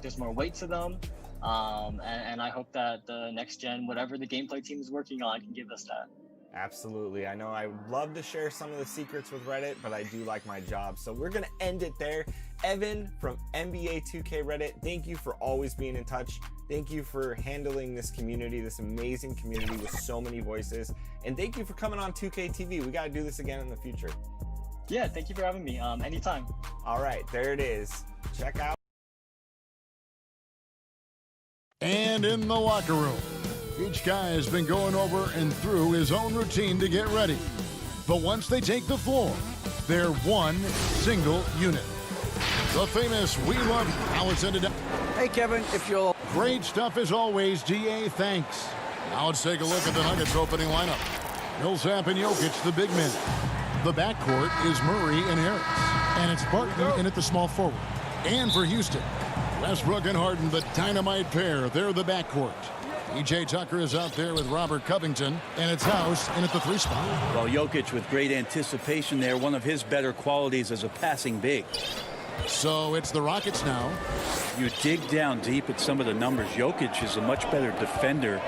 there's more weight to them. And I hope that the next gen, whatever the gameplay team is working on, can give us that. Absolutely. I know I would love to share some of the secrets with Reddit, but I do like my job. So we're going to end it there. Evan from NBA 2K Reddit, thank you for always being in touch. Thank you for handling this community, this amazing community with so many voices. And thank you for coming on 2K TV. We got to do this again in the future. Yeah, thank you for having me. Anytime. All right, there it is. Check out. And in the locker room, each guy has been going over and through his own routine to get ready. But once they take the floor, they're one single unit. The famous We Love You. How it's ended up. Hey, Kevin, if you'll... Great stuff as always, GA. Thanks. Now let's take a look at the Nuggets opening lineup. Millsap and Jokic, the big men. The backcourt is Murray and Harris. And it's Barton in at the small forward. And for Houston, Westbrook and Harden, the dynamite pair. They're the backcourt. E.J. Tucker is out there with Robert Covington, and it's House in at the 3 spot. Well, Jokic with great anticipation there, one of his better qualities as a passing big. So it's the Rockets now. You dig down deep at some of the numbers. Jokic is a much better defender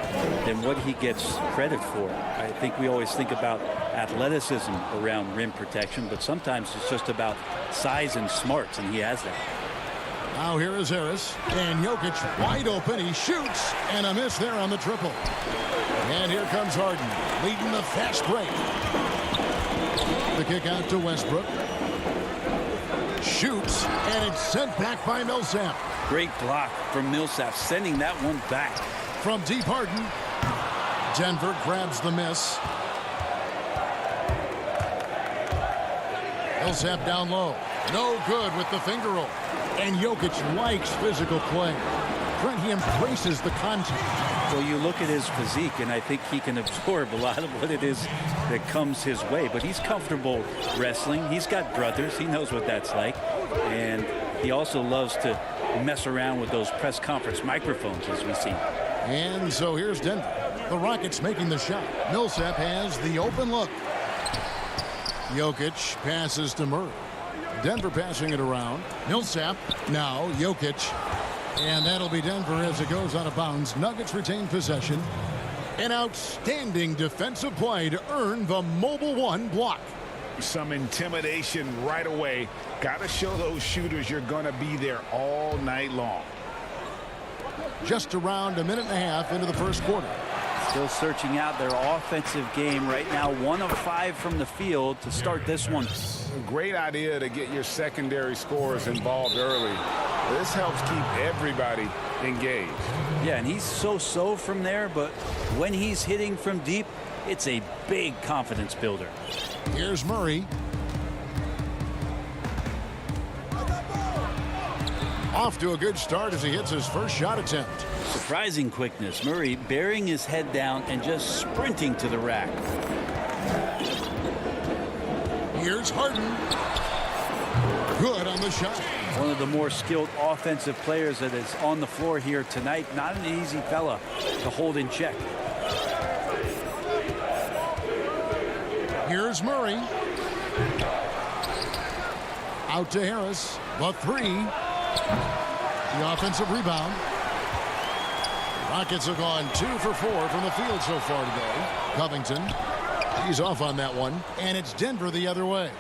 than what he gets credit for. I think we always think about athleticism around rim protection, but sometimes it's just about size and smarts, and he has that. Now here is Harris, and Jokic wide open. He shoots, and a miss there on the triple. And here comes Harden, leading the fast break. The kick out to Westbrook. Shoots, and it's sent back by Millsap. Great block from Millsap, sending that one back. From deep, Harden. Denver grabs the miss. Millsap down low. No good with the finger roll. And Jokic likes physical play. Trent, he embraces the contact. Well, you look at his physique, and I think he can absorb a lot of what it is that comes his way. But he's comfortable wrestling. He's got brothers. He knows what that's like. And he also loves to mess around with those press conference microphones, as we see. And so here's Denver. The Rockets making the shot. Millsap has the open look. Jokic passes to Murray. Denver passing it around. Millsap, now Jokic. And that'll be Denver as it goes out of bounds. Nuggets retain possession. An outstanding defensive play to earn the Mobile One block. Some intimidation right away. Got to show those shooters you're going to be there all night long. Just around a minute and a half into the first quarter. Still searching out their offensive game right now. 1 of 5 from the field to start this one. A great idea to get your secondary scorers involved early. This helps keep everybody engaged. Yeah, and he's so from there, but when he's hitting from deep, it's a big confidence builder. Here's Murray. Off to a good start as he hits his first shot attempt. Surprising quickness. Murray burying his head down and just sprinting to the rack. Here's Harden. Good on the shot. One of the more skilled offensive players that is on the floor here tonight. Not an easy fella to hold in check. Here's Murray. Out to Harris. The 3. The offensive rebound. Rockets have gone 2 for 4 from the field so far today. Covington. He's off on that one. And it's Denver the other way.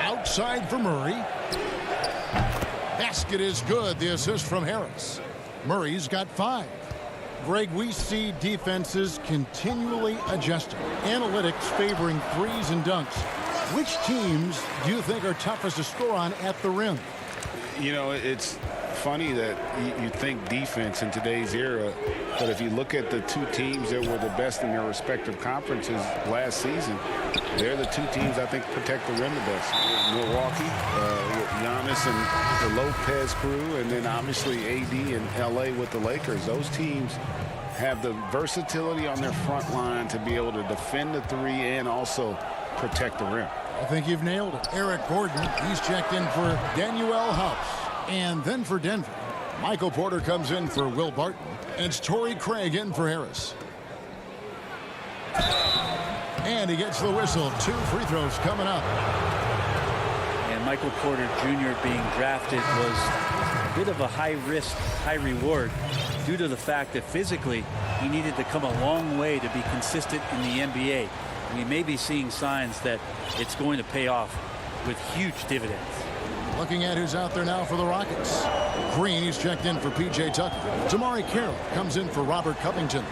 Outside for Murray. Basket is good. The assist from Harris. Murray's got 5. Greg, we see defenses continually adjusting. Analytics favoring threes and dunks. Which teams do you think are toughest to score on at the rim? You know, it's funny that you think defense in today's era, but if you look at the 2 teams that were the best in their respective conferences last season, they're the 2 teams I think protect the rim the best. Milwaukee with Giannis and the Lopez crew, and then obviously AD and LA with the Lakers. Those teams have the versatility on their front line to be able to defend the 3 and also protect the rim. I think you've nailed it. Eric Gordon, he's checked in for Danuel House. And then for Denver, Michael Porter comes in for Will Barton. And it's Torrey Craig in for Harris. And he gets the whistle. 2 free throws coming up. And and Michael Porter Jr. being drafted was a bit of a high risk, high reward due to the fact that physically he needed to come a long way to be consistent in the NBA. And we may be seeing signs that it's going to pay off with huge dividends. Looking at who's out there now for the Rockets. Green, he's checked in for P.J. Tucker. Damari Carroll comes in for Robert Covington.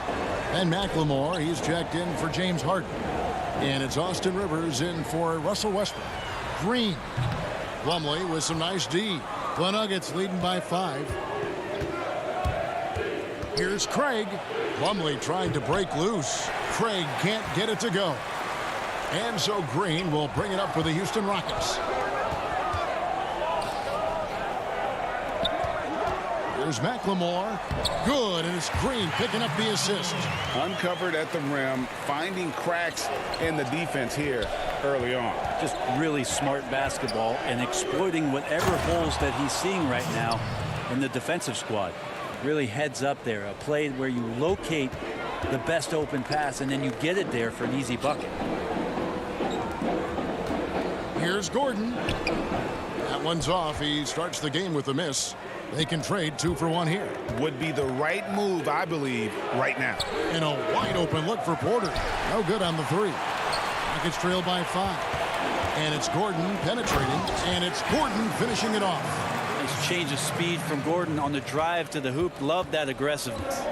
And McLemore, he's checked in for James Harden. And it's Austin Rivers in for Russell Westbrook. Green. Plumlee with some nice D. The Nuggets leading by 5. Here's Craig. Plumlee trying to break loose. Craig can't get it to go. And so Green will bring it up for the Houston Rockets. Here's McLemore. Good, and it's Green picking up the assist. Uncovered at the rim, finding cracks in the defense here early on. Just really smart basketball and exploiting whatever holes that he's seeing right now in the defensive squad. Really heads up there, a play where you locate the best open pass and then you get it there for an easy bucket. Here's Gordon. That one's off. He starts the game with a miss. They can trade 2 for 1 here. Would be the right move, I believe, right now. And a wide open look for Porter. No good on the 3. Rockets trail by 5. And it's Gordon penetrating. And it's Gordon finishing it off. Nice change of speed from Gordon on the drive to the hoop. Love that aggressiveness.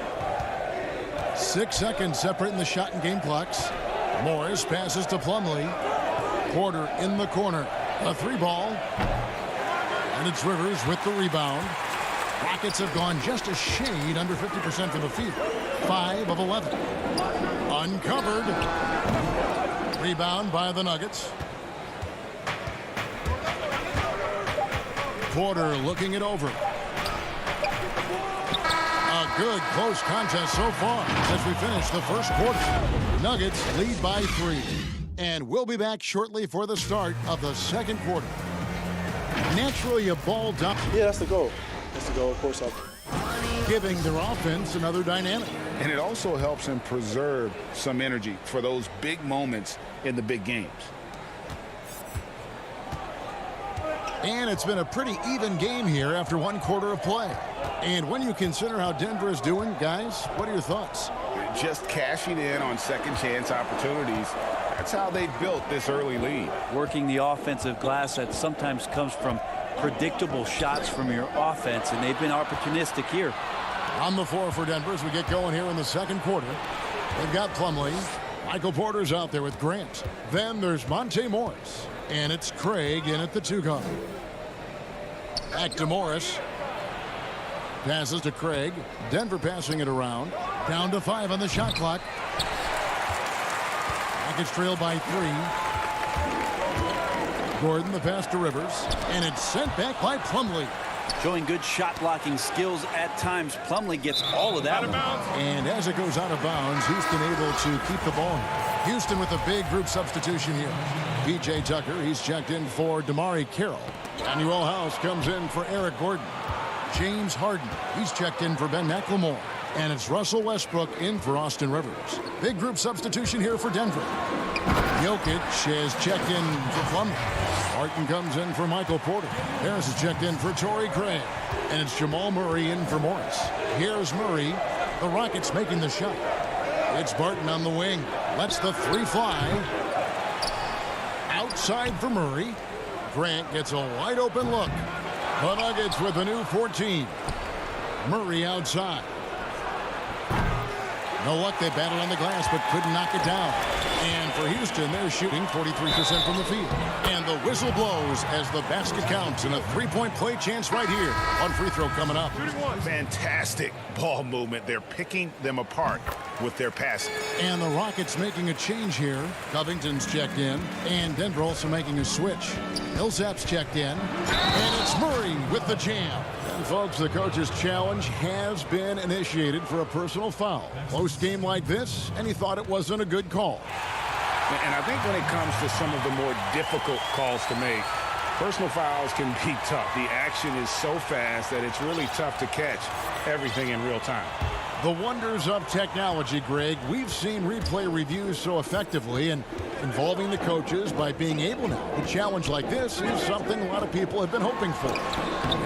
6 seconds separating the shot and game clocks. Morris passes to Plumlee. Porter in the corner. A 3-ball. And it's Rivers with the rebound. Rockets have gone just a shade under 50% from the field. 5 of 11. Uncovered. Rebound by the Nuggets. Porter looking it over. A good close contest so far as we finish the first quarter. Nuggets lead by 3. And we'll be back shortly for the start of the second quarter. Naturally a ball dump. Yeah, that's the goal. That's the goal, of course. Giving their offense another dynamic. And it also helps him preserve some energy for those big moments in the big games. And it's been a pretty even game here after 1 quarter of play. And when you consider how Denver is doing, guys, what are your thoughts? Just cashing in on second chance opportunities. That's how they built this early lead. Working the offensive glass that sometimes comes from predictable shots from your offense, and they've been opportunistic here. On the floor for Denver as we get going here in the second quarter. They've got Plumlee. Michael Porter's out there with Grant. Then there's Monte Morris. And it's Craig in at the 2 guard. Back to Morris. Passes to Craig. Denver passing it around. Down to 5 on the shot clock. Rockets trail by 3. Gordon the pass to Rivers. And it's sent back by Plumlee. Showing good shot blocking skills at times. Plumlee gets all of that. And as it goes out of bounds, Houston able to keep the ball. Houston with a big group substitution here. P.J. Tucker, he's checked in for Damari Carroll. Daniel House comes in for Eric Gordon. James Harden, he's checked in for Ben McLemore. And it's Russell Westbrook in for Austin Rivers. Big group substitution here for Denver. Jokic has checked in for Plumlee. Martin comes in for Michael Porter. Harris is checked in for Torrey Craig. And it's Jamal Murray in for Morris. Here's Murray. The Rockets making the shot. It's Barton on the wing. Lets the 3 fly. Outside for Murray. Grant gets a wide open look. The Nuggets with a new 14. Murray outside. No luck, they battled on the glass but couldn't knock it down. And for Houston, they're shooting 43% from the field. And the whistle blows as the basket counts and a 3-point play chance right here. One free throw coming up. Fantastic ball movement. They're picking them apart with their passing. And the Rockets making a change here. Covington's checked in. And Denver also making a switch. Millsap's checked in. And it's Murray with the jam. And folks, the coach's challenge has been initiated for a personal foul. Close game like this, and he thought it wasn't a good call. And I think when it comes to some of the more difficult calls to make, personal fouls can be tough. The action is so fast that it's really tough to catch everything in real time. The wonders of technology, Greg. We've seen replay reviews so effectively, and involving the coaches by being able now to challenge like this is something a lot of people have been hoping for.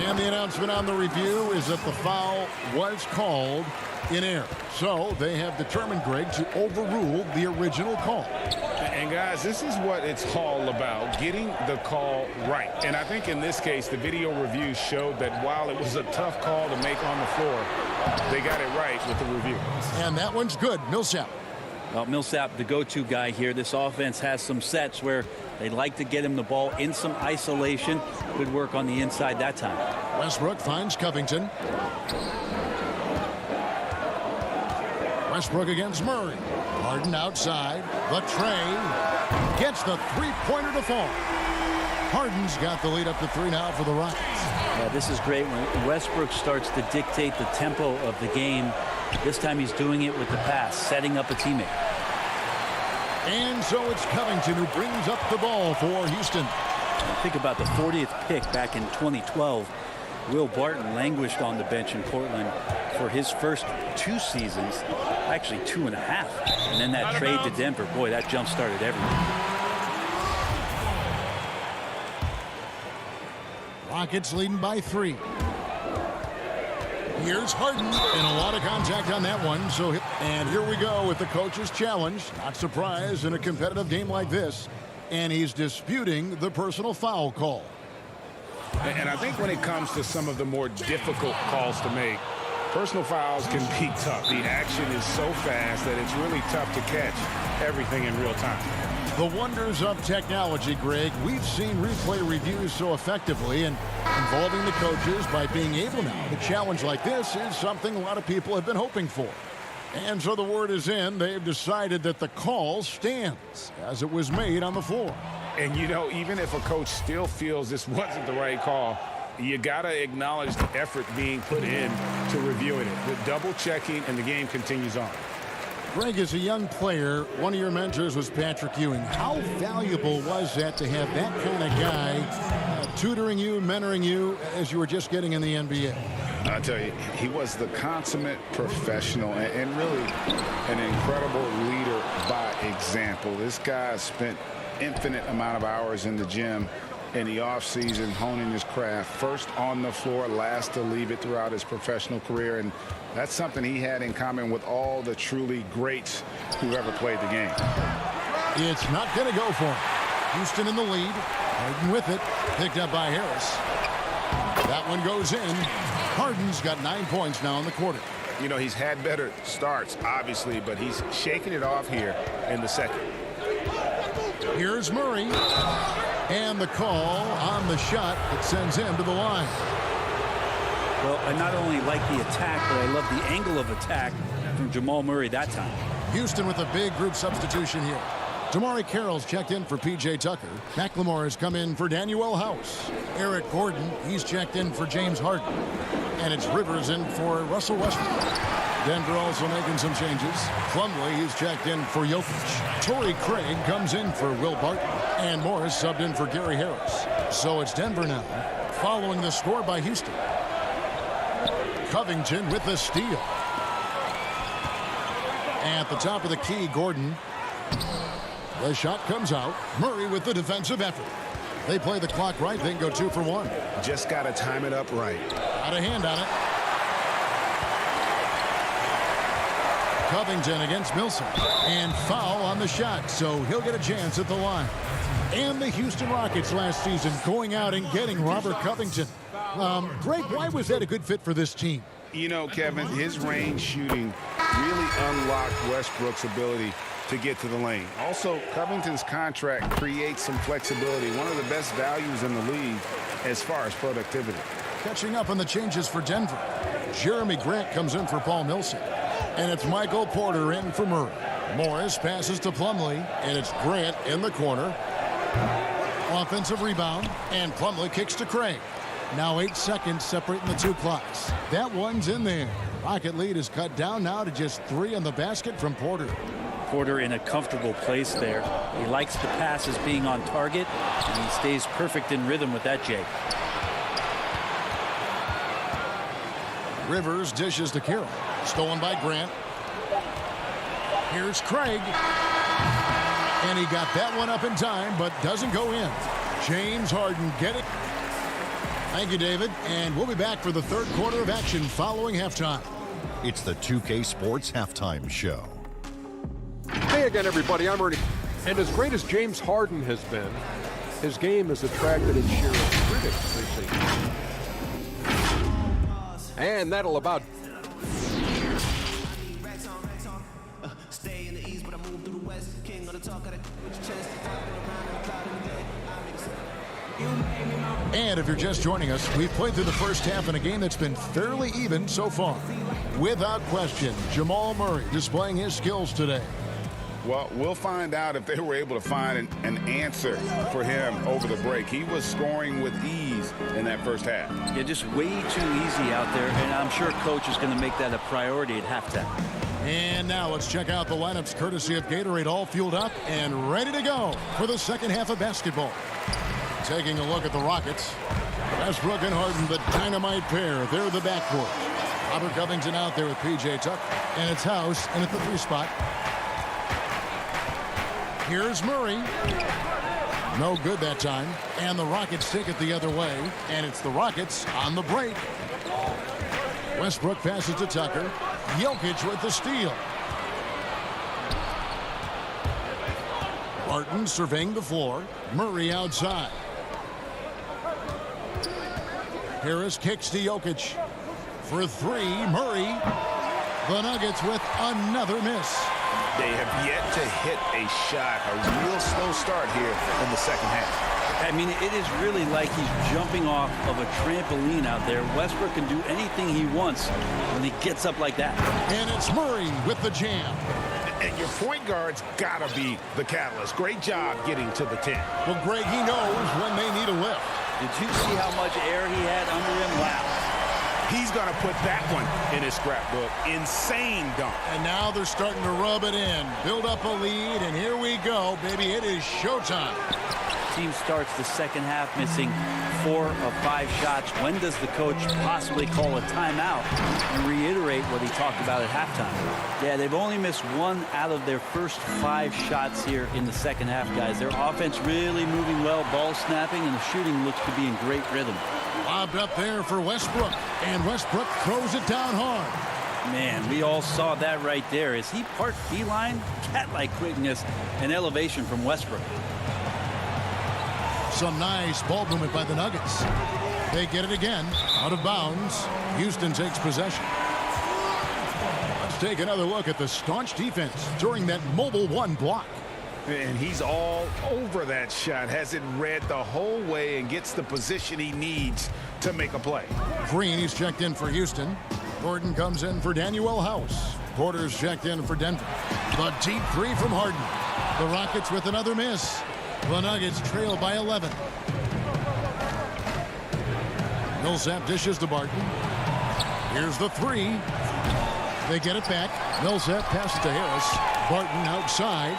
And the announcement on the review is that the foul was called in error. So they have determined, Greg, to overrule the original call. And guys, this is what it's all about, getting the call right. And I think in this case, the video review showed that while it was a tough call to make on the floor, they got it right with the review. And that one's good. Millsap. Well, Millsap, the go-to guy here. This offense has some sets where they like to get him the ball in some isolation. Good work on the inside that time. Westbrook finds Covington. Westbrook against Murray. Harden outside. The tray. Gets the three-pointer to fall. Harden's got the lead up to 3 now for the Rockets. Yeah, this is great when Westbrook starts to dictate the tempo of the game. This time he's doing it with the pass, setting up a teammate. And so it's Covington who brings up the ball for Houston. Think about the 40th pick back in 2012. Will Barton languished on the bench in Portland for his first 2 seasons, actually 2.5. And then that trade to Denver, boy, that jump-started everything. Rockets leading by 3. Here's Harden, and a lot of contact on that one. And here we go with the coach's challenge. Not surprised in a competitive game like this. And he's disputing the personal foul call. And I think when it comes to some of the more difficult calls to make, personal fouls can be tough. The action is so fast that it's really tough to catch everything in real time. The wonders of technology, Greg. We've seen replay reviews so effectively, and involving the coaches by being able now to challenge like this is something a lot of people have been hoping for. And so the word is in. They've decided that the call stands as it was made on the floor. And, you know, even if a coach still feels this wasn't the right call, you got to acknowledge the effort being put in to reviewing it. The double checking, and the game continues on. Greg, as a young player, one of your mentors was Patrick Ewing. How valuable was that to have that kind of guy tutoring you, mentoring you as you were just getting in the NBA? I'll tell you, he was the consummate professional and really an incredible leader by example. This guy spent infinite amount of hours in the gym in the offseason honing his craft, first on the floor, last to leave it throughout his professional career. And that's something he had in common with all the truly greats who ever played the game. It's not going to go for him. Houston in the lead. Harden with it. Picked up by Harris. That one goes in. Harden's got 9 points now in the quarter. You know, he's had better starts, obviously, but he's shaking it off here in the second. Here's Murray. And the call on the shot that sends him to the line. Well, I not only like the attack, but I love the angle of attack from Jamal Murray that time. Houston with a big group substitution here. Damari Carroll's checked in for P.J. Tucker. McLemore has come in for Danuel House. Eric Gordon, he's checked in for James Harden. And it's Rivers in for Russell Westbrook. Denver also making some changes. Plumlee, he's checked in for Jokic. Torrey Craig comes in for Will Barton. And Morris subbed in for Gary Harris. So it's Denver now, following the score by Houston. Covington with the steal. At the top of the key, Gordon. The shot comes out. Murray with the defensive effort. They play the clock right. They can go 2 for 1. Just got to time it up right. Got a hand on it. Covington against Millsap. And foul on the shot, so he'll get a chance at the line. And the Houston Rockets last season going out and getting Robert Covington. Greg, why was that a good fit for this team? You know, Kevin, his range shooting really unlocked Westbrook's ability to get to the lane. Also, Covington's contract creates some flexibility, one of the best values in the league as far as productivity. Catching up on the changes for Denver. Jeremy Grant comes in for Paul Millsap. And it's Michael Porter in for Murray. Morris passes to Plumlee, and it's Grant in the corner. Offensive rebound, and Plumlee kicks to Craig. Now 8 seconds separating the 2 clocks. That one's in there. Rocket lead is cut down now to just 3 on the basket from Porter. Porter in a comfortable place there. He likes the passes being on target, and he stays perfect in rhythm with that, Jay. Rivers dishes to Carroll. Stolen by Grant. Here's Craig. And he got that one up in time, but doesn't go in. James Harden get it. Thank you, David. And we'll be back for the third quarter of action following halftime. It's the 2K Sports Halftime Show. Hey again, everybody. I'm Ernie. And as great as James Harden has been, his game has attracted a cheer of critics this season. And that'll about... And if you're just joining us, we've played through the first half in a game that's been fairly even so far. Without question, Jamal Murray displaying his skills today. Well, we'll find out if they were able to find an answer for him over the break. He was scoring with ease in that first half. Yeah, just way too easy out there, and I'm sure coach is going to make that a priority at halftime. And now let's check out the lineups courtesy of Gatorade, all fueled up and ready to go for the second half of basketball. Taking a look at the Rockets. Westbrook and Harden, the dynamite pair. They're the backcourt. Robert Covington out there with P.J. Tucker. And it's House in at the 3 spot. Here's Murray. No good that time. And the Rockets take it the other way. And it's the Rockets on the break. Westbrook passes to Tucker. Jokic with the steal. Barton surveying the floor. Murray outside. Harris kicks to Jokic. For 3, Murray. The Nuggets with another miss. They have yet to hit a shot. A real slow start here in the second half. I mean, it is really like he's jumping off of a trampoline out there. Westbrook can do anything he wants when he gets up like that. And it's Murray with the jam. And your point guard's got to be the catalyst. Great job getting to the 10. Well, Greg, he knows when they need a lift. Did you see how much air he had under him? Wow. He's going to put that one in his scrapbook. Insane dunk. And now they're starting to rub it in. Build up a lead, and here we go, baby. It is showtime. Team starts the second half missing 4 of 5 shots. When does the coach possibly call a timeout and reiterate what he talked about at halftime? Yeah, they've only missed 1 out of their first 5 shots here in the second half, guys. Their offense really moving well, ball snapping, and the shooting looks to be in great rhythm. Lobbed up there for Westbrook, and Westbrook throws it down hard. Man, we all saw that right there. Is he part feline? Cat-like quickness and elevation from Westbrook. Some nice ball movement by the Nuggets. They get it again. Out of bounds. Houston takes possession. Let's take another look at the staunch defense during that mobile 1 block. And he's all over that shot. Has it read the whole way and gets the position he needs to make a play. Green, he's checked in for Houston. Gordon comes in for Danuel House. Porter's checked in for Denver. The deep 3 from Harden. The Rockets with another miss. The Nuggets trail by 11. Millsap dishes to Barton. Here's the 3. They get it back. Millsap passes to Harris. Barton outside.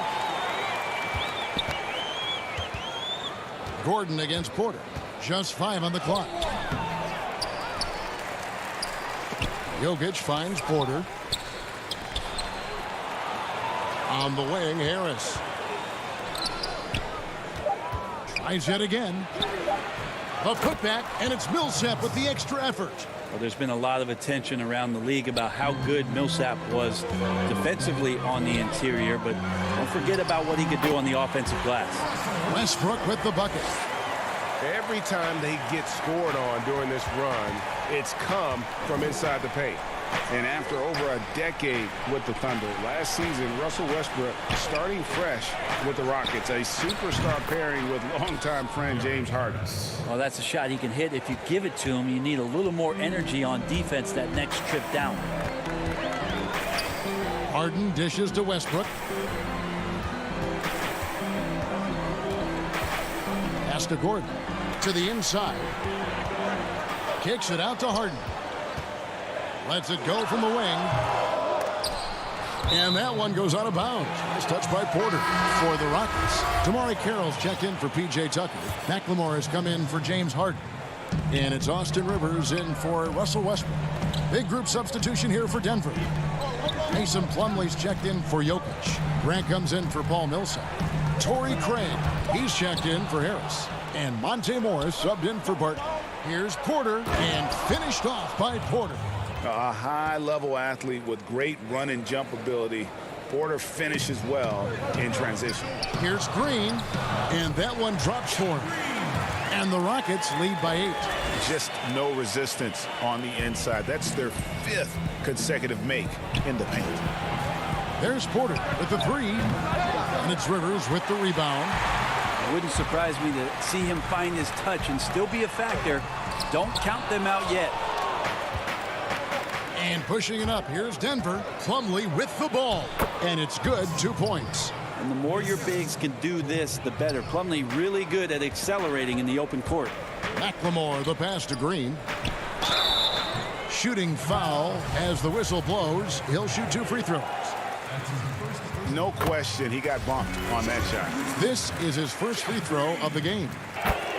Gordon against Porter. Just 5 on the clock. Jokic finds Porter. On the wing, Harris. Tries yet again. A putback, and it's Millsap with the extra effort. Well, there's been a lot of attention around the league about how good Millsap was defensively on the interior, but don't forget about what he could do on the offensive glass. Westbrook with the bucket. Every time they get scored on during this run, it's come from inside the paint. And after over a decade with the Thunder, last season, Russell Westbrook starting fresh with the Rockets, a superstar pairing with longtime friend James Harden. Well, that's a shot he can hit. If you give it to him, you need a little more energy on defense that next trip down. Harden dishes to Westbrook. Pass to Gordon. To the inside. Kicks it out to Harden. Lets it go from the wing. And that one goes out of bounds. It's touched by Porter for the Rockets. Damari Carroll's checked in for P.J. Tucker. McLemore has come in for James Harden. And it's Austin Rivers in for Russell Westbrook. Big group substitution here for Denver. Mason Plumlee's checked in for Jokic. Grant comes in for Paul Millsap. Torrey Craig, he's checked in for Harris. And Monte Morris subbed in for Barton. Here's Porter, and finished off by Porter. A high-level athlete with great run and jump ability. Porter finishes well in transition. Here's Green, and that one drops for him. And the Rockets lead by 8. Just no resistance on the inside. That's their 5th consecutive make in the paint. There's Porter with the 3. And it's Rivers with the rebound. It wouldn't surprise me to see him find his touch and still be a factor. Don't count them out yet. And pushing it up, here's Denver. Plumlee with the ball. And it's good, 2 points. And the more your bigs can do this, the better. Plumlee really good at accelerating in the open court. McLemore, the pass to Green. Shooting foul as the whistle blows. He'll shoot 2 free throws. No question, he got bumped on that shot. This is his first free throw of the game.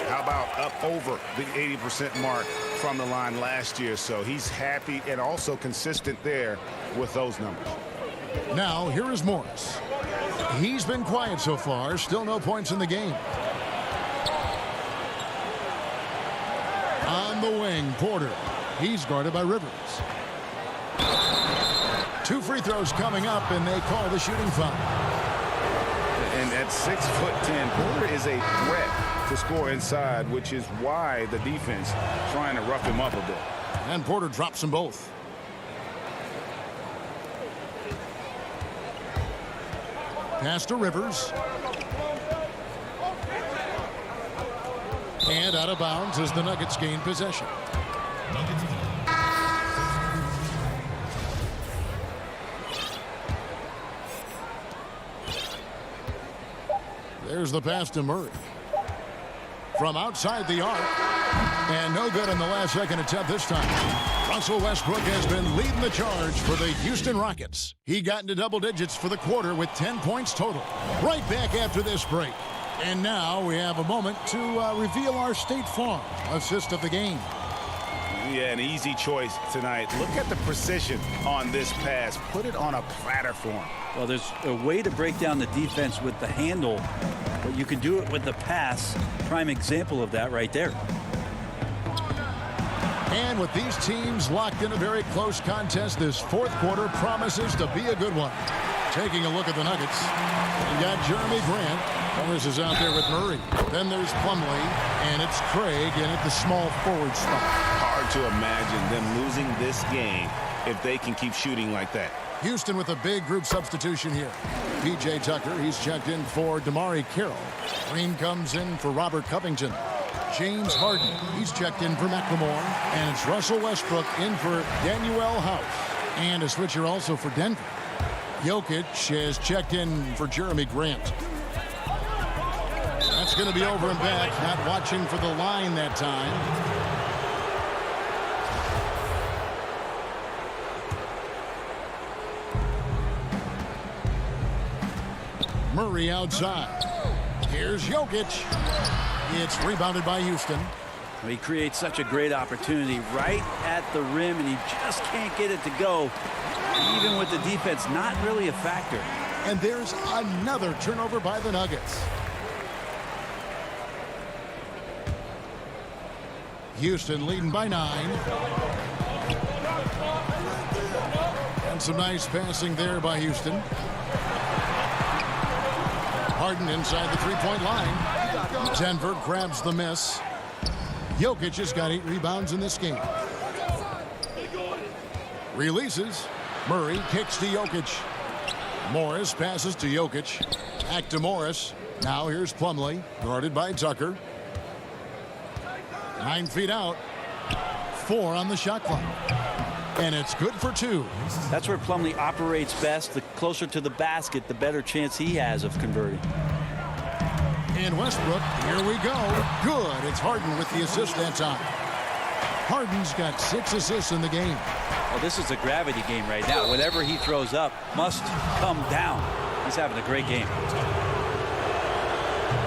How about up over the 80% mark from the line last year? So he's happy and also consistent there with those numbers. Now, here is Morris. He's been quiet so far. Still no points in the game. On the wing, Porter. He's guarded by Rivers. 2 free throws coming up, and they call the shooting foul. And at 6'10", Porter is a threat to score inside, which is why the defense trying to rough him up a bit. And Porter drops them both. Pass to Rivers. And out of bounds as the Nuggets gain possession. There's the pass to Murray. From outside the arc. And no good in the last second attempt this time. Russell Westbrook has been leading the charge for the Houston Rockets. He got into double digits for the quarter with 10 points total. Right back after this break. And now we have a moment to reveal our State Farm assist of the game. Yeah, an easy choice tonight. Look at the precision on this pass. Put it on a platter for him. Well, there's a way to break down the defense with the handle, but you can do it with the pass. Prime example of that right there. And with these teams locked in a very close contest, this 4th quarter promises to be a good one. Taking a look at the Nuggets, you got Jeremy Grant. Thomas is out there with Murray. Then there's Plumlee, and it's Craig in at the small forward spot. Hard to imagine them losing this game if they can keep shooting like that. Houston with a big group substitution here. P.J. Tucker, he's checked in for Damari Carroll. Green comes in for Robert Covington. James Harden, he's checked in for McLemore. And it's Russell Westbrook in for Danuel House. And a switcher also for Denver. Jokic has checked in for Jeremy Grant. That's going to be over and back. Not watching for the line that time. Murray outside. Here's Jokic. It's rebounded by Houston. He creates such a great opportunity right at the rim, and he just can't get it to go. Even with the defense not really a factor. And there's another turnover by the Nuggets. Houston leading by 9. And some nice passing there by Houston. Harden inside the 3-point line. Denver grabs the miss. Jokic has got 8 rebounds in this game. Releases. Murray kicks to Jokic. Morris passes to Jokic. Back to Morris. Now here's Plumlee, guarded by Tucker. 9 feet out. 4 on the shot clock. And it's good for 2. That's where Plumlee operates best. The closer to the basket, the better chance he has of converting. And Westbrook, here we go. Good. It's Harden with the assist that time. Harden's got 6 assists in the game. Well, this is a gravity game right now. Whatever he throws up must come down. He's having a great game.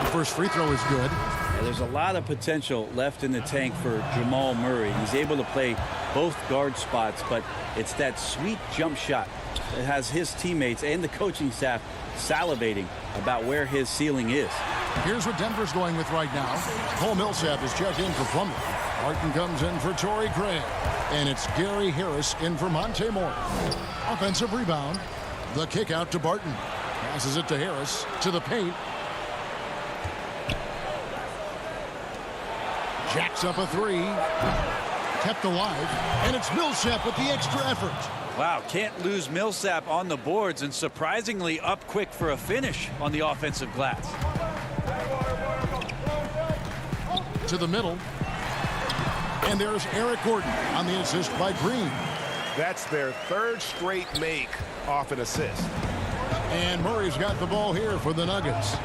The first free throw is good. Yeah, there's a lot of potential left in the tank for Jamal Murray. He's able to play both guard spots, but it's that sweet jump shot that has his teammates and the coaching staff salivating about where his ceiling is. Here's what Denver's going with right now. Cole Millsap is checked in for Plumlee. Martin comes in for Torrey Craig. And it's Gary Harris in for Monte Moore. Offensive rebound. The kick out to Barton. Passes it to Harris to the paint. Jacks up a three. Kept alive. And it's Millsap with the extra effort. Wow, can't lose Millsap on the boards, and surprisingly up quick for a finish on the offensive glass. To the middle. And there's Eric Gordon on the assist by Green. That's their third straight make off an assist. And Murray's got the ball here for the Nuggets.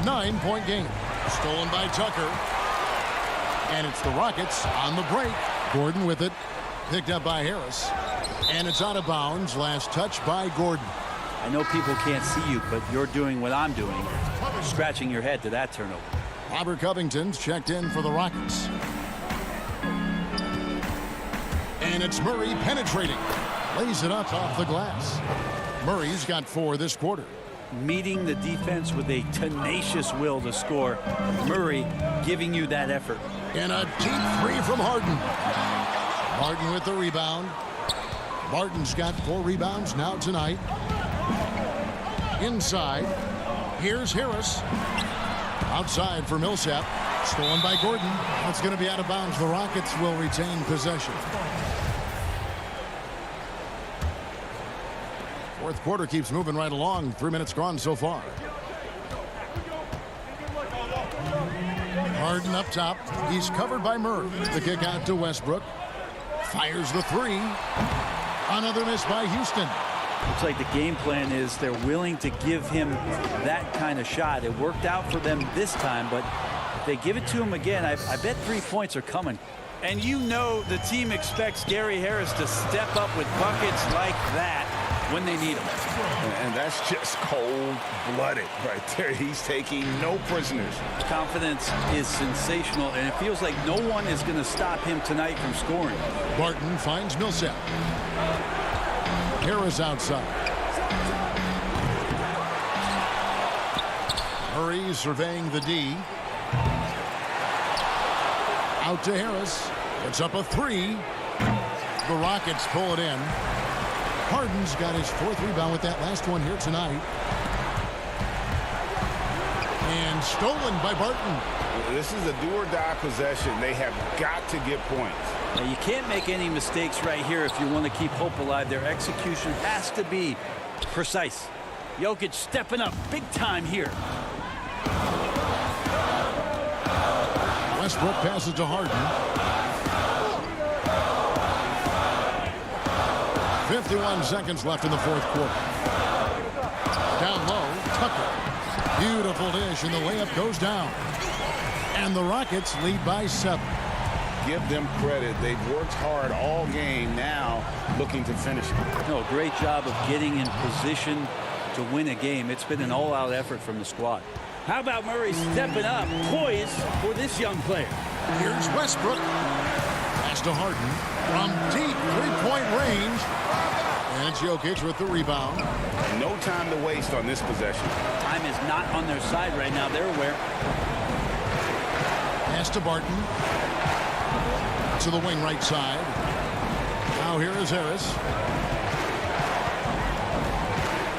9-point game. Stolen by Tucker. And it's the Rockets on the break. Gordon with it. Picked up by Harris. And it's out of bounds. Last touch by Gordon. I know people can't see you, but you're doing what I'm doing. Scratching your head to that turnover. Robert Covington's checked in for the Rockets. And it's Murray penetrating. Lays it up off the glass. Murray's got 4 this quarter. Meeting the defense with a tenacious will to score. Murray giving you that effort. And a deep three from Harden. Harden with the rebound. Martin's got 4 rebounds now tonight. Inside. Here's Harris. Outside for Millsap. Stolen by Gordon. That's going to be out of bounds. The Rockets will retain possession. Fourth quarter keeps moving right along. 3 minutes gone so far. Harden up top. He's covered by Murray. The kick out to Westbrook. Fires the three. Another miss by Houston. Looks like the game plan is they're willing to give him that kind of shot. It worked out for them this time, but if they give it to him again, I bet 3 points are coming. And you know the team expects Gary Harris to step up with buckets like that when they need him. And that's just cold-blooded right there. He's taking no prisoners. Confidence is sensational, and it feels like no one is going to stop him tonight from scoring. Barton finds Millsap. Harris outside. Murray surveying the D. Out to Harris. It's up a three. The Rockets pull it in. Harden's got his 4th rebound with that last one here tonight. And stolen by Barton. This is a do-or-die possession. They have got to get points. Now, you can't make any mistakes right here if you want to keep hope alive. Their execution has to be precise. Jokic stepping up big time here. Westbrook passes to Harden. 51 seconds left in the 4th quarter. Down low, Tucker. Beautiful dish, and the layup goes down. And the Rockets lead by 7. Give them credit. They've worked hard all game, now looking to finish it. No, great job of getting in position to win a game. It's been an all-out effort from the squad. How about Murray stepping up, poised for this young player? Here's Westbrook. Pass to Harden from deep 3-point range. And it's Jokic with the rebound. No time to waste on this possession. Time is not on their side right now. They're aware. Pass to Barton. To the wing right side. Now here is Harris.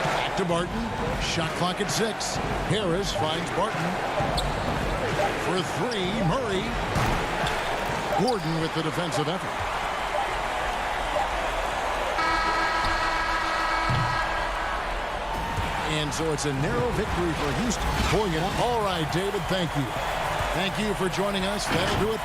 Back to Barton. Shot clock at 6. Harris finds Barton. For 3, Murray. Gordon with the defensive effort. And so it's a narrow victory for Houston. Pulling it up. All right, David, thank you. Thank you for joining us. That'll do it.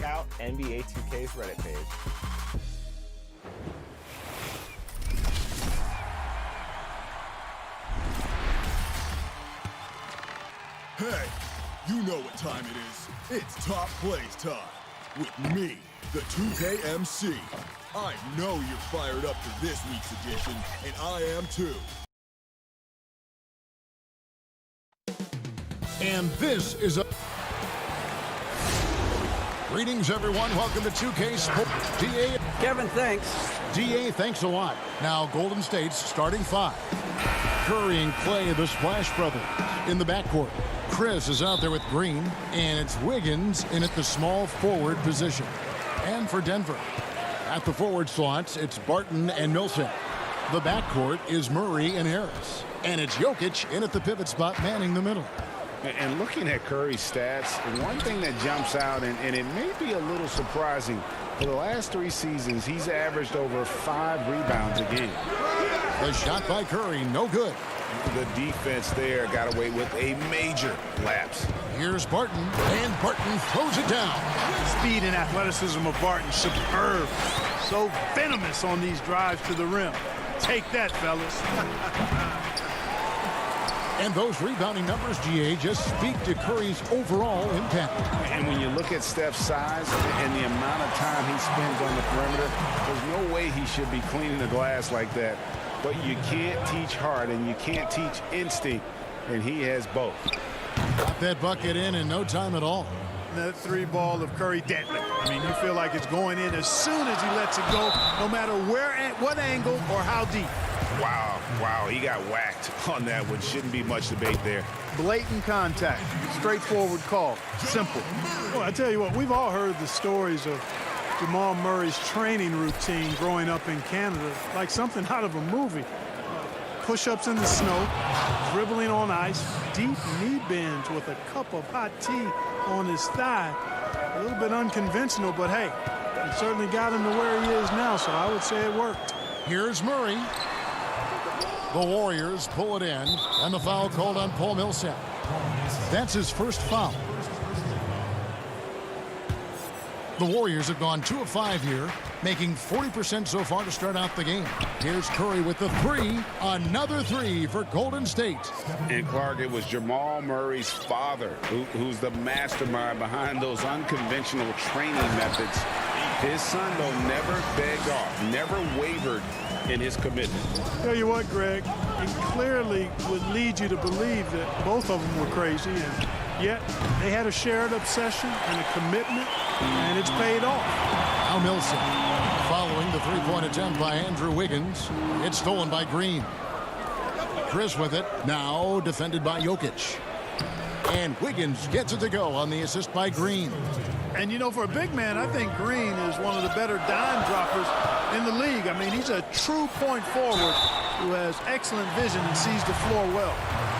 check out NBA 2K's Reddit page. Hey, you know what time it is. It's Top Plays time with me, the 2K MC. I know you're fired up for this week's edition, and I am too. And this is a... Greetings, everyone. Welcome to 2K Sports. DA. Kevin, thanks. DA, thanks a lot. Now, Golden State's starting five. Curry and Clay, the Splash Brothers, in the backcourt. Chris is out there with Green, and it's Wiggins in at the small forward position. And for Denver, at the forward slots, it's Barton and Millsap. The backcourt is Murray and Harris. And it's Jokic in at the pivot spot, manning the middle. And looking at Curry's stats, one thing that jumps out, and it may be a little surprising, for the last 3 seasons, he's averaged over 5 rebounds a game. The shot by Curry, no good. The defense there got away with a major lapse. Here's Barton, and Barton throws it down. Speed and athleticism of Barton, superb. So venomous on these drives to the rim. Take that, fellas. And those rebounding numbers, GA, just speak to Curry's overall impact. And when you look at Steph's size and the amount of time he spends on the perimeter, there's no way he should be cleaning the glass like that. But you can't teach heart and you can't teach instinct, and he has both. Got that bucket in no time at all. That 3 ball of Curry deadly. I mean, you feel like it's going in as soon as he lets it go, no matter where, at what angle, or how deep. Wow, he got whacked on that one. Shouldn't be much debate there. Blatant contact, straightforward call, simple. Well, I tell you what, we've all heard the stories of Jamal Murray's training routine growing up in Canada, like something out of a movie. Push-ups in the snow, dribbling on ice, deep knee bends with a cup of hot tea on his thigh. A little bit unconventional, but hey, it certainly got him to where he is now, so I would say it worked. Here's Murray. The Warriors pull it in, and the foul called on Paul Millsap. That's his first foul. The Warriors have gone 2 of 5 here, making 40% so far to start out the game. Here's Curry with the 3. Another 3 for Golden State. And Clark, it was Jamal Murray's father who's the mastermind behind those unconventional training methods. His son, though, never begged off, never wavered in his commitment. Tell you what, Greg, it clearly would lead you to believe that both of them were crazy, and yet they had a shared obsession and a commitment, and it's paid off. Now Millsap, following the 3-point attempt by Andrew Wiggins. It's stolen by Green. Chris with it, now defended by Jokic. And Wiggins gets it to go on the assist by Green. And, you know, for a big man, I think Green is one of the better dime droppers in the league. I mean, he's a true point forward who has excellent vision and sees the floor well.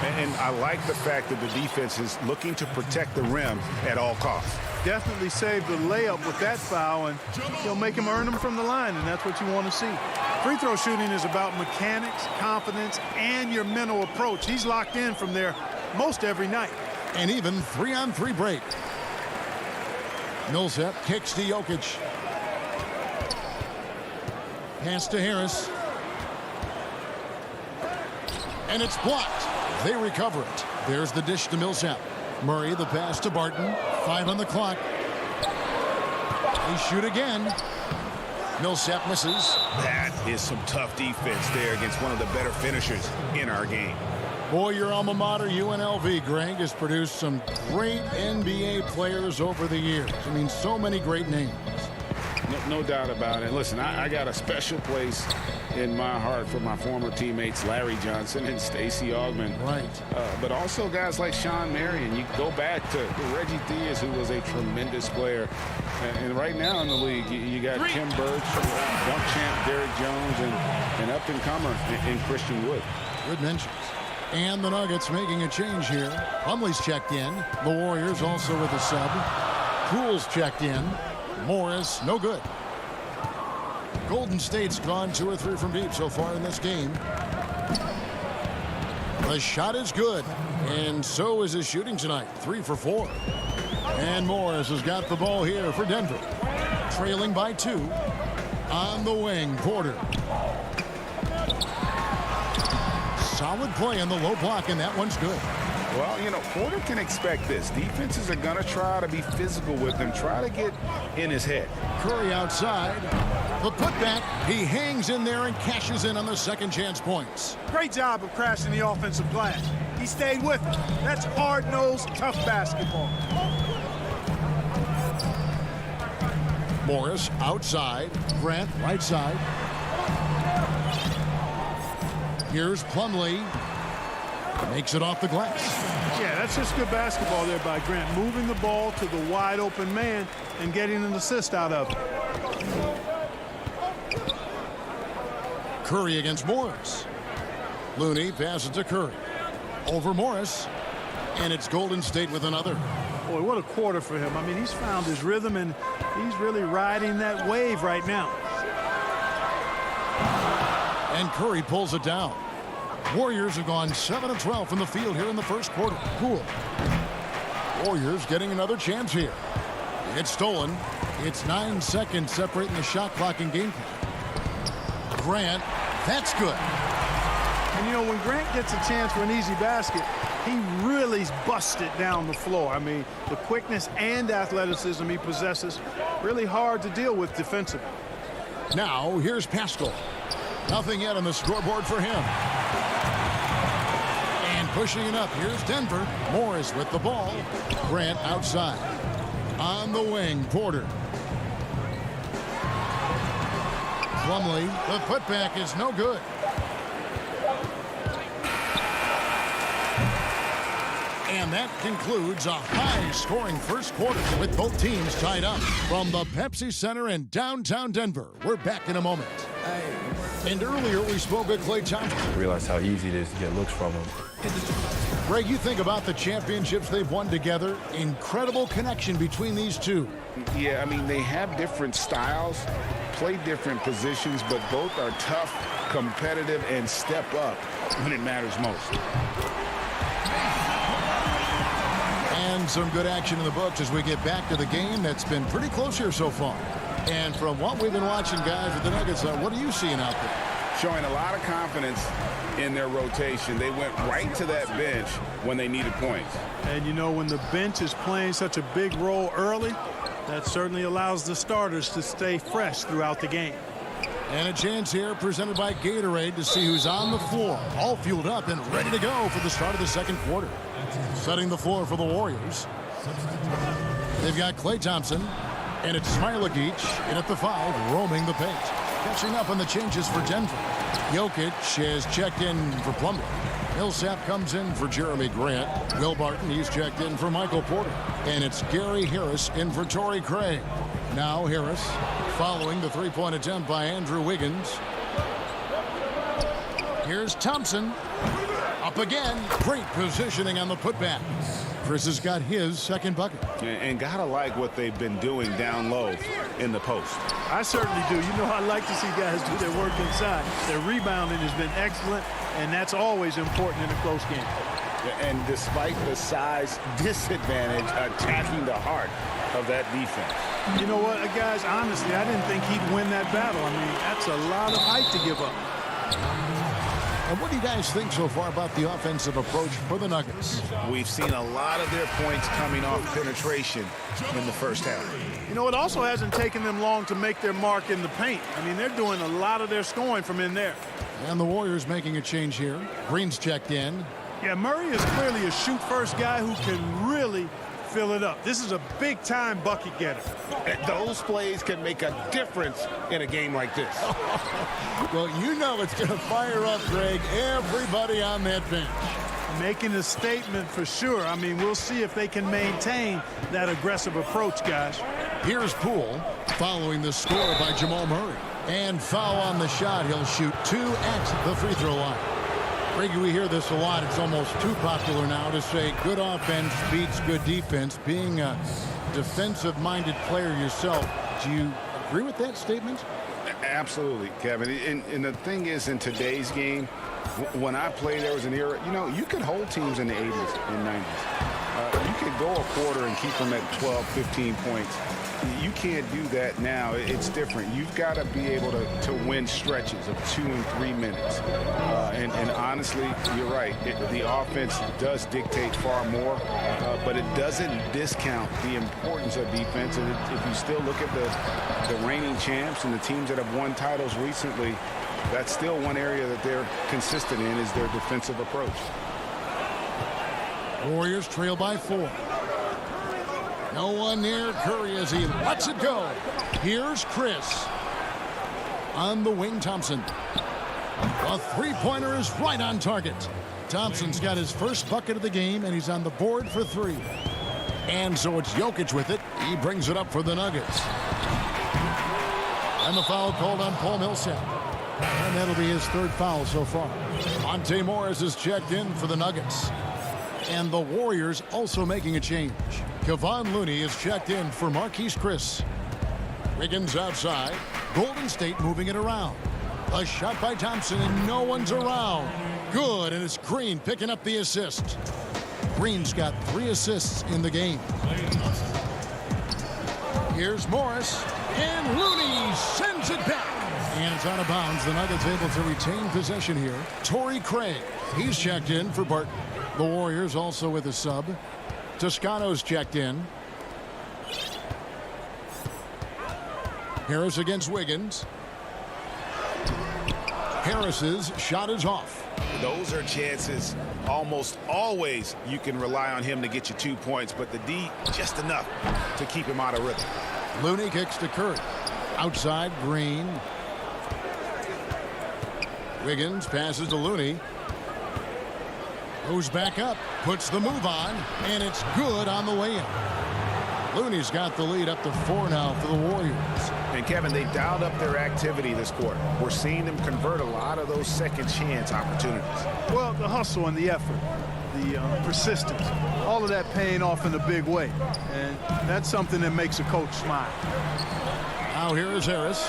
And I like the fact that the defense is looking to protect the rim at all costs. Definitely saved the layup with that foul, and he'll make him earn them from the line, and that's what you want to see. Free throw shooting is about mechanics, confidence, and your mental approach. He's locked in from there most every night. And even 3-on-3 break. Millsap kicks to Jokic. Pass to Harris. And it's blocked. They recover it. There's the dish to Millsap. Murray, the pass to Barton. 5 on the clock. They shoot again. Millsap misses. That is some tough defense there against one of the better finishers in our game. Boy, your alma mater, UNLV, Greg, has produced some great NBA players over the years. I mean, so many great names. No doubt about it. Listen, I got a special place in my heart for my former teammates Larry Johnson and Stacey Augmon. Right. But also guys like Sean Marion. You go back to Reggie Diaz, who was a tremendous player. And right now in the league, you got Kim Birch, dunk champ Derrick Jones, and up-and-comer in Christian Wood. Good mentions. And the Nuggets making a change here. Plumlee's checked in. The Warriors also with a sub. Poole's checked in. Morris, no good. Golden State's gone 2 or 3 from deep so far in this game. The shot is good, and so is his shooting tonight. 3 for 4. And Morris has got the ball here for Denver. Trailing by 2. On the wing, Porter. Solid play on the low block, and that one's good. Well, you know, Porter can expect this. Defenses are going to try to be physical with him, try to get in his head. Curry outside. The putback, he hangs in there and cashes in on the second chance points. Great job of crashing the offensive glass. He stayed with it. That's hard-nosed, tough basketball. Morris outside. Grant right side. Here's Plumlee. Makes it off the glass. Yeah, that's just good basketball there by Grant. Moving the ball to the wide open man and getting an assist out of it. Curry against Morris. Looney passes to Curry. Over Morris. And it's Golden State with another. Boy, what a quarter for him. I mean, he's found his rhythm, and he's really riding that wave right now. And Curry pulls it down. Warriors have gone 7 of 12 from the field here in the first quarter. Cool. Warriors getting another chance here. It's stolen. It's 9 seconds separating the shot clock and game clock. Grant, that's good. And, you know, when Grant gets a chance for an easy basket, he really busts it down the floor. I mean, the quickness and athleticism he possesses, really hard to deal with defensively. Now, here's Pascal. Nothing yet on the scoreboard for him. And pushing it up, here's Denver. Morris with the ball. Grant outside. On the wing, Porter. Plumlee, the putback is no good. And that concludes a high-scoring first quarter with both teams tied up. From the Pepsi Center in downtown Denver, we're back in a moment. And earlier we spoke with Klay Thompson. I realized how easy it is to get looks from him. Greg, you think about the championships they've won together. Incredible connection between these two. Yeah, I mean, they have different styles, play different positions, but both are tough, competitive, and step up when it matters most. And some good action in the books as we get back to the game that's been pretty close here so far. And from what we've been watching, guys, with the Nuggets, what are you seeing out there? Showing a lot of confidence in their rotation. They went right to that bench when they needed points. And, you know, when the bench is playing such a big role early, that certainly allows the starters to stay fresh throughout the game. And a chance here presented by Gatorade to see who's on the floor. All fueled up and ready to go for the start of the second quarter. Setting the floor for the Warriors. They've got Klay Thompson. And it's Smailagic in at the 5, roaming the paint. Catching up on the changes for Denver. Jokic has checked in for Plumlee. Millsap comes in for Jeremy Grant. Will Barton, he's checked in for Michael Porter. And it's Gary Harris in for Torrey Craig. Now Harris following the three-point attempt by Andrew Wiggins. Here's Thompson. Up again. Great positioning on the putback. Chris has got his second bucket. And gotta like what they've been doing down low in the post. I certainly do. You know, I like to see guys do their work inside. Their rebounding has been excellent, and that's always important in a close game. And despite the size disadvantage, attacking the heart of that defense. You know what, guys, honestly, I didn't think he'd win that battle. I mean, that's a lot of height to give up. And what do you guys think so far about the offensive approach for the Nuggets? We've seen a lot of their points coming off penetration in the first half. You know, it also hasn't taken them long to make their mark in the paint. I mean, they're doing a lot of their scoring from in there. And the Warriors making a change here. Green's checked in. Yeah, Murray is clearly a shoot-first guy who can really fill it up. This is a big-time bucket getter. Those plays can make a difference in a game like this. Well, you know it's going to fire up, Greg, everybody on that bench. Making a statement for sure. I mean, we'll see if they can maintain that aggressive approach, guys. Here's Poole following the score by Jamal Murray. And foul on the shot. He'll shoot 2 at the free throw line. Greg, we hear this a lot. It's almost too popular now to say good offense beats good defense. Being a defensive-minded player yourself, do you agree with that statement? Absolutely, Kevin. And the thing is, in today's game, when I played, there was an era, you know, you could hold teams in the 80s and 90s. You could go a quarter and keep them at 12, 15 points. You can't do that now. It's different. You've got to be able to win stretches of 2 and 3 minutes. And honestly, you're right. The offense does dictate far more, but it doesn't discount the importance of defense. And if you still look at the reigning champs and the teams that have won titles recently, that's still one area that they're consistent in is their defensive approach. Warriors trail by 4. No one near Curry as he lets it go. Here's Chris. On the wing, Thompson. A three-pointer is right on target. Thompson's got his first bucket of the game, and he's on the board for 3. And so it's Jokic with it. He brings it up for the Nuggets. And the foul called on Paul Millsap. And that'll be his 3rd foul so far. Monte Morris is checked in for the Nuggets. And the Warriors also making a change. Kevon Looney is checked in for Marquise Chris. Wiggins outside. Golden State moving it around. A shot by Thompson, and no one's around. Good, and it's Green picking up the assist. Green's got 3 assists in the game. Here's Morris, and Looney sends it back. And it's out of bounds. The Nuggets able to retain possession here. Torrey Craig, he's checked in for Barton. The Warriors also with a sub. Toscano's checked in. Harris against Wiggins. Harris's shot is off. Those are chances almost always you can rely on him to get you 2 points, but the D just enough to keep him out of rhythm. Looney kicks to Curry. Outside, Green. Wiggins passes to Looney. Goes back up, puts the move on, and it's good on the way in. Looney's got the lead up to 4 now for the Warriors. And Kevin, they dialed up their activity this quarter. We're seeing them convert a lot of those second chance opportunities. Well, the hustle and the effort, the persistence, all of that paying off in a big way. And that's something that makes a coach smile. Now here is Harris.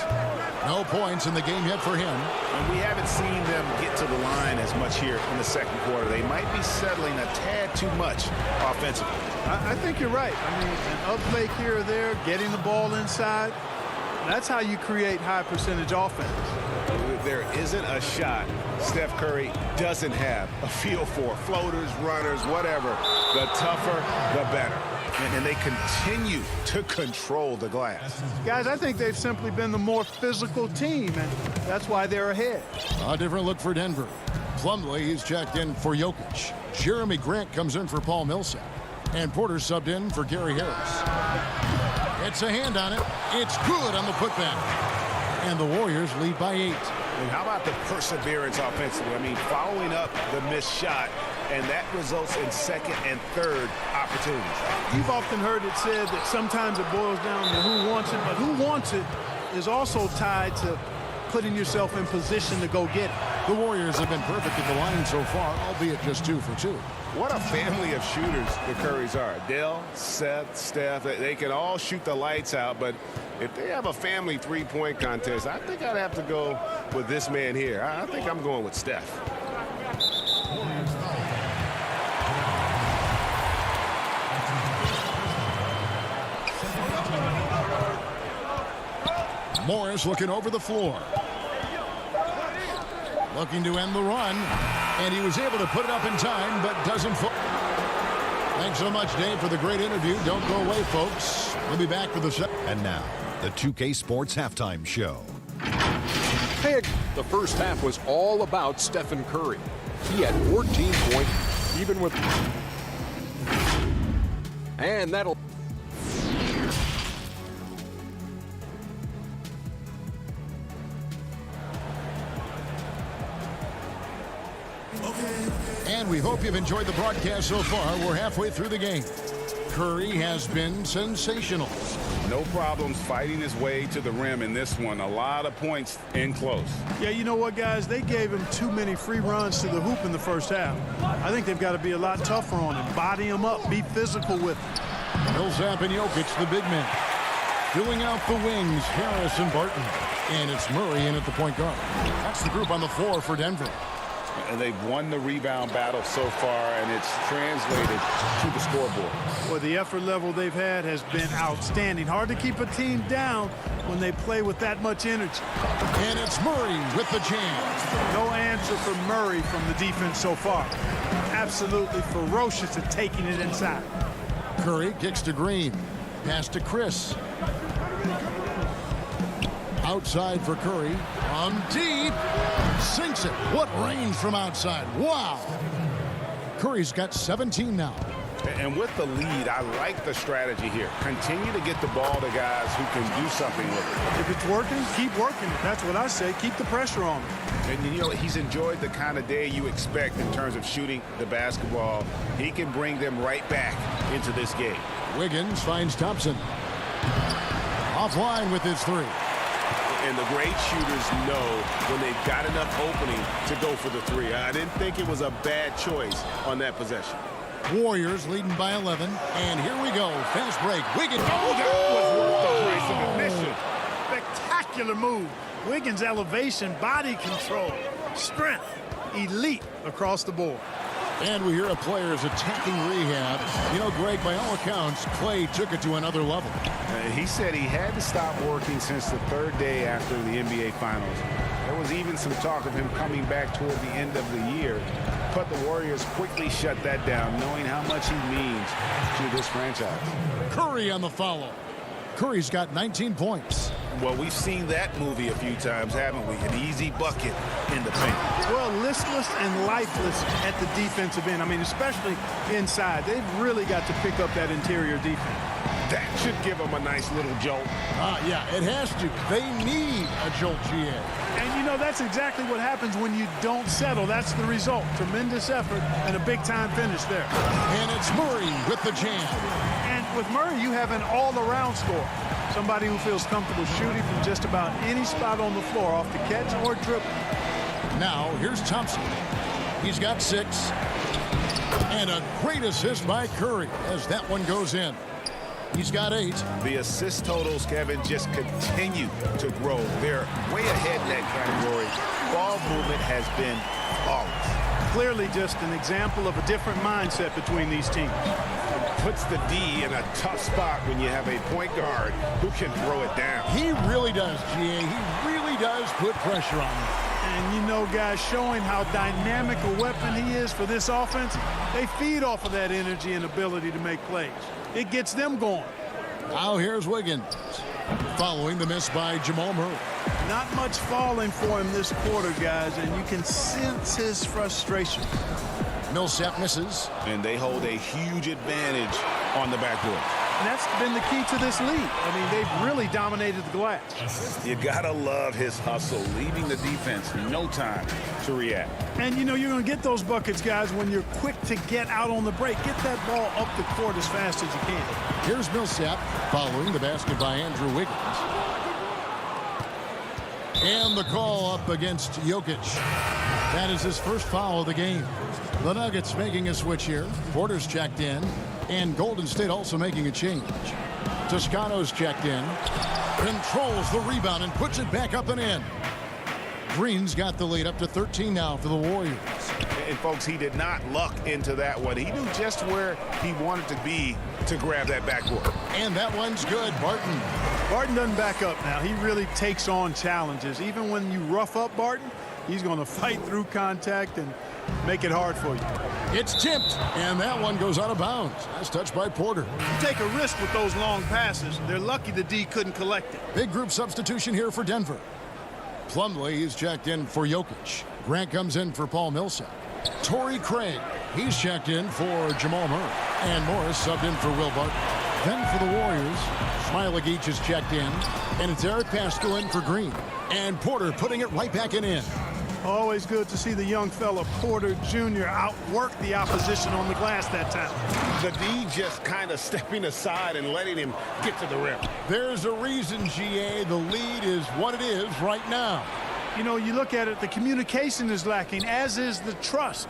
No points in the game yet for him. And we haven't seen them get to the line as much here in the second quarter. They might be settling a tad too much offensively. I think you're right. I mean, an up fake here or there, getting the ball inside, that's how you create high percentage offense. There isn't a shot Steph Curry doesn't have a feel for. Floaters, runners, whatever. The tougher, the better. And they continue to control the glass. Guys, I think they've simply been the more physical team, and that's why they're ahead. A different look for Denver. Plumlee, he's checked in for Jokic. Jeremy Grant comes in for Paul Millsap. And Porter subbed in for Gary Harris. It's a hand on it. It's good on the putback. And the Warriors lead by 8. And how about the perseverance offensively? I mean, following up the missed shot, and that results in second and third opportunities. You've often heard it said that sometimes it boils down to who wants it, but who wants it is also tied to putting yourself in position to go get it. The Warriors have been perfect at the line so far, albeit just 2 for 2. What a family of shooters the Currys are. Dell, Seth, Steph, they can all shoot the lights out, but if they have a family three-point contest, I think I'd have to go with this man here. I think I'm going with Steph. Morris looking over the floor. Looking to end the run. And he was able to put it up in time, but doesn't fall. Thanks so much, Dave, for the great interview. Don't go away, folks. We'll be back for the second. And now, the 2K Sports Halftime Show. Hey, the first half was all about Stephen Curry. He had 14 points, even with... And that'll... And we hope you've enjoyed the broadcast so far. We're halfway through the game. Curry has been sensational. No problems fighting his way to the rim in this one. A lot of points in close. Yeah, you know what, guys? They gave him too many free runs to the hoop in the first half. I think they've got to be a lot tougher on him. Body him up. Be physical with him. Millsap and Jokic, the big men. Filling out the wings, Harris and Barton. And it's Murray in at the point guard. That's the group on the floor for Denver. And they've won the rebound battle so far, and it's translated to the scoreboard. Well, the effort level they've had has been outstanding. Hard to keep a team down when they play with that much energy. And it's Murray with the jam. No answer for Murray from the defense so far. Absolutely ferocious at taking it inside. Curry kicks to Green. Pass to Chris. Outside for Curry. On deep. Sinks it. What range from outside. Wow. Curry's got 17 now. And with the lead, I like the strategy here. Continue to get the ball to guys who can do something with it. If it's working, keep working it. That's what I say. Keep the pressure on him. And, you know, he's enjoyed the kind of day you expect in terms of shooting the basketball. He can bring them right back into this game. Wiggins finds Thompson. Offline with his three. And the great shooters know when they've got enough opening to go for the three. I didn't think it was a bad choice on that possession. Warriors leading by 11. And here we go. Fast break. Wiggins. Oh, that was worth the price of admission. Spectacular move. Wiggins' elevation, body control, strength, elite across the board. And we hear a player's attacking rehab. You know, Greg, by all accounts, Clay took it to another level. He said he had to stop working since the third day after the NBA Finals. There was even some talk of him coming back toward the end of the year. But the Warriors quickly shut that down, knowing how much he means to this franchise. Curry on the follow. Curry's got 19 points. Well, we've seen that movie a few times, haven't we? An easy bucket in the paint. Well, listless and lifeless at the defensive end. I mean, especially inside. They've really got to pick up that interior defense. That should give them a nice little jolt. Yeah, it has to. They need a jolt, GA. And, you know, that's exactly what happens when you don't settle. That's the result. Tremendous effort and a big-time finish there. And it's Murray with the jam. And with Murray, you have an all-around scorer. Somebody who feels comfortable shooting from just about any spot on the floor, off the catch or dribble. Now, here's Thompson. He's got 6. And a great assist by Curry as that one goes in. He's got 8. The assist totals, Kevin, just continue to grow. They're way ahead in that category. Ball movement has been flawless. Clearly just an example of a different mindset between these teams. Puts the D in a tough spot when you have a point guard who can throw it down. He really does, GA. He really does put pressure on him. And, you know, guys, showing how dynamic a weapon he is for this offense, they feed off of that energy and ability to make plays. It gets them going. Now here's Wiggins, following the miss by Jamal Murray. Not much falling for him this quarter, guys, and you can sense his frustration. Millsap misses. And they hold a huge advantage on the backboard. And that's been the key to this lead. I mean, they've really dominated the glass. You gotta love his hustle, leaving the defense no time to react. And, you know, you're going to get those buckets, guys, when you're quick to get out on the break. Get that ball up the court as fast as you can. Here's Millsap following the basket by Andrew Wiggins. And the call up against Jokic. That is his first foul of the game. The Nuggets making a switch here. Porter's checked in. And Golden State also making a change. Toscano's checked in. Controls the rebound and puts it back up and in. Green's got the lead up to 13 now for the Warriors. And, folks, he did not luck into that one. He knew just where he wanted to be to grab that backboard. And that one's good. Barton. Barton doesn't back up now. He really takes on challenges. Even when you rough up Barton, he's going to fight through contact and make it hard for you. It's tipped, and that one goes out of bounds. Nice touch by Porter. You take a risk with those long passes. They're lucky the D couldn't collect it. Big group substitution here for Denver. Plumlee, he's checked in for Jokic. Grant comes in for Paul Millsap. Torrey Craig, he's checked in for Jamal Murray. And Morris subbed in for Will Barton. Then for the Warriors, Smailagic is checked in. And it's Eric Paschal in for Green. And Porter putting it right back in. Always good to see the young fella Porter Jr. outwork the opposition on the glass that time. The D just kind of stepping aside and letting him get to the rim. There's a reason, GA, the lead is what it is right now. You know, you look at it, the communication is lacking, as is the trust.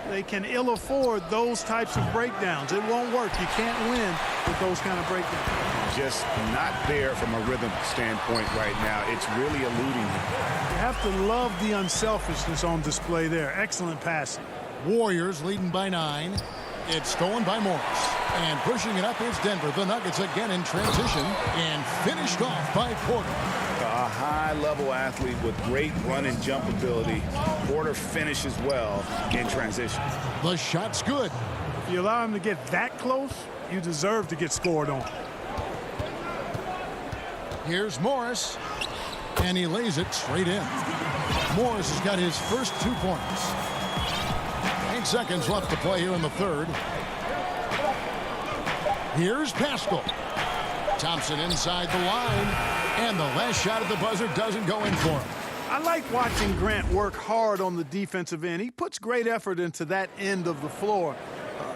They can ill afford those types of breakdowns. It won't work. You can't win with those kind of breakdowns. just not there from a rhythm standpoint right now. It's really eluding him. You have to love the unselfishness on display there. Excellent passing. Warriors leading by 9. It's stolen by Morris. And pushing it up is Denver. The Nuggets again in transition and finished off by Porter. A high-level athlete with great run and jump ability. Porter finishes well in transition. The shot's good. If you allow him to get that close, you deserve to get scored on. Here's Morris, and he lays it straight in. Morris has got his first 2 points. 8 seconds left to play here in the third. Here's Pascal. Thompson inside the line, and the last shot at the buzzer doesn't go in for him. I like watching Grant work hard on the defensive end. He puts great effort into that end of the floor.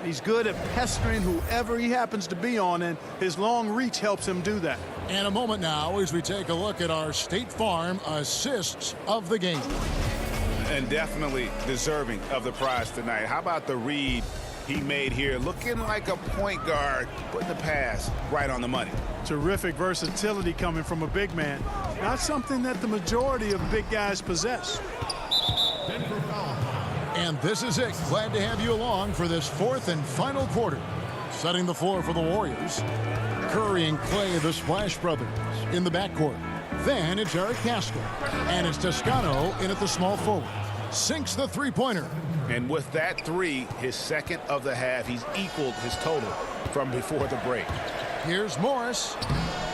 He's good at pestering whoever he happens to be on, and his long reach helps him do that. And a moment now as we take a look at our State Farm assists of the game. And definitely deserving of the prize tonight. How about the read he made here? Looking like a point guard, putting the pass right on the money. Terrific versatility coming from a big man. Not something that the majority of big guys possess. And this is it. Glad to have you along for this 4th and final quarter. Setting the floor for the Warriors. Curry and Clay, the Splash Brothers, in the backcourt. Then it's Eric Pascal. And it's Toscano in at the small forward. Sinks the three-pointer. And with that 3, his second of the half, he's equaled his total from before the break. Here's Morris.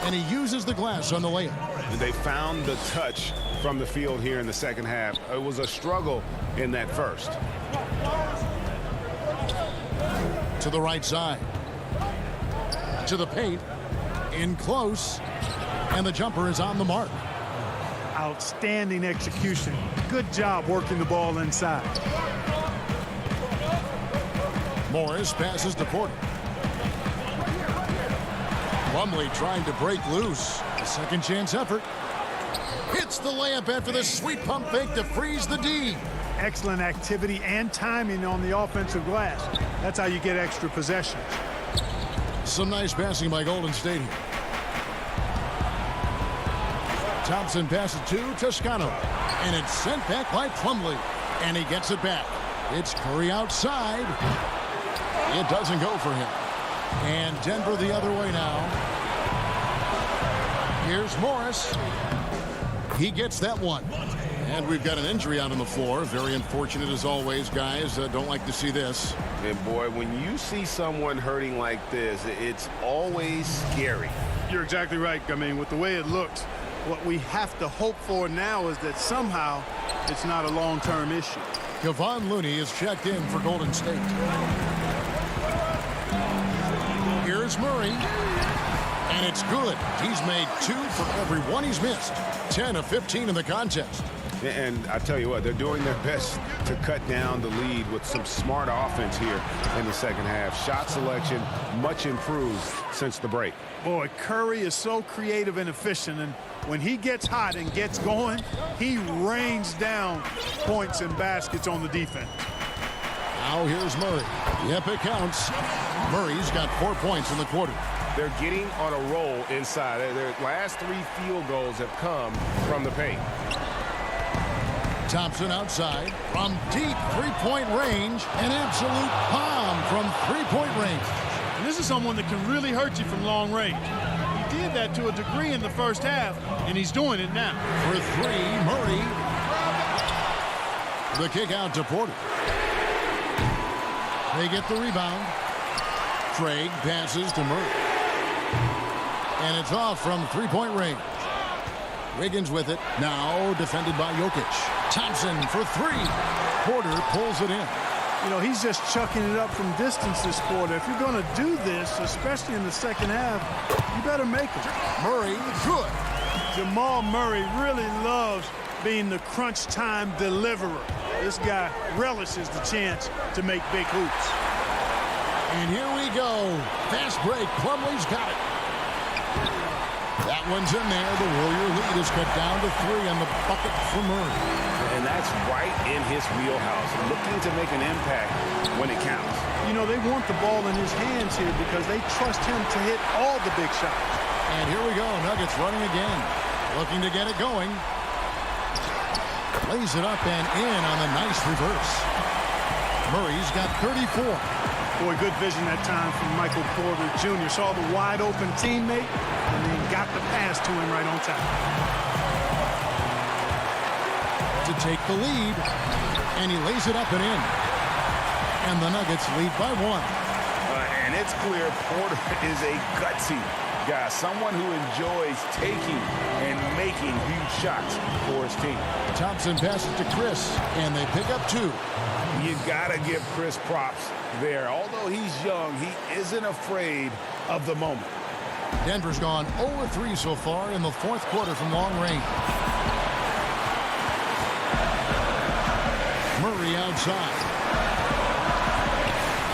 And he uses the glass on the layup. They found the touch from the field here in the second half. It was a struggle in that first. To the right side. To the paint. In close. And the jumper is on the mark. Outstanding execution. Good job working the ball inside. Morris passes to Porter. Plumlee trying to break loose. A second chance effort. Hits the layup after the sweet pump fake to freeze the D. Excellent activity and timing on the offensive glass. That's how you get extra possessions. Some nice passing by Golden State here. Thompson passes to Toscano. And it's sent back by Plumlee. And he gets it back. It's Curry outside. It doesn't go for him. And Denver the other way now. Here's Morris. He gets that one. And we've got an injury out on the floor. Very unfortunate as always, guys. Don't like to see this. And boy, when you see someone hurting like this, it's always scary. You're exactly right. I mean, with the way it looks, what we have to hope for now is that somehow it's not a long-term issue. Kevon Looney is checked in for Golden State. Here's Murray. And it's good. He's made 2 for every one he's missed. 10 of 15 in the contest. And I tell you what, they're doing their best to cut down the lead with some smart offense here in the second half. Shot selection much improved since the break. Boy, Curry is so creative and efficient, and when he gets hot and gets going, he rains down points and baskets on the defense. Now here's Murray. Yep, it counts. Murray's got 4 points in the quarter. They're getting on a roll inside. Their last 3 field goals have come from the paint. Thompson outside from deep three-point range. An absolute bomb from three-point range. And this is someone that can really hurt you from long range. He did that to a degree in the first half, and he's doing it now. For 3, Murray. The kick out to Porter. They get the rebound. Craig passes to Murray. And it's off from three-point range. Wiggins with it. Now defended by Jokic. Thompson for 3. Porter pulls it in. You know, he's just chucking it up from distance this quarter. If you're going to do this, especially in the second half, you better make it. Murray, good. Jamal Murray really loves being the crunch time deliverer. This guy relishes the chance to make big hoops. And here we go. Fast break. Plumlee's got it. That one's in there. The Warrior lead is cut down to 3 on the bucket for Murray. And that's right in his wheelhouse, looking to make an impact when it counts. You know, they want the ball in his hands here because they trust him to hit all the big shots. And here we go. Nuggets running again. Looking to get it going. Lays it up and in on the nice reverse. Murray's got 34. Boy, good vision that time from Michael Porter Jr. Saw the wide open teammate and then got the pass to him right on time. To take the lead. And he lays it up and in. And the Nuggets lead by 1. And it's clear Porter is a gutsy guy, someone who enjoys taking and making huge shots for his team. Thompson passes to Chris, and they pick up 2. You gotta give Chris props there. Although he's young, he isn't afraid of the moment. Denver's gone 0-3 so far in the 4th quarter from long range. Murray outside.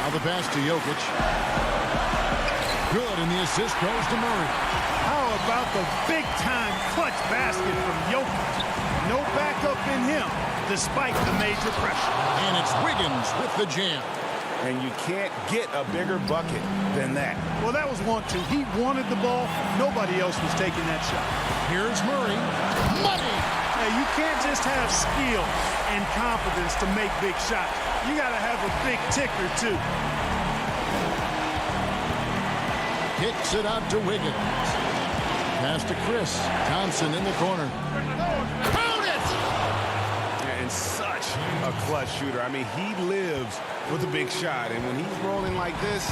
Now the pass to Jokic. Good, and the assist goes to Murray. How about the big-time clutch basket from Jokic? No backup in him, despite the major pressure. And it's Wiggins with the jam. And you can't get a bigger bucket than that. Well, that was 1-2. He wanted the ball. Nobody else was taking that shot. Here's Murray. Money! Hey, you can't just have skill and confidence to make big shots. You got to have a big ticker, too. Kicks it out to Wiggins. Pass to Chris. Thompson in the corner. Count it! And such a clutch shooter. I mean, he lives with a big shot. And when he's rolling like this,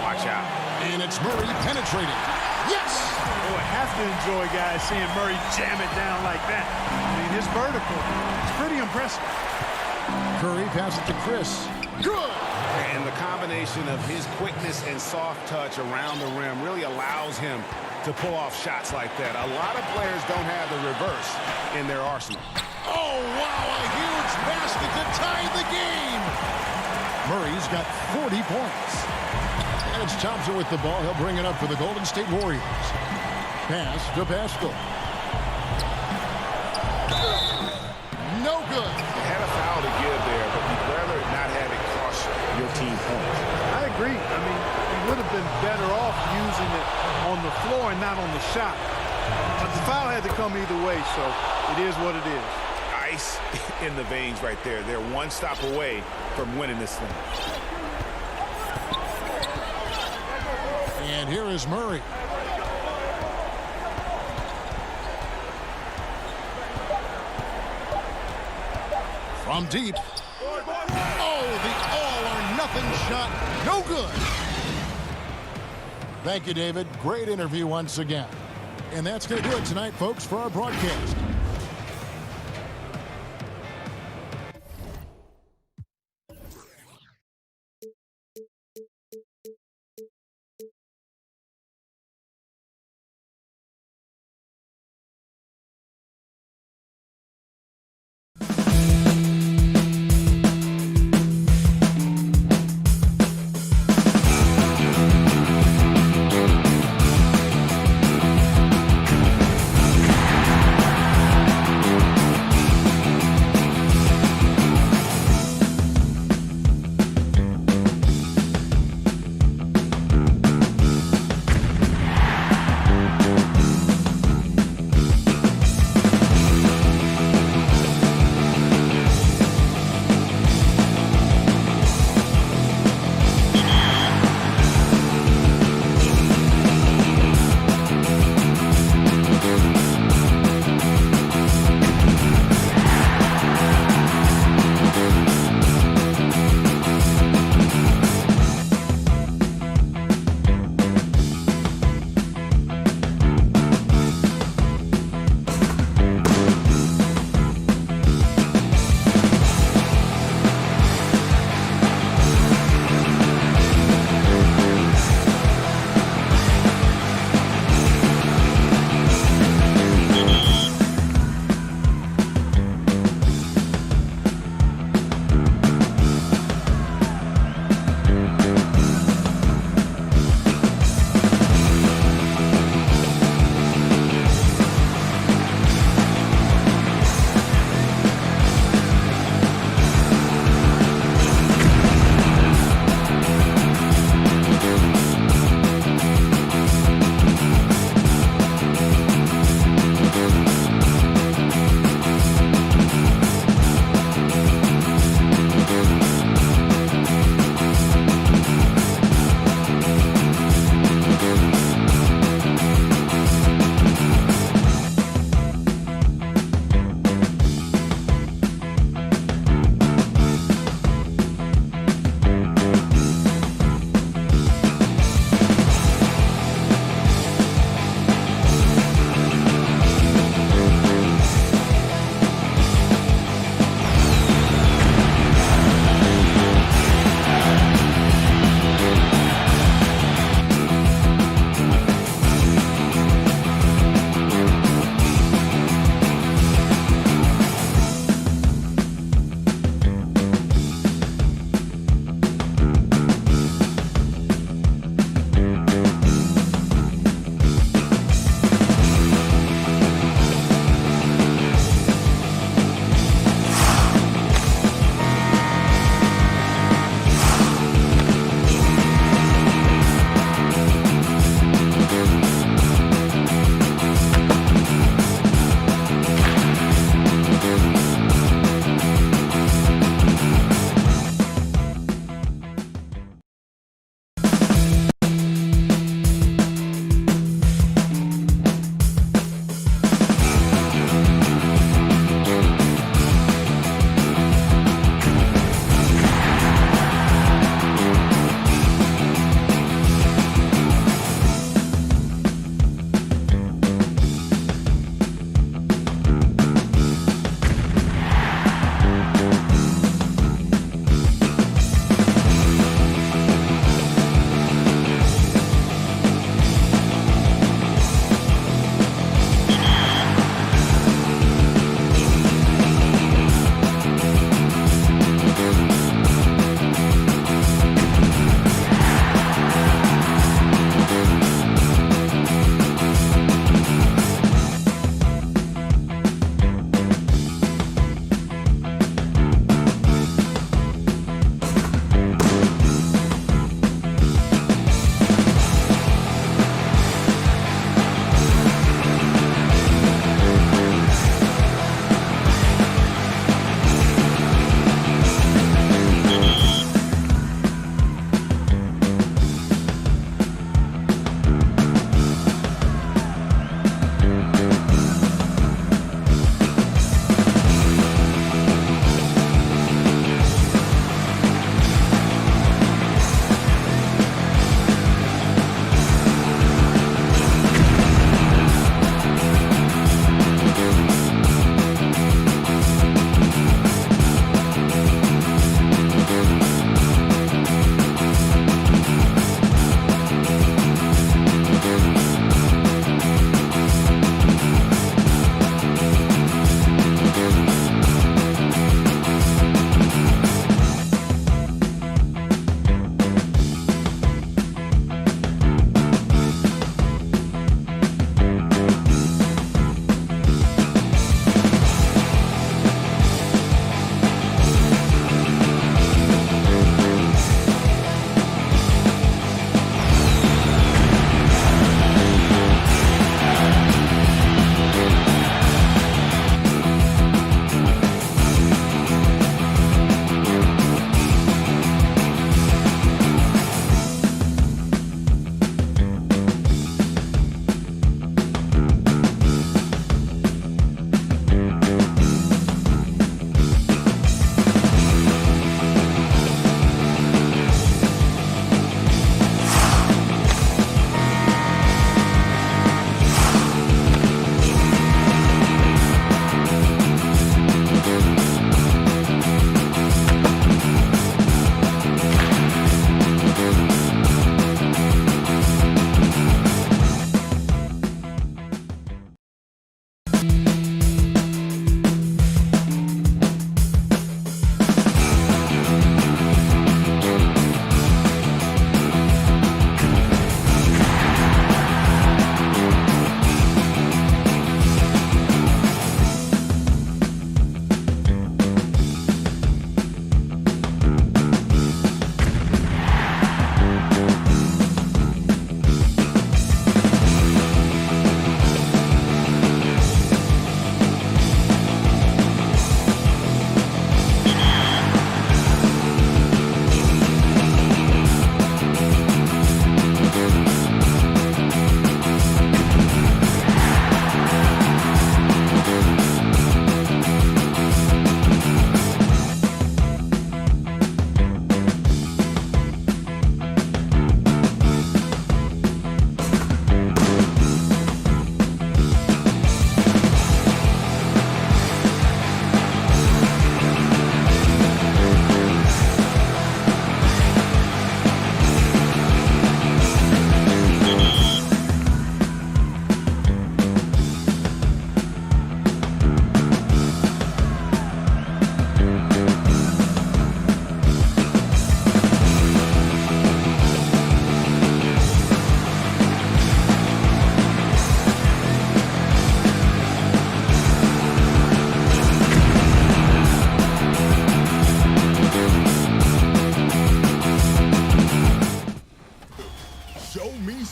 watch out. And it's Murray penetrating. Yes! Boy, I have to enjoy guys seeing Murray jam it down like that. I mean, his vertical is pretty impressive. Curry passes to Chris. Good! And the combination of his quickness and soft touch around the rim really allows him to pull off shots like that. A lot of players don't have the reverse in their arsenal. Oh, wow, a huge basket to tie the game. Murray's got 40 points. And it's Thompson with the ball. He'll bring it up for the Golden State Warriors. Pass to Pascal. No good. Had a foul to give there, but you'd rather not have it cost your team points. I agree. I mean, he would have been better off using it on the floor and not on the shot. But the foul had to come either way, so it is what it is. Ice in the veins right there. They're one stop away from winning this thing. And here is Murray. From deep. Oh, the all-or-nothing shot. No good. Thank you, David. Great interview once again. And that's going to do it tonight, folks, for our broadcast.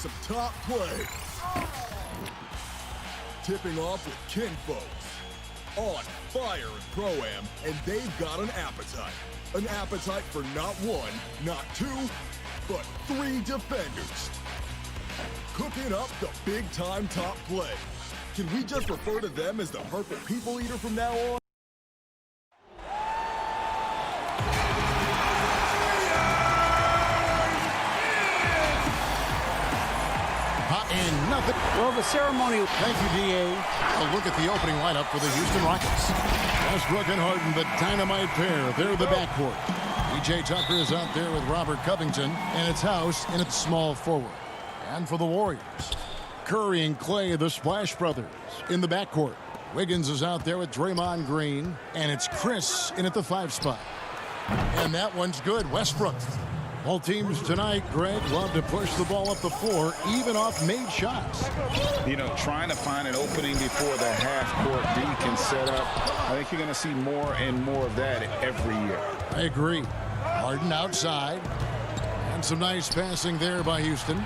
some top play. Tipping off with kinfolks. On fire in Pro-Am, and they've got an appetite. An appetite for not one, not two, but 3 defenders. Cooking up the big-time top play. Can we just refer to them as the perfect people eater from now on? And nothing. Well, the ceremony. Thank you, D.A. A look at the opening lineup for the Houston Rockets. Westbrook and Harden, the dynamite pair. They're the backcourt. P.J. Tucker is out there with Robert Covington, and it's House in its small forward. And for the Warriors, Curry and Clay, the Splash Brothers, in the backcourt. Wiggins is out there with Draymond Green, and it's Chris in at the 5 spot. And that one's good. Westbrook. Both teams tonight, Greg, love to push the ball up the floor, even off made shots. You know, trying to find an opening before the half-court D can set up. I think you're going to see more and more of that every year. I agree. Harden outside. And some nice passing there by Houston.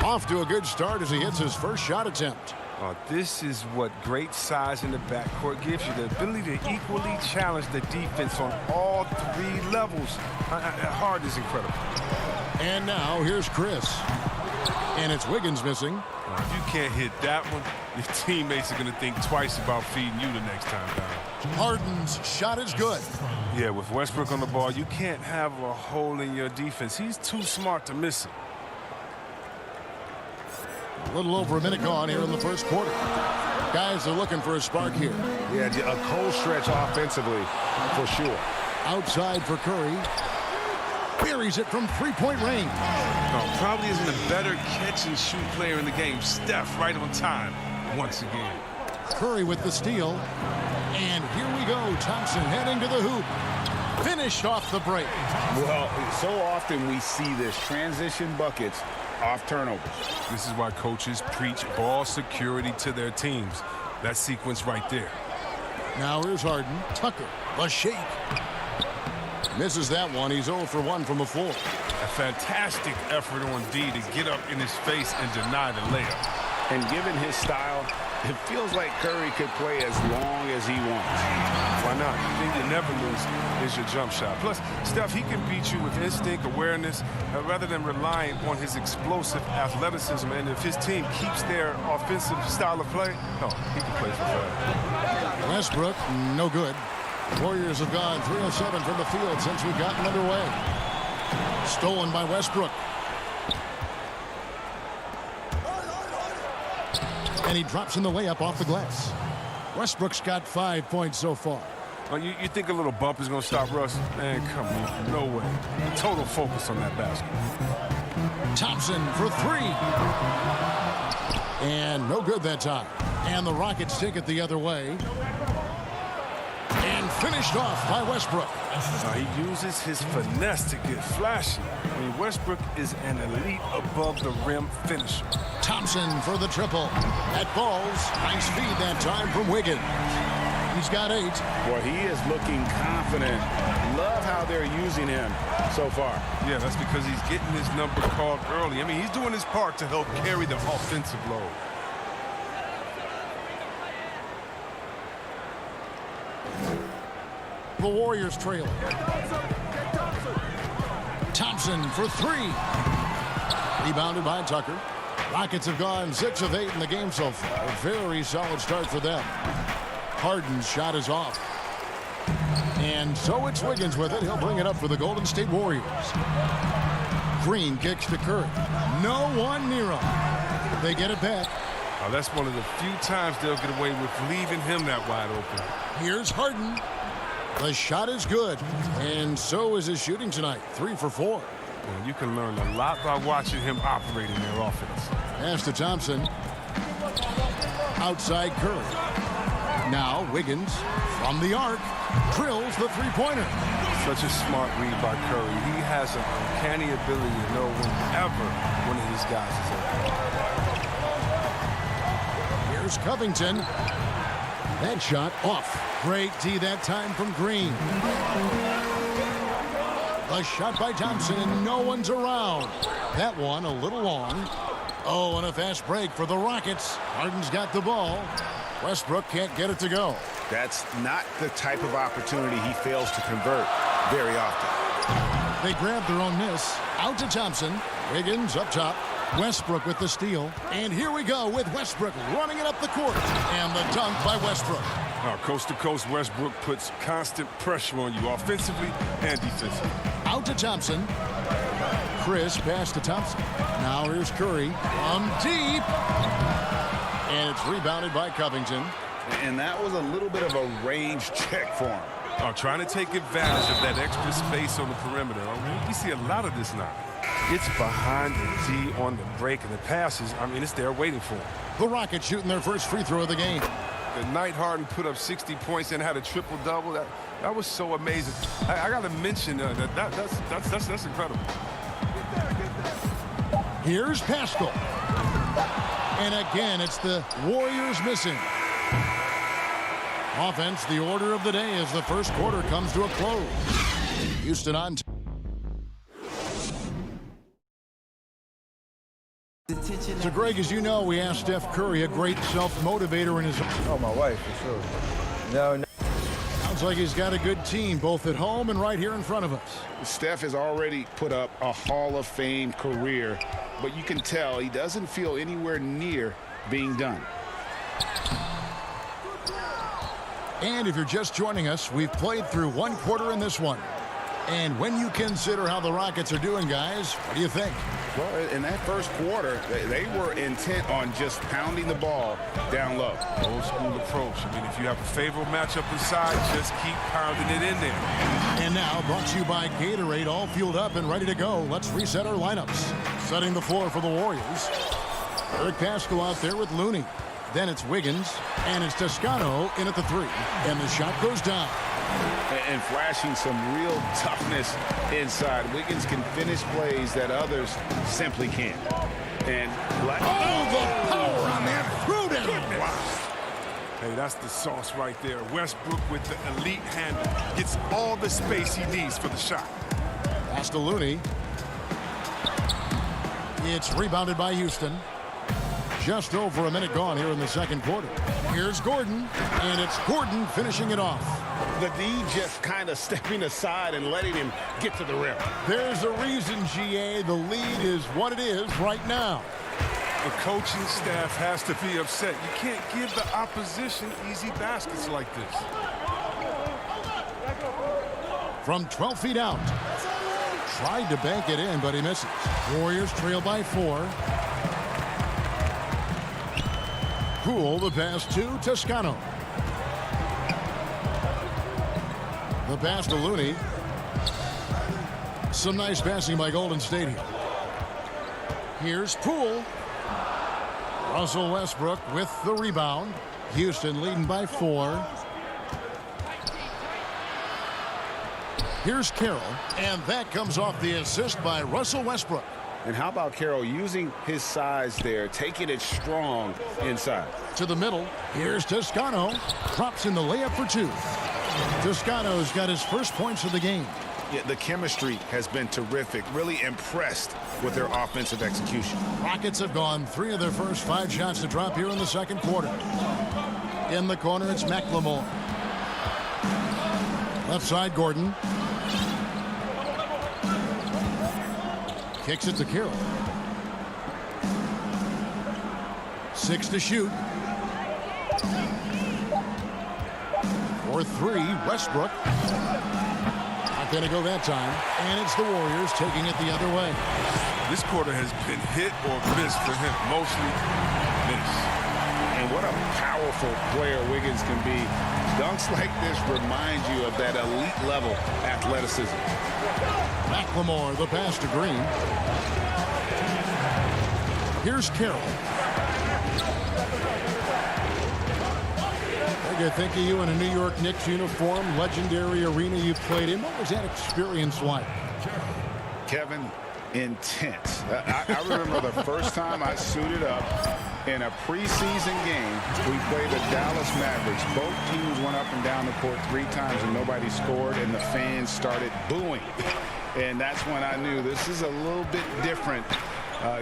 Off to a good start as he hits his first shot attempt. This is what great size in the backcourt gives you, the ability to equally challenge the defense on all 3 levels. Harden is incredible. And now here's Chris. And it's Wiggins missing. If you can't hit that one, your teammates are going to think twice about feeding you the next time down. Harden's shot is good. Yeah, with Westbrook on the ball, you can't have a hole in your defense. He's too smart to miss it. A little over a minute gone here in the first quarter. Guys are looking for a spark here. Yeah, a cold stretch offensively, for sure. Outside for Curry. Buries it from 3-point range. No, probably isn't a better catch-and-shoot player in the game. Steph right on time once again. Curry with the steal. And here we go. Thompson heading to the hoop. Finished off the break. Well, so often we see this transition buckets off turnovers. This is why coaches preach ball security to their teams. That sequence right there. Now here's Harden. Tucker, the shake. Misses that one. He's 0 for 1 from the floor. A fantastic effort on D to get up in his face and deny the layup. And given his style, it feels like Curry could play as long as he wants. Why not? The thing you never lose is your jump shot. Plus, Steph, he can beat you with instinct, awareness, rather than relying on his explosive athleticism. And if his team keeps their offensive style of play, no, he can play for fun. Westbrook, no good. Warriors have gone 3 of 7 from the field since we've gotten underway. Stolen by Westbrook. And he drops in the layup off the glass. Westbrook's got 5 points so far. Well, you think a little bump is going to stop Russ? Man, come on. No way. Total focus on that basket. Thompson for 3. And no good that time. And the Rockets take it the other way. And finished off by Westbrook. He uses his finesse to get flashy. I mean, Westbrook is an elite above-the-rim finisher. Thompson for the triple. That falls. Nice feed that time from Wiggins. He's got 8. Boy, he is looking confident. Love how they're using him so far. Yeah, that's because he's getting his number called early. I mean, he's doing his part to help carry the offensive load. The Warriors trail. Thompson for 3. Rebounded by Tucker. Rockets have gone 6 of 8 in the game so far. A very solid start for them. Harden's shot is off. And so it's Wiggins with it. He'll bring it up for the Golden State Warriors. Green kicks to Curry. No one near him. They get it back. That's one of the few times they'll get away with leaving him that wide open. Here's Harden. The shot is good. And so is his shooting tonight. 3 for 4. Well, you can learn a lot by watching him operating their offense. Pass to Thompson. Outside Curry. Now Wiggins from the arc drills the 3-pointer. Such a smart read by Curry. He has an uncanny ability to know whenever one of his guys is open. Here's Covington. That shot off. Great D that time from Green. The A shot by Thompson, and no one's around. That one a little long. Oh, and a fast break for the Rockets. Harden's got the ball. Westbrook can't get it to go. That's not the type of opportunity he fails to convert very often. They grab their own miss. Out to Thompson. Wiggins up top. Westbrook with the steal. And here we go with Westbrook running it up the court. And the dunk by Westbrook. Coast to coast, Westbrook puts constant pressure on you offensively and defensively. Out to Thompson. Chris pass to Thompson. Now here's Curry from deep. And it's rebounded by Covington. And that was a little bit of a range check for him. Trying to take advantage of that extra space on the perimeter. We see a lot of this now. It's behind the D on the break, and the passes, it's there waiting for him. The Rockets shooting their first free throw of the game. The night Harden put up 60 points and had a triple-double. That was so amazing. I got to mention that's incredible. Here's Pascal. And again, it's the Warriors missing. Offense, the order of the day as the first quarter comes to a close. Houston on. So, Greg, as you know, we asked Steph Curry, a great self-motivator in his... Oh, my wife, for sure. No. Sounds like he's got a good team, both at home and right here in front of us. Steph has already put up a Hall of Fame career, but you can tell he doesn't feel anywhere near being done. And if you're just joining us, we've played through one quarter in this one. And when you consider how the Rockets are doing, guys, what do you think? Well, in that first quarter, they were intent on just pounding the ball down low. Old school approach. If you have a favorable matchup inside, just keep pounding it in there. And now, brought to you by Gatorade, all fueled up and ready to go. Let's reset our lineups. Setting the floor for the Warriors. Eric Pascal out there with Looney. Then it's Wiggins, and it's Toscano in at the three. And the shot goes down. And flashing some real toughness inside. Wiggins can finish plays that others simply can't. And the power on that throw-down. Wow. Hey, that's the sauce right there. Westbrook with the elite handle. Gets all the space he needs for the shot. Pass to Looney. It's rebounded by Houston. Just over a minute gone here in the second quarter. Here's Gordon, and it's Gordon finishing it off. The D just kind of stepping aside and letting him get to the rim. There's a reason, GA, the lead is what it is right now. The coaching staff has to be upset. You can't give the opposition easy baskets like this. From 12 feet out. Tried to bank it in, but he misses. Warriors trail by 4. Poole, the pass to Toscano. The pass to Looney. Some nice passing by Golden State here. Here's Poole. Russell Westbrook with the rebound. Houston leading by 4. Here's Carroll, and that comes off the assist by Russell Westbrook. And how about Carroll using his size there, taking it strong inside. To the middle, here's Toscano. Drops in the layup for 2. Toscano's got his first points of the game. Yeah, the chemistry has been terrific. Really impressed with their offensive execution. Rockets have gone 3 of their first 5 shots to drop here in the second quarter. In the corner, it's McLemore. Left side, Gordon. Kicks it to Carroll. 6 to shoot. For 3, Westbrook. Not going to go that time. And it's the Warriors taking it the other way. This quarter has been hit or miss for him. Mostly miss. And what a powerful player Wiggins can be. Dunks like this remind you of that elite level athleticism. McLemore, the pass to Green. Here's Carroll. I think of you in a New York Knicks uniform, legendary arena you played in. What was that experience like? Kevin, intense. I remember the first time I suited up in a preseason game. We played the Dallas Mavericks. Both teams went up and down the court 3 times and nobody scored, and the fans started booing. And that's when I knew this is a little bit different.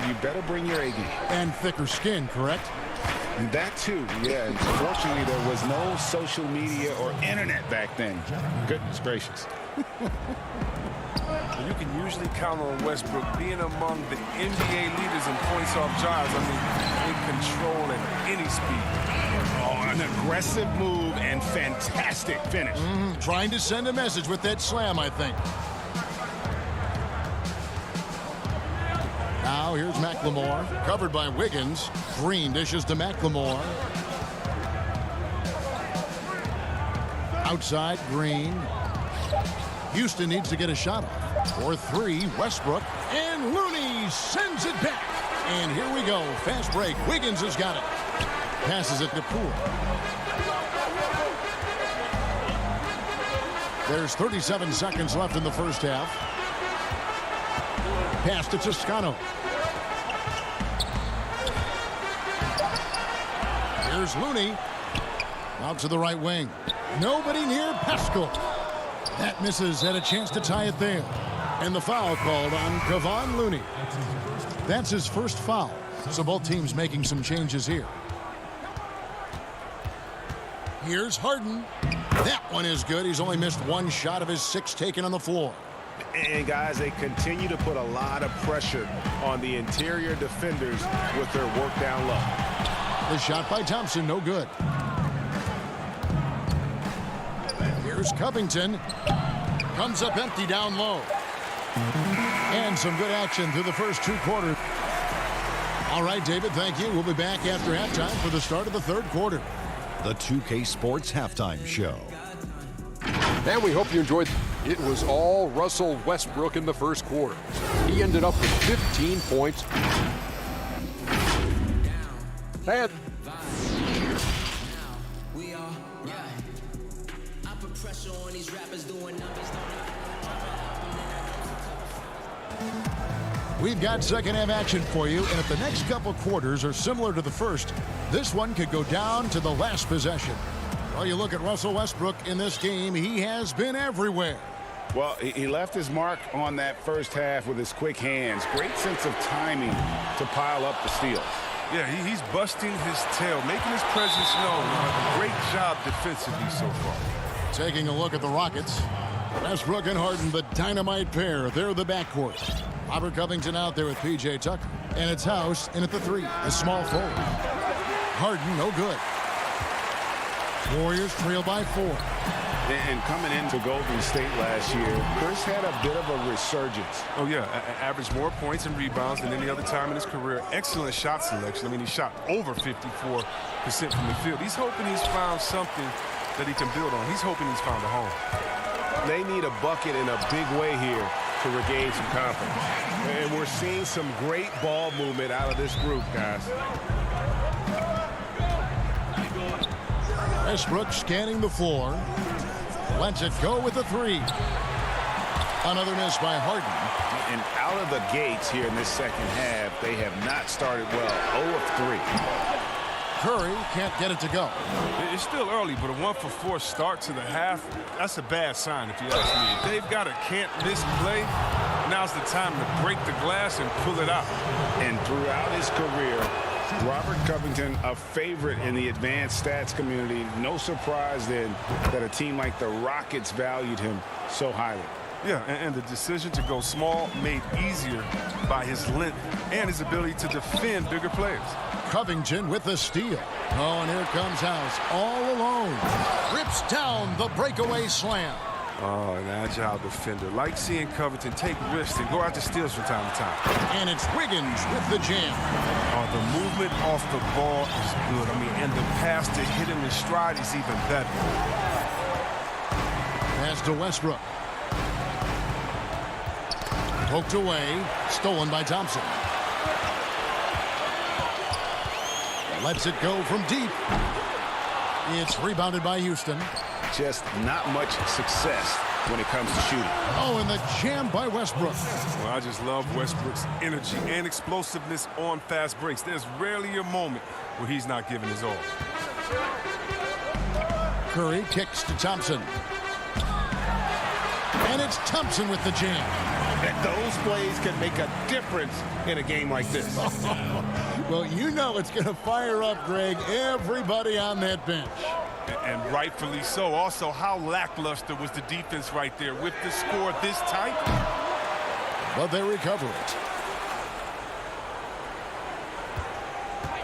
You better bring your A game. And thicker skin, correct? That too, yeah. Fortunately, there was no social media or internet back then. Goodness gracious. You can usually count on Westbrook being among the NBA leaders in points off drives. I mean, in control at any speed. Oh, an aggressive move and fantastic finish. Trying to send a message with that slam, I think. Now here's McLemore, covered by Wiggins. Green dishes to McLemore. Outside, Green. Houston needs to get a shot off. For three, Westbrook. And Looney sends it back. And here we go. Fast break. Wiggins has got it. Passes it to Poole. There's 37 seconds left in the first half. Pass to Toscano. Here's Looney. Out to the right wing. Nobody near Pascal. That misses. Had a chance to tie it there. And the foul called on Kevon Looney. That's his first foul. So both teams making some changes here. Here's Harden. That one is good. He's only missed one shot of his 6 taken on the floor. And guys, they continue to put a lot of pressure on the interior defenders with their work down low. The shot by Thompson, no good. Here's Covington. Comes up empty down low. And some good action through the first 2 quarters. All right, David, thank you. We'll be back after halftime for the start of the 3rd quarter. The 2K Sports Halftime Show. And we hope you enjoyed. It was all Russell Westbrook in the first quarter. He ended up with 15 points. And we've got second half action for you, and if the next couple quarters are similar to the first, this one could go down to the last possession. Well, you look at Russell Westbrook in this game, he has been everywhere. Well, he left his mark on that first half with his quick hands. Great sense of timing to pile up the steals. Yeah, he's busting his tail, making his presence known. Great job defensively so far. Taking a look at the Rockets. Westbrook and Harden, the dynamite pair. They're the backcourt. Robert Covington out there with P.J. Tucker. And it's House in at the 3, a small forward. Harden, no good. Warriors trail by 4. And coming into Golden State last year, Chris had a bit of a resurgence. Oh, yeah. Averaged more points and rebounds than any other time in his career. Excellent shot selection. I mean, he shot over 54% from the field. He's hoping he's found something that he can build on. He's hoping he's found a home. They need a bucket in a big way here to regain some confidence. And we're seeing some great ball movement out of this group, guys. Westbrook scanning the floor. Lets it go with the 3. Another miss by Harden. And out of the gates here in this second half, they have not started well. 0 of 3. Curry can't get it to go. It's still early, but a 1-for-4 start to the half, that's a bad sign if you ask me. If they've got a can't-miss play, now's the time to break the glass and pull it out. And throughout his career, Robert Covington, a favorite in the advanced stats community. No surprise then that a team like the Rockets valued him so highly. Yeah, and the decision to go small made easier by his length and his ability to defend bigger players. Covington with the steal. Oh, and here comes House all alone. Rips down the breakaway slam. Oh, an agile defender. Like seeing Covington take risks and go out to steals from time to time. And it's Wiggins with the jam. Oh, the movement off the ball is good. I mean, and the pass to hit him in stride is even better. Pass to Westbrook. Poked away. Stolen by Thompson. Lets it go from deep. It's rebounded by Houston. Just not much success when it comes to shooting. Oh, and the jam by Westbrook. Well, I just love Westbrook's energy and explosiveness on fast breaks. There's rarely a moment where he's not giving his all. Curry kicks to Thompson. And And it's Thompson with the jam. And those plays can make a difference in a game like this. Well, you know it's going to fire up, Greg, everybody on that bench. And rightfully so. Also, how lackluster was the defense right there with the score this tight? But they recover it.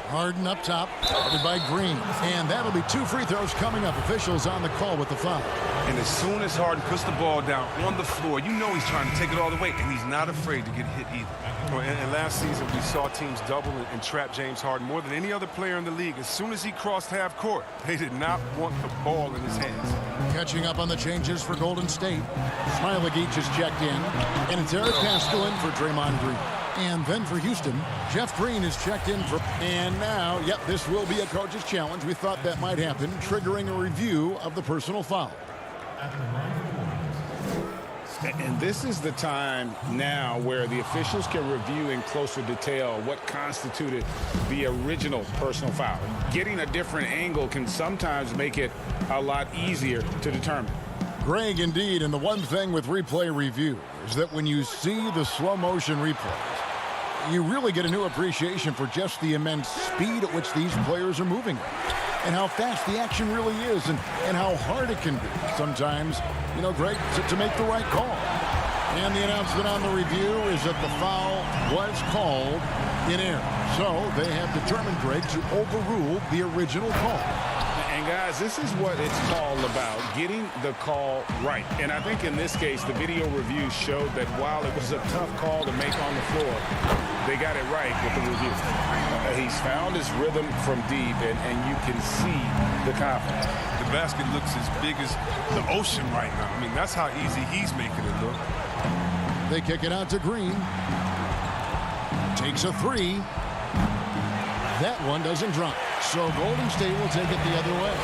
Harden up top, guarded by Green. And that'll be 2 free throws coming up. Officials on the call with the foul. And as soon as Harden puts the ball down on the floor, you know he's trying to take it all the way, and he's not afraid to get hit either. And last season, we saw teams double and trap James Harden more than any other player in the league. As soon as he crossed half court, they did not want the ball in his hands. Catching up on the changes for Golden State. Smailagic is checked in, and it's Eric Pascal in for Draymond Green. And then for Houston, Jeff Green is checked in for... And now, yep, this will be a coach's challenge. We thought that might happen, triggering a review of the personal foul. And this is the time now where the officials can review in closer detail what constituted the original personal foul. Getting a different angle can sometimes make it a lot easier to determine. Greg, indeed, and the one thing with replay review is that when you see the slow motion replays, you really get a new appreciation for just the immense speed at which these players are moving and how fast the action really is and how hard it can be sometimes, you know, Greg, to make the right call. And the announcement on the review is that the foul was called in error. So they have determined, Greg, to overrule the original call. And guys, this is what it's all about, getting the call right. And I think in this case, the video review showed that while it was a tough call to make on the floor, they got it right with the review. He's found his rhythm from deep, and you can see the confidence. The basket looks as big as the ocean right now. I mean, that's how easy he's making it look. They kick it out to Green. Takes a 3. That one doesn't drop. So Golden State will take it the other way.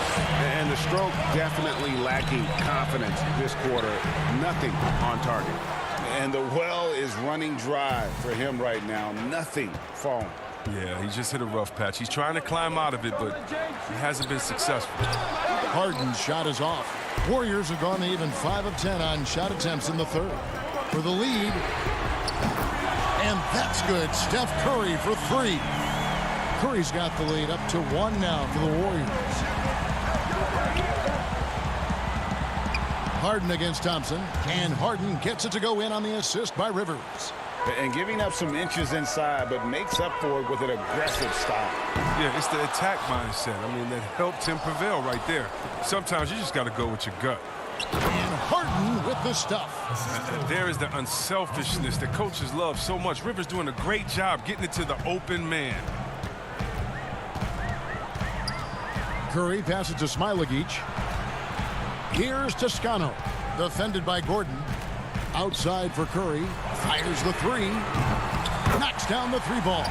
And the stroke definitely lacking confidence this quarter. Nothing on target. And the well is running dry for him right now. Nothing falling. Yeah, he just hit a rough patch. He's trying to climb out of it, but he hasn't been successful. Harden's shot is off. Warriors have gone to even 5 of 10 on shot attempts in the third. For the lead. And that's good. Steph Curry for 3. Curry's got the lead up to 1 now for the Warriors. Harden against Thompson, and Harden gets it to go in on the assist by Rivers. And giving up some inches inside, but makes up for it with an aggressive style. Yeah, it's the attack mindset. I mean, that helped him prevail right there. Sometimes you just got to go with your gut. And Harden with the stuff. And there is the unselfishness that coaches love so much. Rivers doing a great job getting it to the open man. Curry passes to Smailagic. Here's Toscano. Defended by Gordon. Outside for Curry. Fires the 3. Knocks down the 3 ball.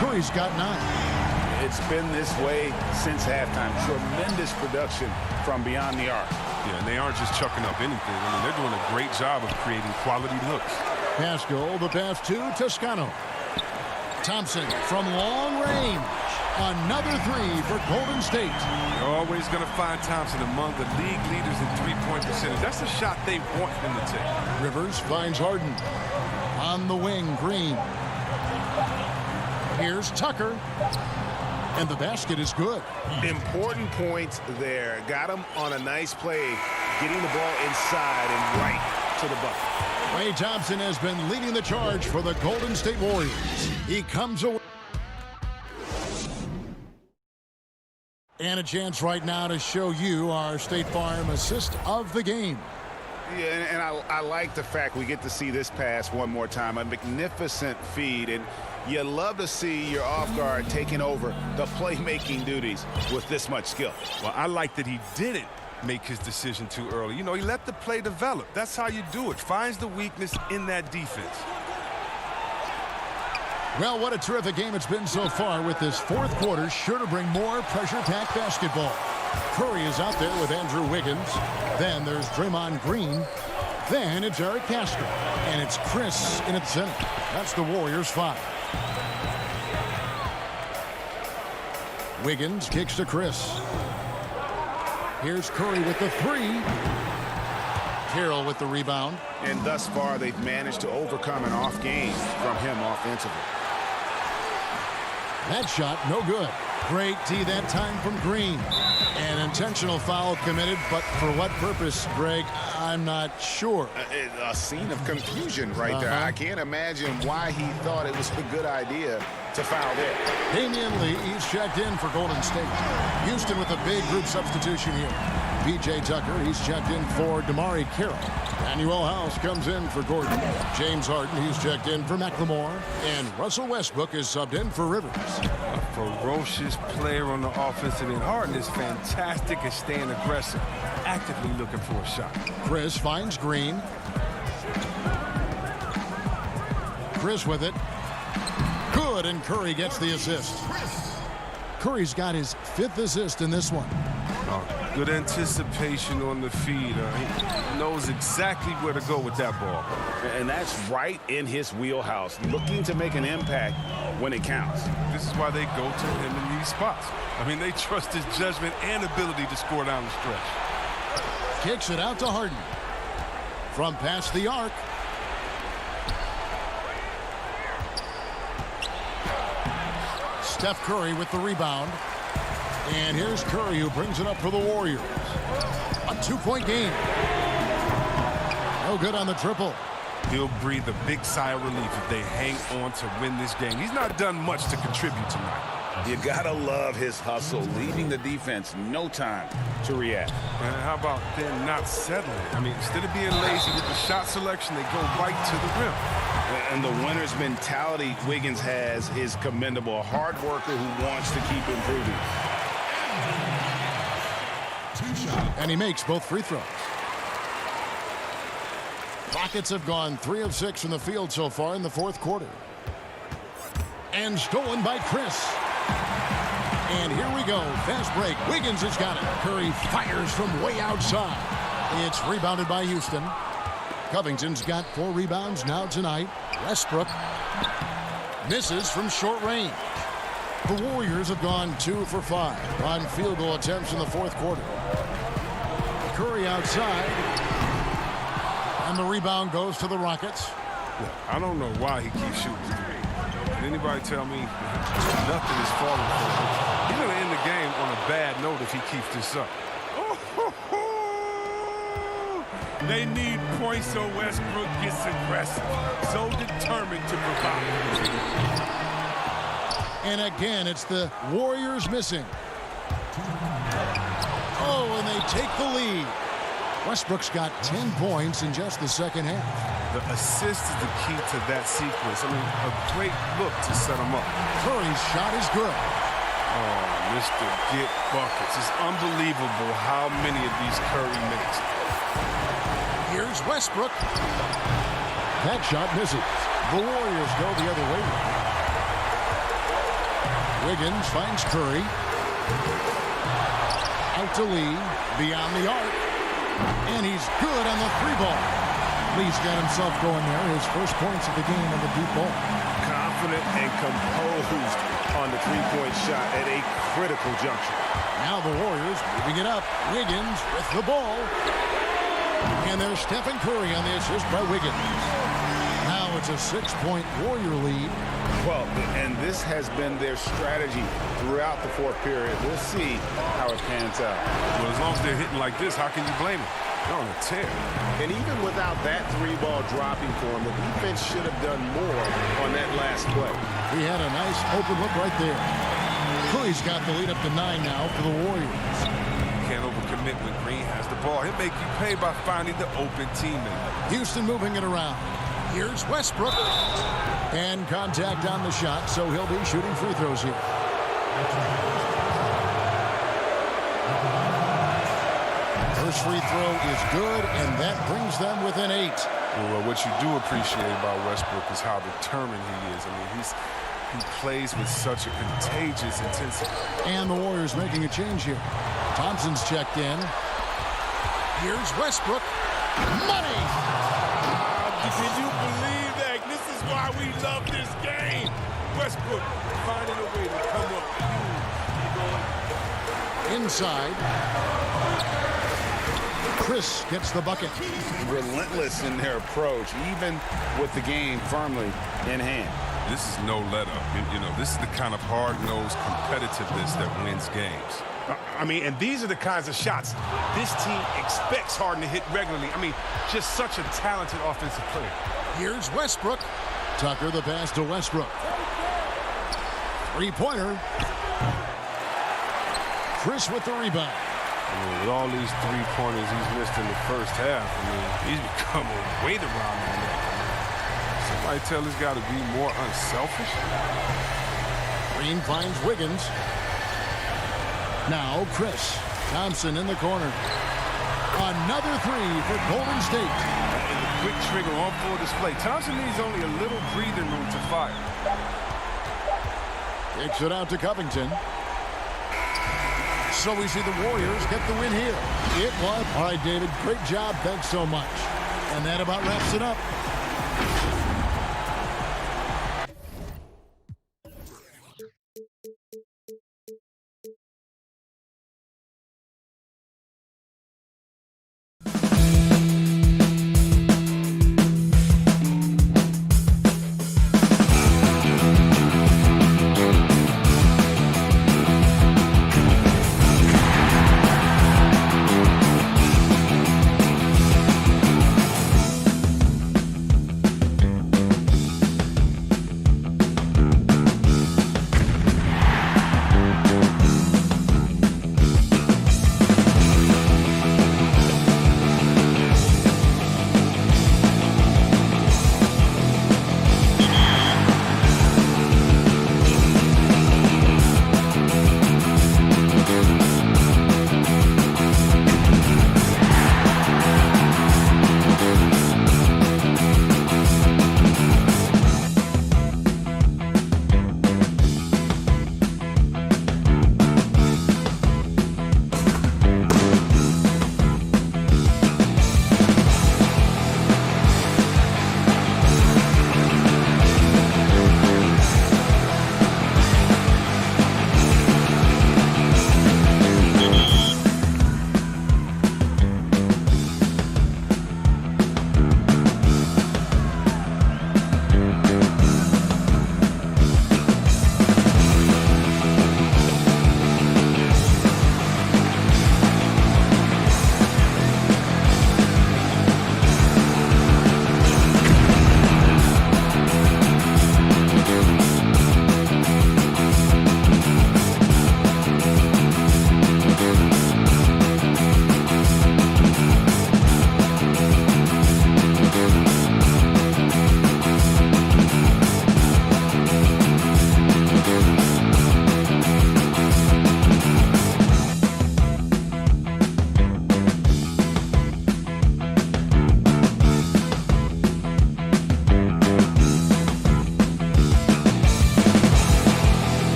Curry's got 9. It's been this way since halftime. Tremendous production from beyond the arc. Yeah, and they aren't just chucking up anything. I mean, they're doing a great job of creating quality looks. Pascal, the pass to Toscano. Thompson from long range. Another 3 for Golden State. You're always going to find Thompson among the league leaders in three-point percentage. That's the shot they want him to take. Rivers finds Harden. On the wing, Green. Here's Tucker. And the basket is good. Important points there. Got him on a nice play, getting the ball inside and right to the bucket. Klay Thompson has been leading the charge for the Golden State Warriors. He comes away. And a chance right now to show you our State Farm assist of the game. Yeah, and I like the fact we get to see this pass one more time. A magnificent feed, and you love to see your off guard taking over the playmaking duties with this much skill. Well, I like that he didn't make his decision too early. You know, he let the play develop. That's how you do it. Finds the weakness in that defense. Well, what a terrific game it's been so far, with this fourth quarter sure to bring more pressure-packed basketball. Curry is out there with Andrew Wiggins. Then there's Draymond Green. Then it's Eric Pascal. And it's Chris in at the center. That's the Warriors' 5. Wiggins kicks to Chris. Here's Curry with the 3. Carroll with the rebound. And thus far, they've managed to overcome an off game from him offensively. That shot, no good. Great D that time from Green. An intentional foul committed, but for what purpose, Greg? I'm not sure. A scene of confusion right there. I can't imagine why he thought it was a good idea to foul there. Damian Lee, he's checked in for Golden State. Houston with a big group substitution here. P.J. Tucker, he's checked in for Damari Carroll. Manuel House comes in for Gordon. James Harden, he's checked in for McLemore. And Russell Westbrook is subbed in for Rivers. A ferocious player on the offensive end. Harden is fantastic at staying aggressive, actively looking for a shot. Chris finds Green. Chris with it. Good, and Curry gets the assist. Curry's got his 5th assist in this one. Good anticipation on the feed. He knows exactly where to go with that ball. And that's right in his wheelhouse, looking to make an impact when it counts. This is why they go to him in these spots. I mean, they trust his judgment and ability to score down the stretch. Kicks it out to Harden. From past the arc. Steph Curry with the rebound. And here's Curry, who brings it up for the Warriors. A 2-point game. No good on the triple. He'll breathe a big sigh of relief if they hang on to win this game. He's not done much to contribute tonight. You gotta love his hustle, leaving the defense no time to react. And how about them not settling? I mean, instead of being lazy with the shot selection, they go right to the rim. And the winner's mentality Wiggins has is commendable. A hard worker who wants to keep improving. And he makes both free throws. Rockets have gone 3 of 6 from the field so far in the 4th quarter. And stolen by Chris. And here we go. Fast break. Wiggins has got it. Curry fires from way outside. It's rebounded by Houston. Covington's got 4 rebounds now tonight. Westbrook misses from short range. The Warriors have gone 2 for 5 on field goal attempts in the 4th quarter. Curry outside. And the rebound goes to the Rockets. I don't know why he keeps shooting 3. Can anybody tell me nothing is falling for him? He's going to end the game on a bad note if he keeps this up. They need points so Westbrook gets aggressive. So determined to provide. And again, it's the Warriors missing. Oh, and they take the lead. Westbrook's got 10 points in just the second half. The assist is the key to that sequence. I mean, a great look to set him up. Curry's shot is good. Oh, Mr. Get Buckets. It's unbelievable how many of these Curry makes. Here's Westbrook. That shot misses. The Warriors go the other way. Wiggins finds Curry. Out to Lee. Beyond the arc. And he's good on the 3-ball. Lee's got himself going there. His first points of the game on the deep ball. Confident and composed on the 3-point shot at a critical juncture. Now the Warriors moving it up. Wiggins with the ball. And there's Stephen Curry on the assist by Wiggins. Now it's a 6-point Warrior lead. Well, and this has been their strategy throughout the 4th period. We'll see how it pans out. Well, as long as they're hitting like this, how can you blame them? They're on a tear. And even without that 3-ball dropping for him, the defense should have done more on that last play. He had a nice open look right there. Curry's got the lead up to 9 now for the Warriors. Can't overcommit when Green has the ball. He'll make you pay by finding the open teammate. Houston moving it around. Here's Westbrook. And contact on the shot, so he'll be shooting free throws here. First free throw is good, and that brings them within 8. Well, what you do appreciate about Westbrook is how determined he is. I mean, he plays with such a contagious intensity. And the Warriors making a change here. Thompson's checked in. Here's Westbrook. Money! Can you believe that? This is why we love this game. Westbrook finding a way to come up. Inside. Chris gets the bucket. Relentless in their approach, even with the game firmly in hand. This is no let-up. You know, this is the kind of hard-nosed competitiveness that wins games. I mean, and these are the kinds of shots this team expects Harden to hit regularly. I mean, just such a talented offensive player. Here's Westbrook. Tucker the pass to Westbrook. Three-pointer. Chris with the rebound. I mean, with all these three-pointers he's missed in the first half, I mean, he's become a weight around on that. Somebody tell this guy to be more unselfish. Green finds Wiggins. Now Chris. Thompson in the corner. Another three for Golden State. And the quick trigger on full display. Thompson needs only a little breathing room to fire. Takes it out to Covington. So we see the Warriors get the win here. It was. All right, David, great job. Thanks so much. And that about wraps it up.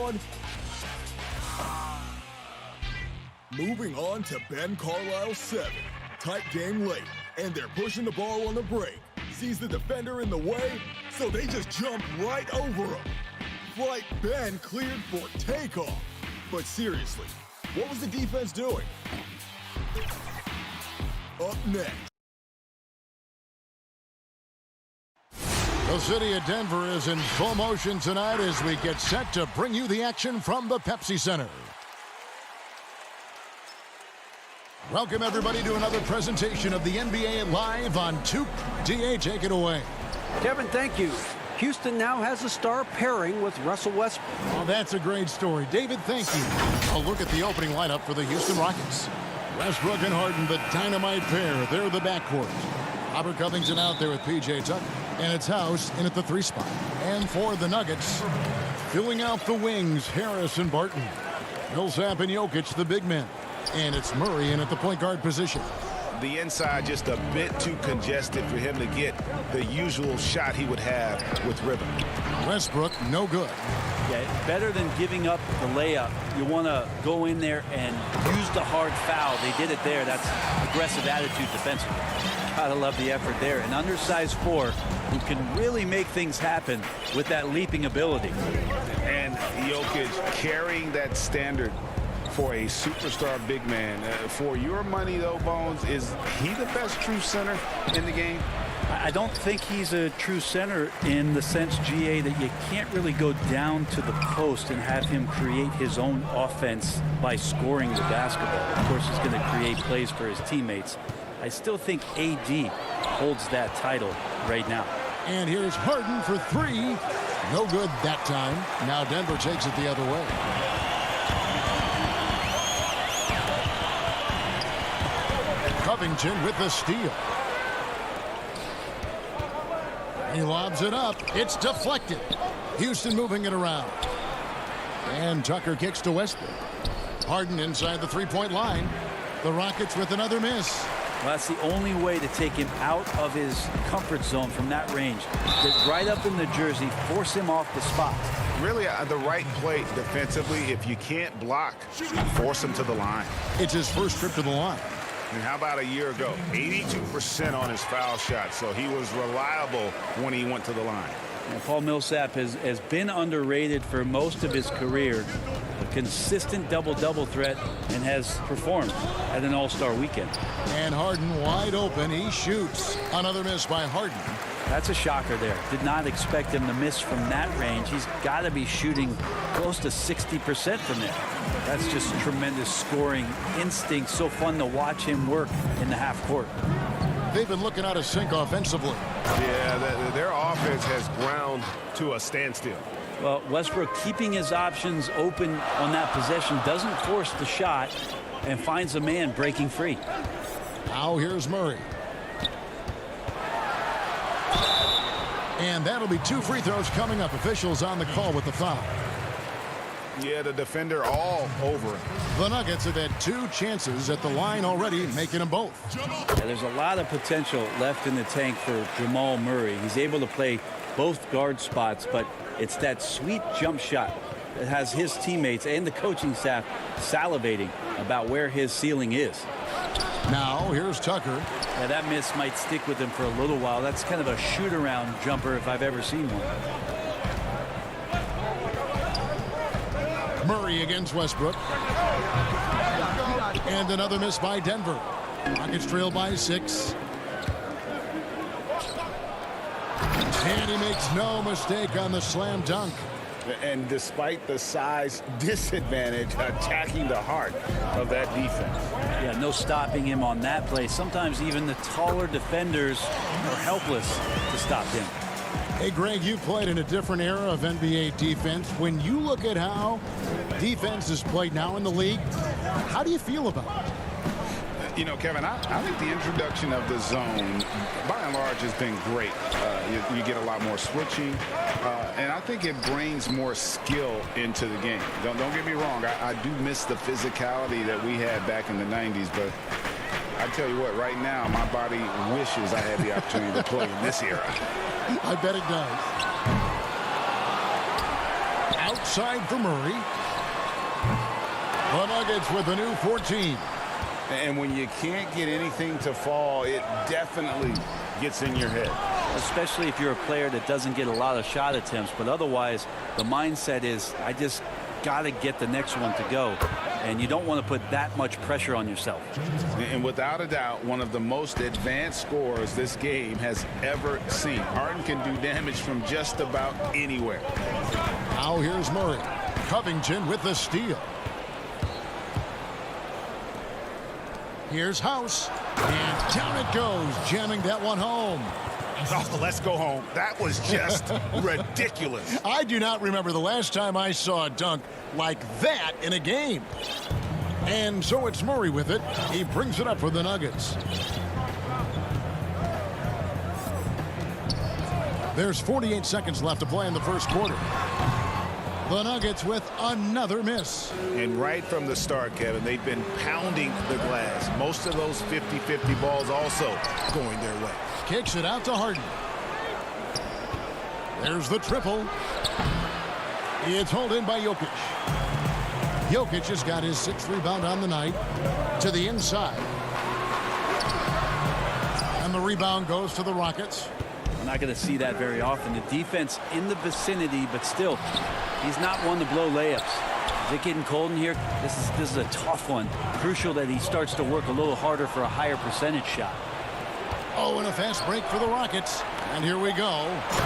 on? Moving on to Ben Carlisle's 7. Tight game late, and they're pushing the ball on the break. Sees the defender in the way, so they just jump right over him. Flight Ben cleared for takeoff. But seriously, what was the defense doing? Up next. The city of Denver is in full motion tonight as we get set to bring you the action from the Pepsi Center. Welcome, everybody, to another presentation of the NBA Live on 2. DA, take it away. Kevin, thank you. Houston now has a star pairing with Russell Westbrook. Oh, that's a great story. David, thank you. A look at the opening lineup for the Houston Rockets. Westbrook and Harden, the dynamite pair. They're the backcourt. Robert Covington out there with P.J. Tucker. And it's House in at the 3 spot. And for the Nuggets, filling out the wings, Harris and Barton. Millsap and Jokic, the big men. And it's Murray in at the point guard position. The inside just a bit too congested for him to get the usual shot he would have with rhythm. Westbrook, no good. Yeah, better than giving up the layup. You want to go in there and use the hard foul. They did it there. That's aggressive attitude defensively. Gotta love the effort there. An undersized 4 who can really make things happen with that leaping ability. And Jokic carrying that standard for a superstar big man. For your money, though, Bones, is he the best true center in the game? I don't think he's a true center in the sense, GA, that you can't really go down to the post and have him create his own offense by scoring the basketball. Of course, he's going to create plays for his teammates. I still think AD holds that title right now. And here's Harden for 3. No good that time. Now Denver takes it the other way. Covington with the steal. He lobs it up. It's deflected. Houston moving it around. And Tucker kicks to Westbrook. Harden inside the 3-point line. The Rockets with another miss. Well, that's the only way to take him out of his comfort zone from that range. Get right up in the jersey, force him off the spot. Really the right play defensively. If you can't block, force him to the line. It's his first trip to the line. And how about a year ago? 82% on his foul shot, so he was reliable when he went to the line. And Paul Millsap has been underrated for most of his career. A consistent double-double threat and has performed at an All-Star weekend. And Harden wide open. He shoots. Another miss by Harden. That's a shocker there. Did not expect him to miss from that range. He's got to be shooting close to 60% from there. That's just tremendous scoring instinct. So fun to watch him work in the half court. They've been looking out of sync offensively. Yeah, their offense has ground to a standstill. Well, Westbrook keeping his options open on that possession, doesn't force the shot, and finds a man breaking free. Now here's Murray. And that'll be 2 free throws coming up. Officials on the call with the foul. Yeah, the defender all over him. The Nuggets have had 2 chances at the line already, making them both. Yeah, there's a lot of potential left in the tank for Jamal Murray. He's able to play both guard spots, but it's that sweet jump shot that has his teammates and the coaching staff salivating about where his ceiling is. Now here's Tucker. Yeah, that miss might stick with him for a little while. That's kind of a shoot-around jumper if I've ever seen one. Murray against Westbrook. And another miss by Denver. Rockets trail by 6. And he makes no mistake on the slam dunk. And despite the size disadvantage, attacking the heart of that defense. Yeah, no stopping him on that play. Sometimes even the taller defenders are helpless to stop him. Hey, Greg, you played in a different era of NBA defense. When you look at how defense is played now in the league, how do you feel about it? You know, Kevin, I think the introduction of the zone, by and large, has been great. You get a lot more switching, and I think it brings more skill into the game. Don't get me wrong. I do miss the physicality that we had back in the 90s, but I tell you what, right now, my body wishes I had the opportunity to play in this era. I bet it does. Outside for Murray. The Nuggets with a new 14. And when you can't get anything to fall, it definitely gets in your head. Especially if you're a player that doesn't get a lot of shot attempts. But otherwise, the mindset is, I just got to get the next one to go. And you don't want to put that much pressure on yourself. And without a doubt, one of the most advanced scorers this game has ever seen. Harden can do damage from just about anywhere. Now here's Murray. Covington with the steal. Here's House. And down it goes, jamming that one home. Oh, let's go home. That was just ridiculous. I do not remember the last time I saw a dunk like that in a game. And so it's Murray with it. He brings it up for the Nuggets. There's 48 seconds left to play in the first quarter. The Nuggets with another miss. And right from the start, Kevin, they've been pounding the glass. Most of those 50-50 balls also going their way. Kicks it out to Harden. There's the triple. It's hauled in by Jokic. Jokic has got his 6th rebound on the night. To the inside. And the rebound goes to the Rockets. We're not going to see that very often. The defense in the vicinity, but still, he's not one to blow layups. Is it getting cold in here? This is a tough one. Crucial that he starts to work a little harder for a higher percentage shot. Oh, and a fast break for the Rockets. And here we go.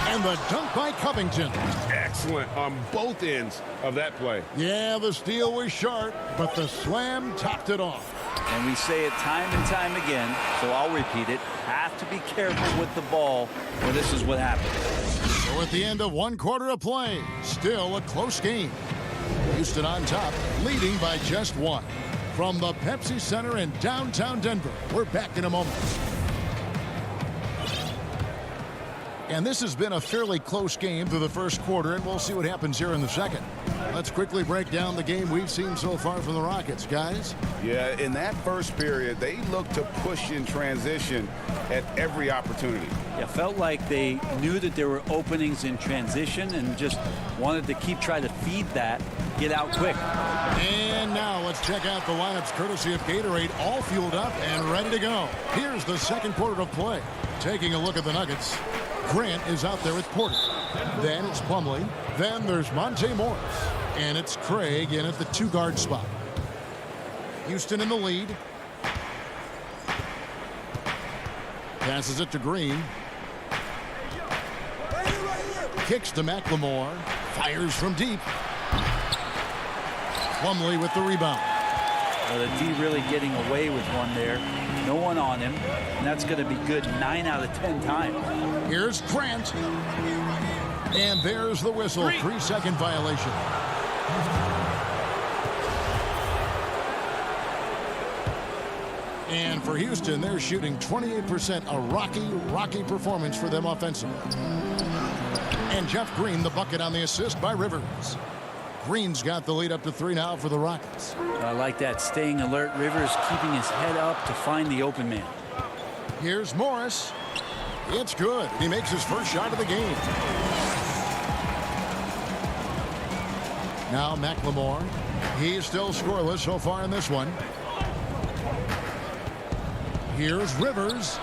And the dunk by Covington. Excellent on both ends of that play. Yeah, the steal was sharp, but the slam topped it off. And we say it time and time again, so I'll repeat it. Have to be careful with the ball, or this is what happens. So at the end of 1 quarter of play, still a close game. Houston on top, leading by just 1. From the Pepsi Center in downtown Denver, we're back in a moment. And this has been a fairly close game through the first quarter, and we'll see what happens here in the second. Let's quickly break down the game we've seen so far from the Rockets, guys. Yeah, in that first period, they looked to push in transition at every opportunity. Yeah, felt like they knew that there were openings in transition and just wanted to keep trying to feed that, get out quick. And now let's check out the lineups courtesy of Gatorade, all fueled up and ready to go. Here's the second quarter of play. Taking a look at the Nuggets. Grant is out there with Porter. Then it's Plumlee. Then there's Monte Morris. And it's Craig in at the 2-guard spot. Houston in the lead. Passes it to Green. Kicks to McLemore. Fires from deep. Plumlee with the rebound. Well, the D really getting away with one there. No one on him. And that's going to be good 9 out of 10 times. Here's Grant. And there's the whistle. 3-second violation. And for Houston, they're shooting 28%. A rocky performance for them offensively. And Jeff Green, the bucket on the assist by Rivers. Green's got the lead up to 3 now for the Rockets. I like that. Staying alert. Rivers keeping his head up to find the open man. Here's Morris. It's good. He makes his first shot of the game. Now McLemore. He's still scoreless so far in this one. Here's Rivers.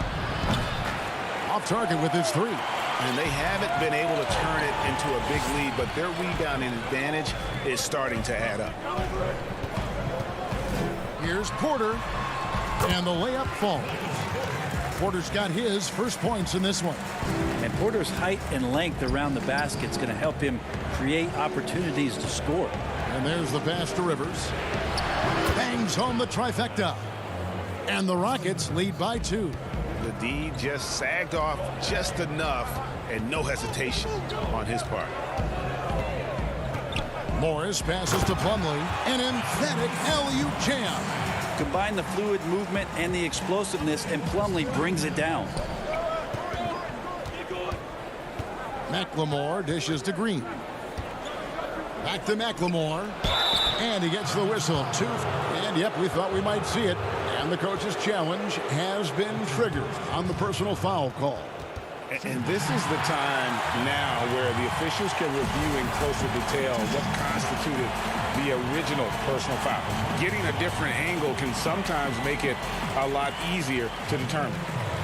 Off target with his 3. And they haven't been able to turn it into a big lead, but their rebounding advantage is starting to add up. Here's Porter. And the layup falls. Porter's got his first points in this one. And Porter's height and length around the basket is going to help him create opportunities to score. And there's the pass to Rivers. Bangs home the trifecta. And the Rockets lead by 2. The D just sagged off just enough, and no hesitation on his part. Morris passes to Plumlee. An emphatic LU jam. Combine the fluid movement and the explosiveness, and Plumlee brings it down. McLemore dishes to Green. Back to McLemore. And he gets the whistle. 2. And yep, we thought we might see it. And the coach's challenge has been triggered on the personal foul call. And this is the time now where the officials can review in closer detail what constituted the original personal foul. Getting a different angle can sometimes make it a lot easier to determine.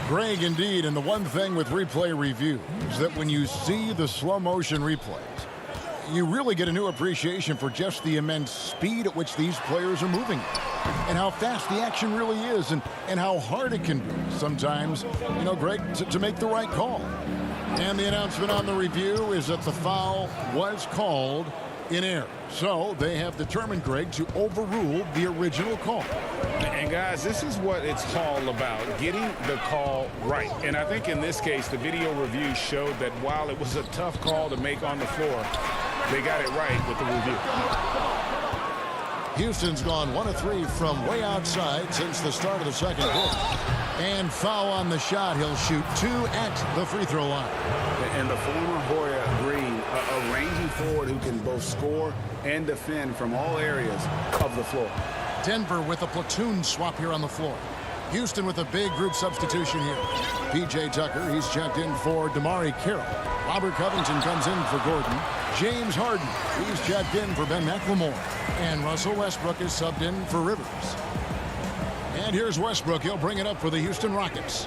Greg, indeed, and the one thing with replay review is that when you see the slow motion replays, you really get a new appreciation for just the immense speed at which these players are moving and how fast the action really is and how hard it can be sometimes, you know, Greg, to make the right call. And the announcement on the review is that the foul was called in error. So they have determined, Greg, to overrule the original call. And guys, this is what it's all about, getting the call right. And I think in this case, the video review showed that while it was a tough call to make on the floor, they got it right with the review. Houston's gone 1 of 3 from way outside since the start of the second quarter. And foul on the shot. He'll shoot 2 at the free throw line. And the former Hoya Green, a rangy forward who can both score and defend from all areas of the floor. Denver with a platoon swap here on the floor. Houston with a big group substitution here. P.J. Tucker, he's checked in for Damari Carroll. Robert Covington comes in for Gordon. James Harden, he's checked in for Ben McLemore. And Russell Westbrook is subbed in for Rivers. And here's Westbrook. He'll bring it up for the Houston Rockets.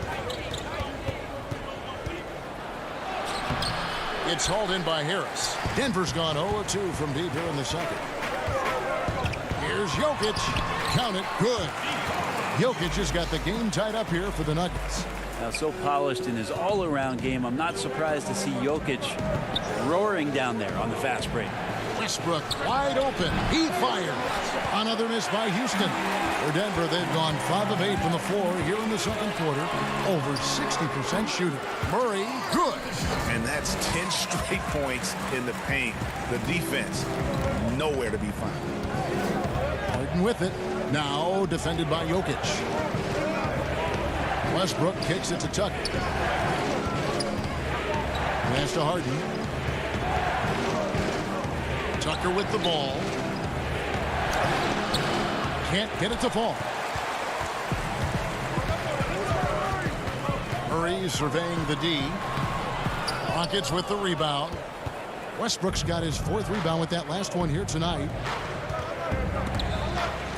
It's hauled in by Harris. Denver's gone 0-2 from deep here in the second. Here's Jokic. Count it. Good. Jokic has got the game tied up here for the Nuggets. Now, so polished in his all-around game, I'm not surprised to see Jokic roaring down there on the fast break. Westbrook wide open. He fires. Another miss by Houston. For Denver, they've gone 5 of 8 from the floor here in the second quarter. Over 60% shooting. Murray, good. And that's 10 straight points in the paint. The defense, nowhere to be found. Harden with it. Now defended by Jokic. Westbrook kicks it to Tucker. Pass to Harden. Tucker with the ball. Can't get it to fall. Murray surveying the D. Rockets with the rebound. Westbrook's got his 4th rebound with that last one here tonight.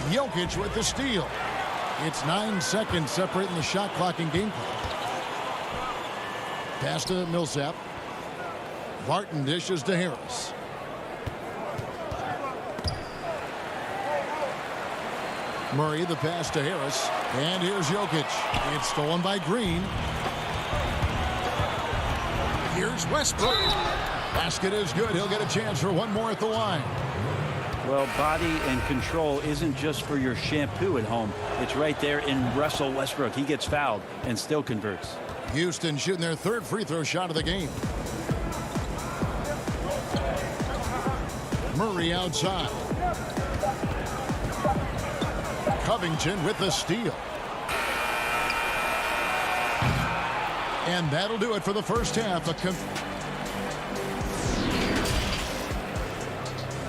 Jokic with the steal. It's 9 seconds separating the shot clock and game clock. Pass to Millsap. Barton dishes to Harris. Murray, the pass to Harris. And here's Jokic. It's stolen by Green. Here's Westbrook. Basket is good. He'll get a chance for one more at the line. Well, body and control isn't just for your shampoo at home. It's right there in Russell Westbrook. He gets fouled and still converts. Houston shooting their 3rd free throw shot of the game. Murray outside. Covington with the steal. And that'll do it for the first half.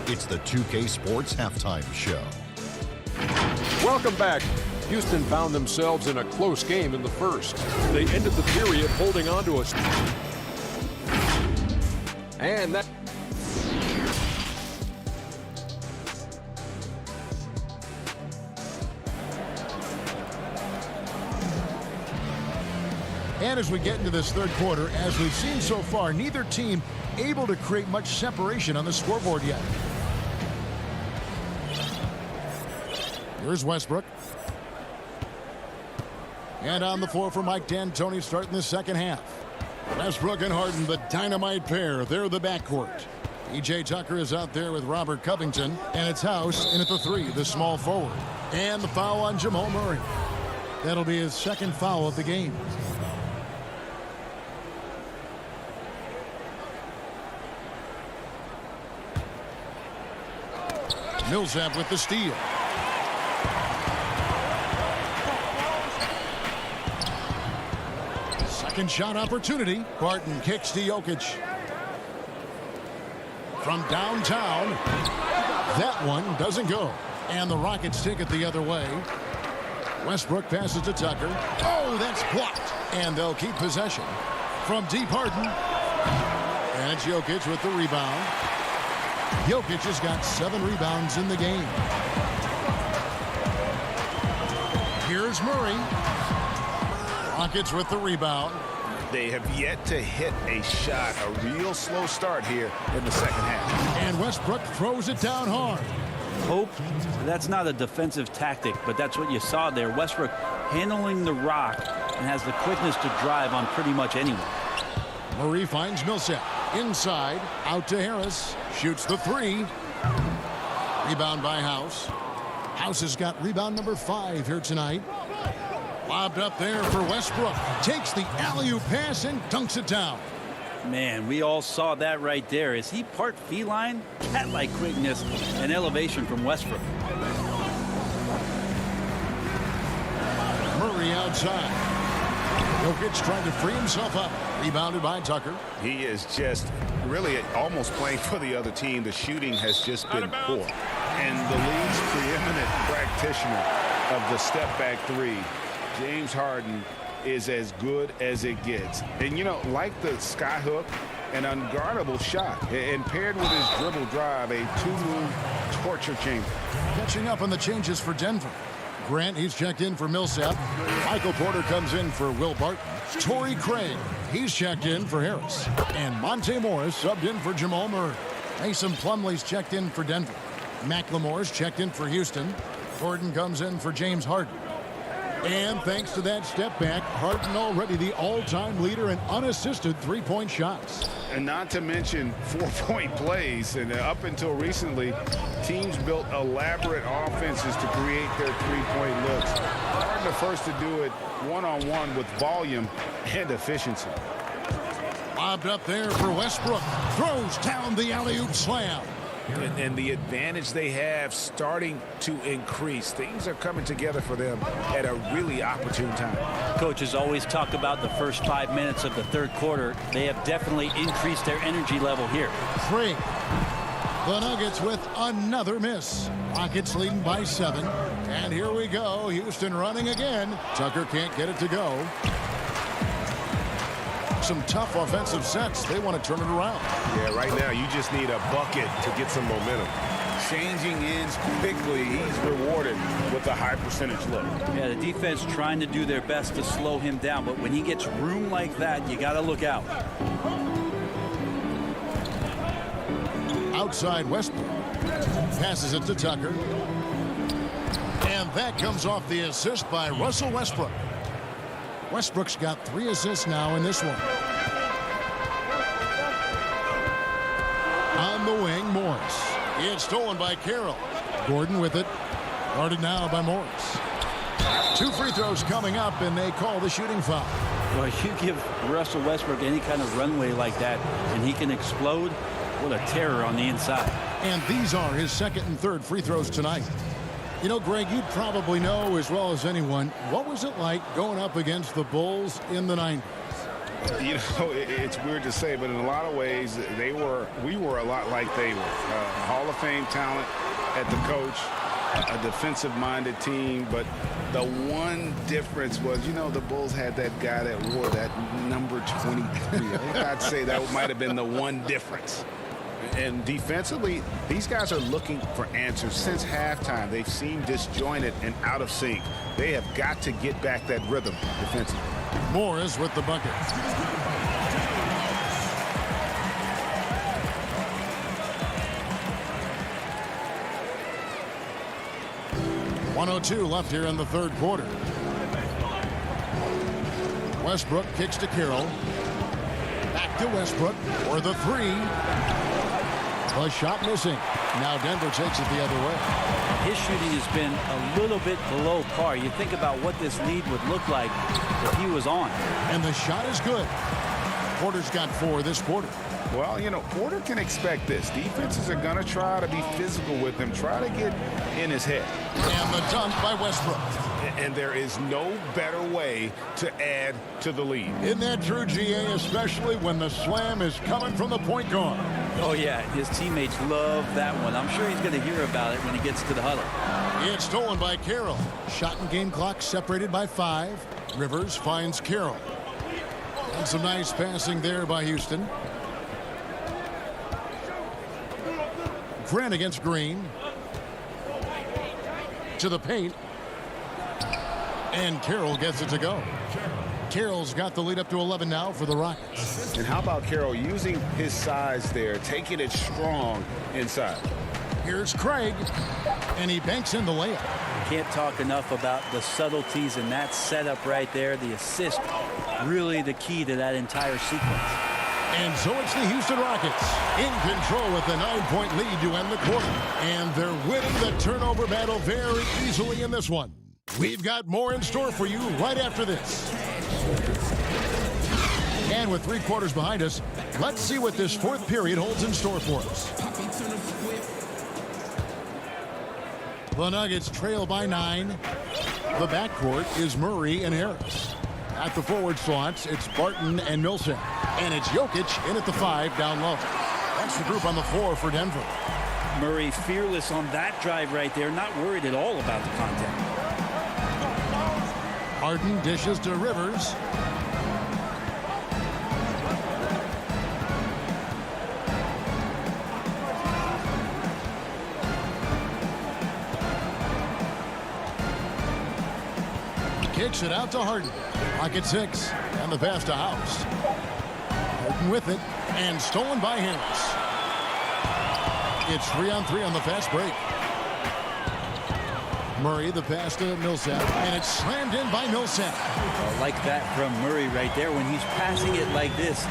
It's the 2K Sports Halftime Show. Welcome back. Houston found themselves in a close game in the first. They ended the period holding on to us. And that... And as we get into this third quarter, as we've seen so far, neither team able to create much separation on the scoreboard yet. Here's Westbrook. And on the floor for Mike D'Antoni starting the second half. Westbrook and Harden, the dynamite pair. They're the backcourt. P.J. Tucker is out there with Robert Covington. And it's House in at the 3, the small forward. And the foul on Jamal Murray. That'll be his 2nd foul of the game. Millsap with the steal. Second shot opportunity. Barton kicks to Jokic. From downtown. That one doesn't go. And the Rockets take it the other way. Westbrook passes to Tucker. Oh, that's blocked. And they'll keep possession. From deep, Harden. And it's Jokic with the rebound. Jokic has got 7 rebounds in the game. Here's Murray. Rockets with the rebound. They have yet to hit a shot, a real slow start here in the second half. And Westbrook throws it down hard. Hope that's not a defensive tactic, but that's what you saw there. Westbrook handling the rock and has the quickness to drive on pretty much anyone. Murray finds Millsap. Inside, out to Harris. Shoots the 3. Rebound by House. House has got rebound number 5 here tonight. Lobbed up there for Westbrook. Takes the alley-oop pass and dunks it down. Man, we all saw that right there. Is he part feline? Cat-like quickness and elevation from Westbrook. Murray outside. Jokic trying to free himself up. Rebounded by Tucker. He is just really almost playing for the other team. The shooting has just been poor. And the league's preeminent practitioner of the step-back 3, James Harden, is as good as it gets. And, you know, like the skyhook, an unguardable shot. And paired with his dribble drive, a 2-move torture chamber. Catching up on the changes for Denver. Grant, he's checked in for Millsap. Michael Porter comes in for Will Barton. Torrey Craig, he's checked in for Harris. And Monte Morris subbed in for Jamal Murray. Mason Plumlee's checked in for Denver. McLemore's checked in for Houston. Gordon comes in for James Harden. And thanks to that step back, Harden already the all-time leader in unassisted three-point shots. And not to mention 4-point plays. And up until recently, teams built elaborate offenses to create their three-point looks. Harden the first to do it one-on-one with volume and efficiency. Lobbed up there for Westbrook. Throws down the alley-oop slam. And the advantage they have starting to increase. Things are coming together for them at a really opportune time. Coaches always talk about the first 5 minutes of the third quarter. They have definitely increased their energy level here. 3. The Nuggets with another miss. Rockets leading by 7. And here we go. Houston running again. Tucker can't get it to go. Some tough offensive sets. They want to turn it around. Yeah, right now you just need a bucket to get some momentum. Changing ends quickly, he's rewarded with a high percentage look. Yeah, the defense trying to do their best to slow him down, but when he gets room like that, you got to look out. Outside Westbrook. Passes it to Tucker. And that comes off the assist by Russell Westbrook. Westbrook's got 3 assists now in this one. On the wing, Morris. It's stolen by Carroll. Gordon with it. Guarded now by Morris. 2 free throws coming up, and they call the shooting foul. Well, you give Russell Westbrook any kind of runway like that, and he can explode. What a terror on the inside. And these are his second and third free throws tonight. You know, Greg, you'd probably know as well as anyone, what was it like going up against the Bulls in the 90s? You know, it's weird to say, but in a lot of ways, we were a lot like they were. Hall of Fame talent at the coach, a defensive-minded team, but the one difference was, you know, the Bulls had that guy that wore that number 23. I'd say that might have been the one difference. And defensively, these guys are looking for answers since halftime. They've seemed disjointed and out of sync. They have got to get back that rhythm defensively. Morris with the bucket. .102 left here in the third quarter. Westbrook kicks to Carroll. Back to Westbrook for the 3. A shot missing. Now Denver takes it the other way. His shooting has been a little bit below par. You think about what this lead would look like if he was on. And the shot is good. Porter's got 4 this quarter. Well, you know, Porter can expect this. Defenses are going to try to be physical with him, try to get in his head. And the dunk by Westbrook. And there is no better way to add to the lead. Isn't that true, GA, especially when the slam is coming from the point guard? Oh, yeah, his teammates love that one. I'm sure he's going to hear about it when he gets to the huddle. It's stolen by Carroll. Shot and game clock separated by 5. Rivers finds Carroll. And some nice passing there by Houston. Grant against Green. To the paint. And Carroll gets it to go. Carroll's got the lead up to 11 now for the Rockets. And how about Carroll using his size there, taking it strong inside. Here's Craig, and he banks in the layup. Can't talk enough about the subtleties in that setup right there. The assist, really the key to that entire sequence. And so it's the Houston Rockets in control with a 9-point lead to end the quarter. And they're winning the turnover battle very easily in this one. We've got more in store for you right after this. And with 3 quarters behind us, let's see what this 4th period holds in store for us. The Nuggets trail by 9. The backcourt is Murray and Harris. At the forward slots, it's Barton and Millsap. And it's Jokic in at the 5 down low. That's the group on the floor for Denver. Murray fearless on that drive right there, not worried at all about the contact. Harden dishes to Rivers. Kicks it out to Harden. Pocket 6. And the pass to House. Harden with it. And stolen by Harris. It's 3-on-3 on the fast break. Murray, the pass to Millsap, and it's slammed in by Millsap. I like that from Murray right there. When he's passing it like this,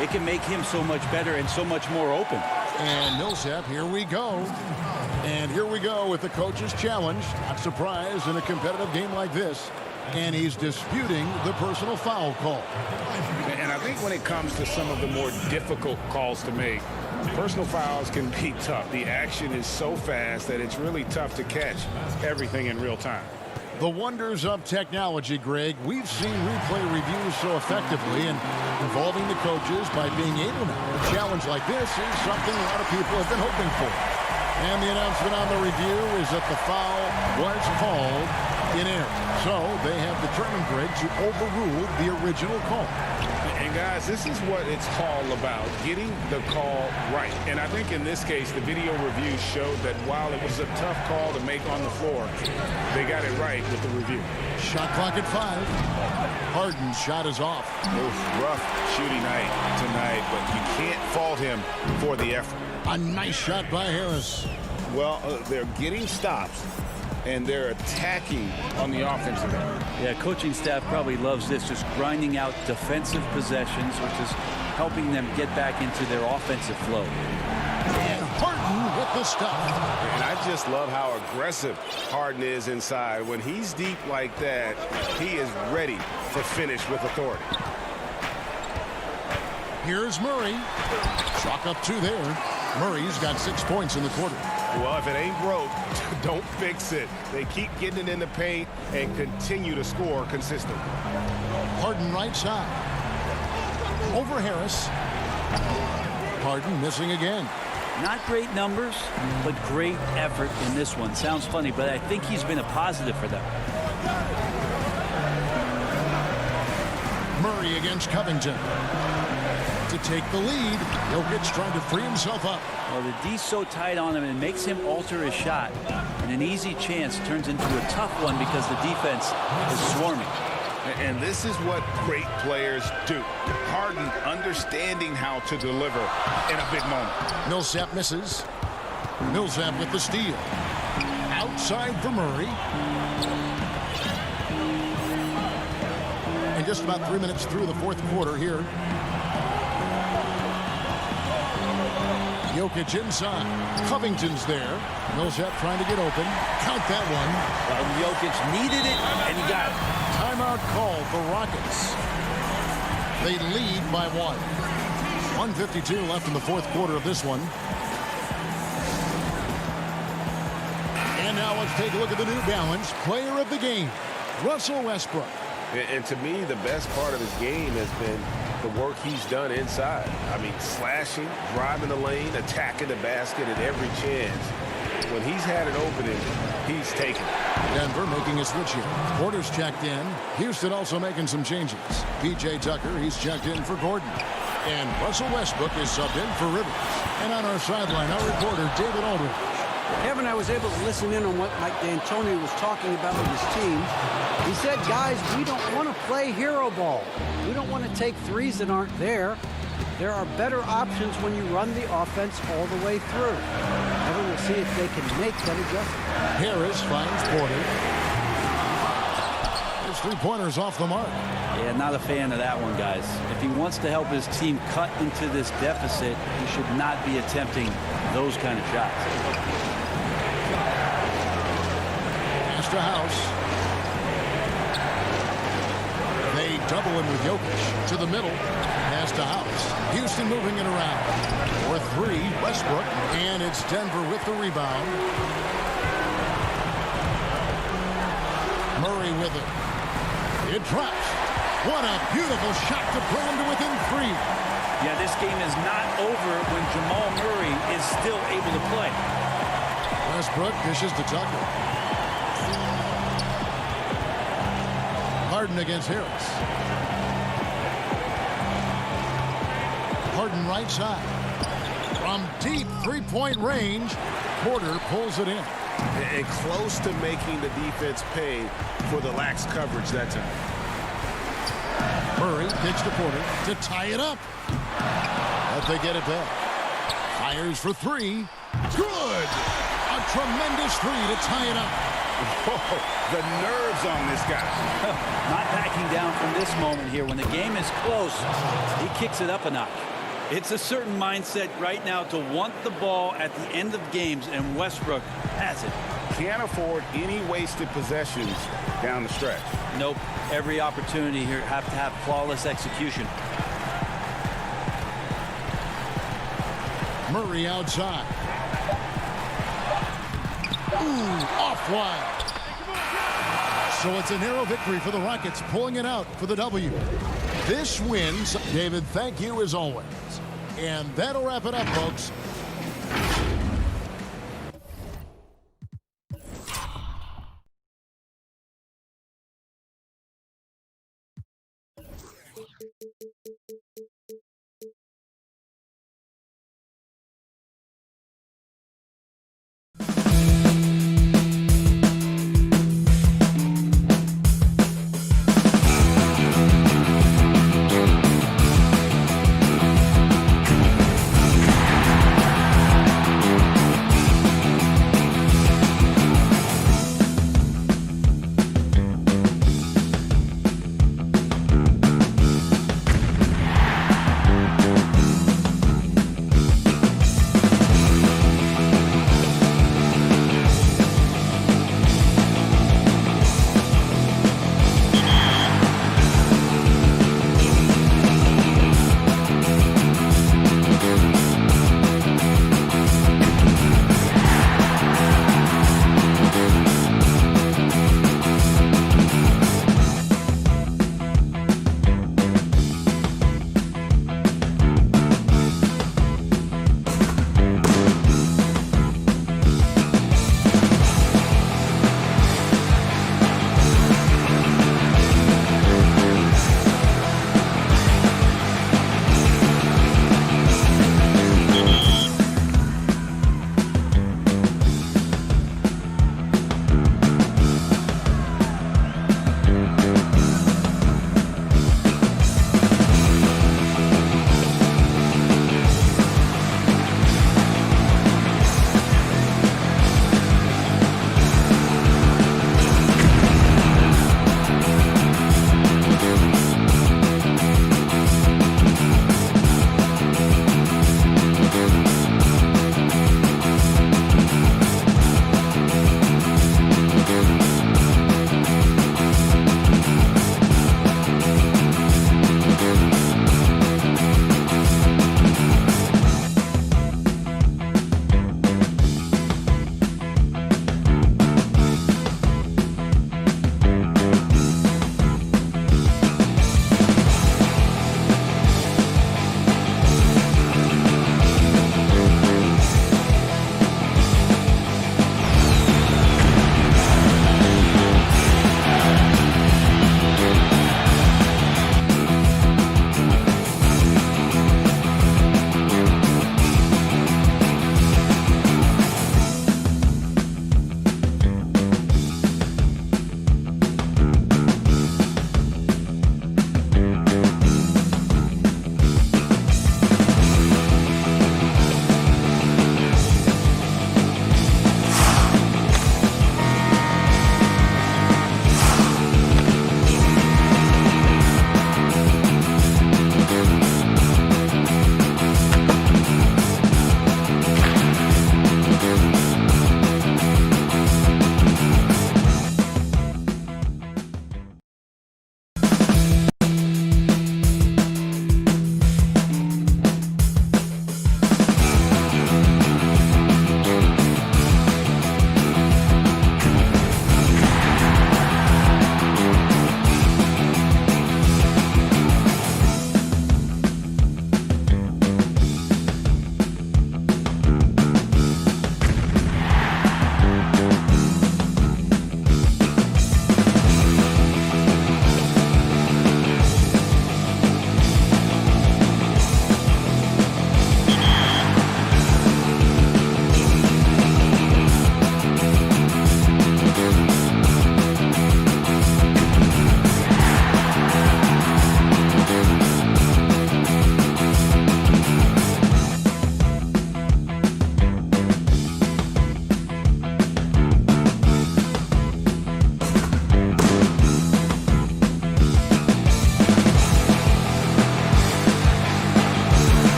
it can make him so much better and so much more open. And Millsap, here we go. And here we go with the coach's challenge. Not surprised in a competitive game like this. And he's disputing the personal foul call. And I think when it comes to some of the more difficult calls to make, personal fouls can be tough. The action is so fast that it's really tough to catch everything in real time. The wonders of technology, Greg. We've seen replay reviews so effectively and involving the coaches by being able now. A challenge like this is something a lot of people have been hoping for. And the announcement on the review is that the foul was called in error. So they have determined, Greg, to overrule the original call. And guys, this is what it's all about, getting the call right. And I think in this case, the video review showed that while it was a tough call to make on the floor, they got it right with the review. Shot clock at 5. Harden's shot is off. Rough shooting night tonight, but you can't fault him for the effort. A nice shot by Harris. Well, they're getting stops, and they're attacking on the offensive end. Yeah, coaching staff probably loves this, just grinding out defensive possessions, which is helping them get back into their offensive flow. And Harden with the stuff. And I just love how aggressive Harden is inside. When he's deep like that, he is ready to finish with authority. Here's Murray. Chalk up 2 there. Murray's got 6 points in the quarter. Well, if it ain't broke, don't fix it. They keep getting it in the paint and continue to score consistently. Harden right side. Over Harris. Harden missing again. Not great numbers, but great effort in this one. Sounds funny, but I think he's been a positive for them. Murray against Covington. To take the lead, Jokic trying to free himself up. Well, the D's so tight on him, and it makes him alter his shot. And an easy chance turns into a tough one because the defense is swarming. And this is what great players do. Harden understanding how to deliver in a big moment. Millsap misses. Millsap with the steal. Outside for Murray. And just about 3 minutes through the 4th quarter here. Jokic inside. Covington's there. Millsap trying to get open. Count that one. Well, Jokic needed it, and he got it. Timeout call for Rockets. They lead by 1. 1:52 left in the 4th quarter of this one. And now let's take a look at the New Balance player of the game, Russell Westbrook. And to me, the best part of his game has been the work he's done inside. I mean, slashing, driving the lane, attacking the basket at every chance. When he's had an opening, he's taken it. Denver making a switch here. Porter's checked in. Houston also making some changes. P.J. Tucker, he's checked in for Gordon. And Russell Westbrook is subbed in for Rivers. And on our sideline, our reporter, David Aldridge. Kevin, I was able to listen in on what Mike D'Antoni was talking about with his team. He said, guys, we don't want to play hero ball. We don't want to take threes that aren't there. There are better options when you run the offense all the way through. Kevin will see if they can make that adjustment. Harris finds Porter. His three-pointers off the mark. Yeah, not a fan of that one, guys. If he wants to help his team cut into this deficit, he should not be attempting those kind of shots. Pass to House. They double him with Jokic to the middle. Pass to House. Houston moving it around. For three, Westbrook. And it's Denver with the rebound. Murray with it. It drops. What a beautiful shot to pull him to within three. Yeah, this game is not over when Jamal Murray is still able to play. Westbrook dishes to Tucker. Harden against Harris. Harden right side. From deep three-point range, Porter pulls it in. And close to making the defense pay for the lax coverage that time. Murray kicks to Porter to tie it up. But they get it back. Fires for three. Good! A tremendous three to tie it up. Whoa, the nerves on this guy. Not backing down from this moment here. When the game is close, he kicks it up a notch. It's a certain mindset right now to want the ball at the end of games, and Westbrook has it. Can't afford any wasted possessions down the stretch. Nope. Every opportunity here have to have flawless execution. Murray outside. Ooh, off wide. So it's a narrow victory for the Rockets, pulling it out for the W. This wins. David, thank you as always. And that'll wrap it up, folks.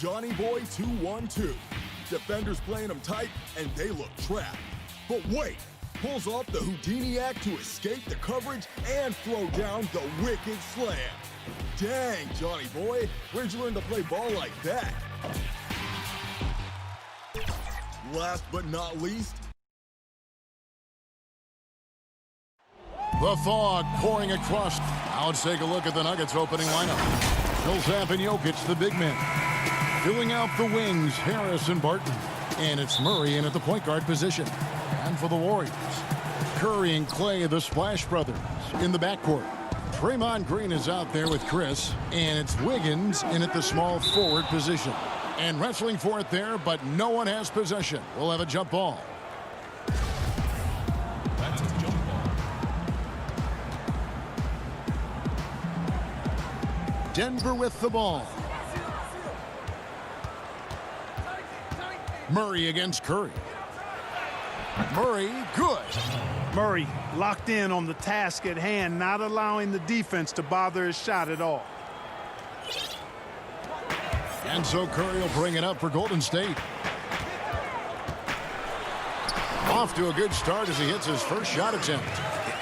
Johnny Boy 2-1-2. Defenders playing him tight, and they look trapped. But wait, pulls off the Houdini act to escape the coverage and throw down the wicked slam. Dang, Johnny Boy, where'd you learn to play ball like that? Last but not least, the fog pouring across. Now let's take a look at the Nuggets opening lineup. Millsap and Jokic, the big men. Filling out the wings, Harris and Barton. And it's Murray in at the point guard position. And for the Warriors, Curry and Clay, the Splash Brothers, in the backcourt. Draymond Green is out there with Chris. And it's Wiggins in at the small forward position. And wrestling for it there, but no one has possession. We'll have a jump ball. that's a jump ball. Denver with the ball. Murray against Curry. Murray, good. Murray locked in on the task at hand, not allowing the defense to bother his shot at all. And so Curry will bring it up for Golden State. Off to a good start as he hits his first shot attempt.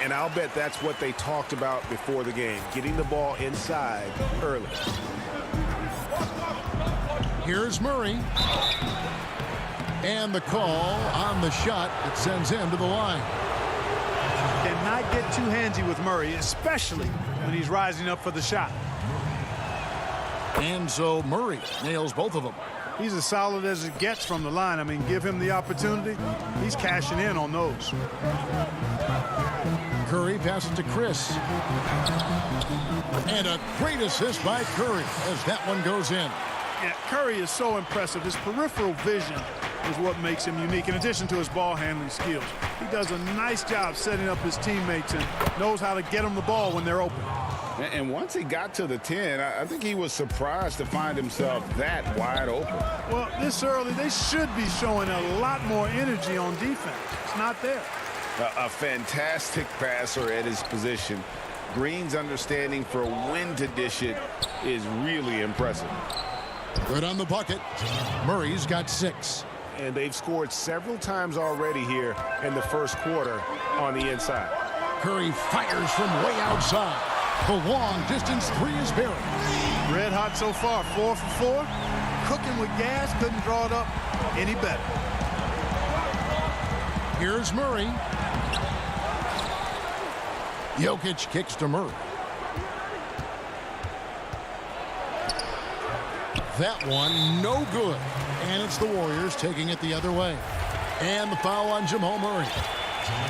And I'll bet that's what they talked about before the game, getting the ball inside early. Here's Murray. And the call on the shot that sends him to the line. Cannot get too handsy with Murray, especially when he's rising up for the shot. And so Murray nails both of them. He's as solid as it gets from the line. I mean, give him the opportunity. He's cashing in on those. Curry passes to Chris. And a great assist by Curry as that one goes in. Yeah, Curry is so impressive. His peripheral vision is what makes him unique, in addition to his ball handling skills. He does a nice job setting up his teammates and knows how to get them the ball when they're open. And once he got to the 10, I think he was surprised to find himself that wide open. Well, this early, they should be showing a lot more energy on defense. It's not there. A fantastic passer at his position. Green's understanding for when to dish it is really impressive. Good on the bucket. Murray's got 6. And they've scored several times already here in the first quarter on the inside. Curry fires from way outside. The long distance 3 is buried. Red hot so far, 4 for 4. Cooking with gas, couldn't draw it up any better. Here's Murray. Jokic kicks to Murray. That one, no good. And it's the Warriors taking it the other way. And the foul on Jamal Murray.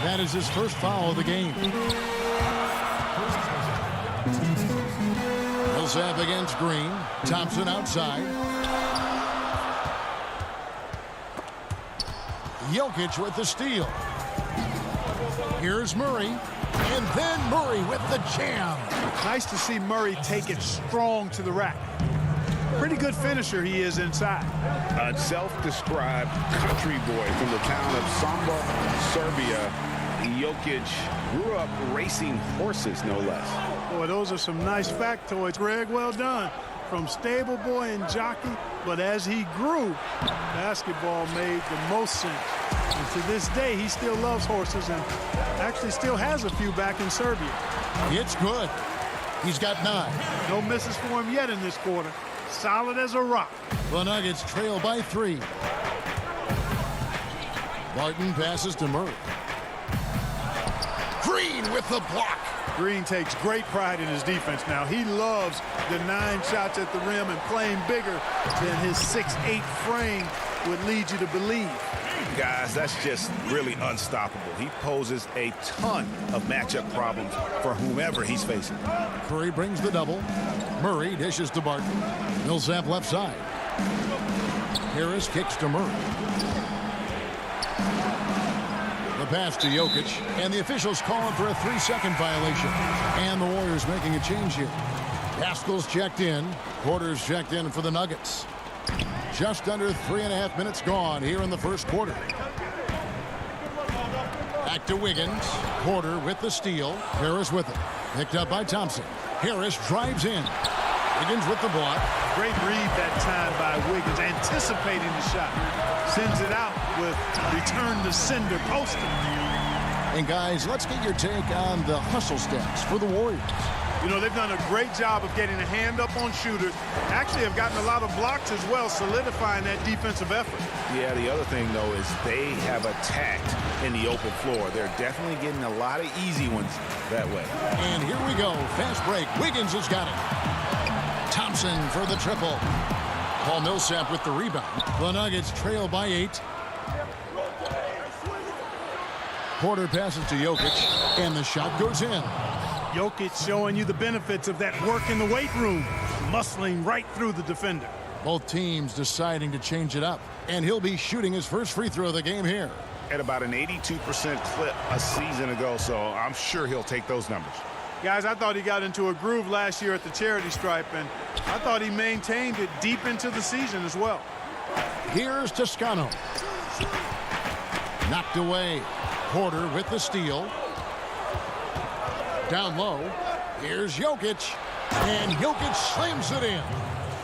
That is his first foul of the game. Millsap against Green. Thompson outside. Jokic with the steal. Here's Murray. And then Murray with the jam. Nice to see Murray take it strong to the rack. Pretty good finisher he is inside. A self-described country boy from the town of Samba, Serbia. Jokic grew up racing horses, no less. Boy, those are some nice factoids, Greg. Well done. From stable boy and jockey, but as he grew, basketball made the most sense. And to this day, he still loves horses and actually still has a few back in Serbia. It's good. He's got 9. No misses for him yet in this quarter. Solid as a rock. The Nuggets trail by 3. Barton passes to Murray. Green with the block. Green takes great pride in his defense now. He loves the 9 shots at the rim and playing bigger than his 6'8" frame would lead you to believe. Guys, that's just really unstoppable. He poses a ton of matchup problems for whomever he's facing. Curry brings the double. Murray dishes to Barton. Millsap left side. Harris kicks to Murray. The pass to Jokic, and the officials calling for a 3-second violation. And the Warriors making a change here. Haskell's checked in. Porter's checked in for the Nuggets. Just under 3.5 minutes gone here in the first quarter. Back to Wiggins. Porter with the steal. Harris with it. Picked up by Thompson. Harris drives in. Wiggins with the block. Great read that time by Wiggins, anticipating the shot. Sends it out with return to sender poster. And guys, let's get your take on the hustle stats for the Warriors. You know, they've done a great job of getting a hand up on shooters. Actually have gotten a lot of blocks as well, solidifying that defensive effort. Yeah, the other thing, though, is they have attacked in the open floor. They're definitely getting a lot of easy ones that way. And here we go. Fast break. Wiggins has got it. Thompson for the triple. Paul Millsap with the rebound. The Nuggets trail by 8. Porter passes to Jokic, and the shot goes in. Jokic showing you the benefits of that work in the weight room, muscling right through the defender. Both teams deciding to change it up, and he'll be shooting his first free throw of the game here. At about an 82% clip a season ago, so I'm sure he'll take those numbers. Guys, I thought he got into a groove last year at the charity stripe, and I thought he maintained it deep into the season as well. Here's Toscano. Knocked away. Porter with the steal. Down low. Here's Jokic. And Jokic slams it in.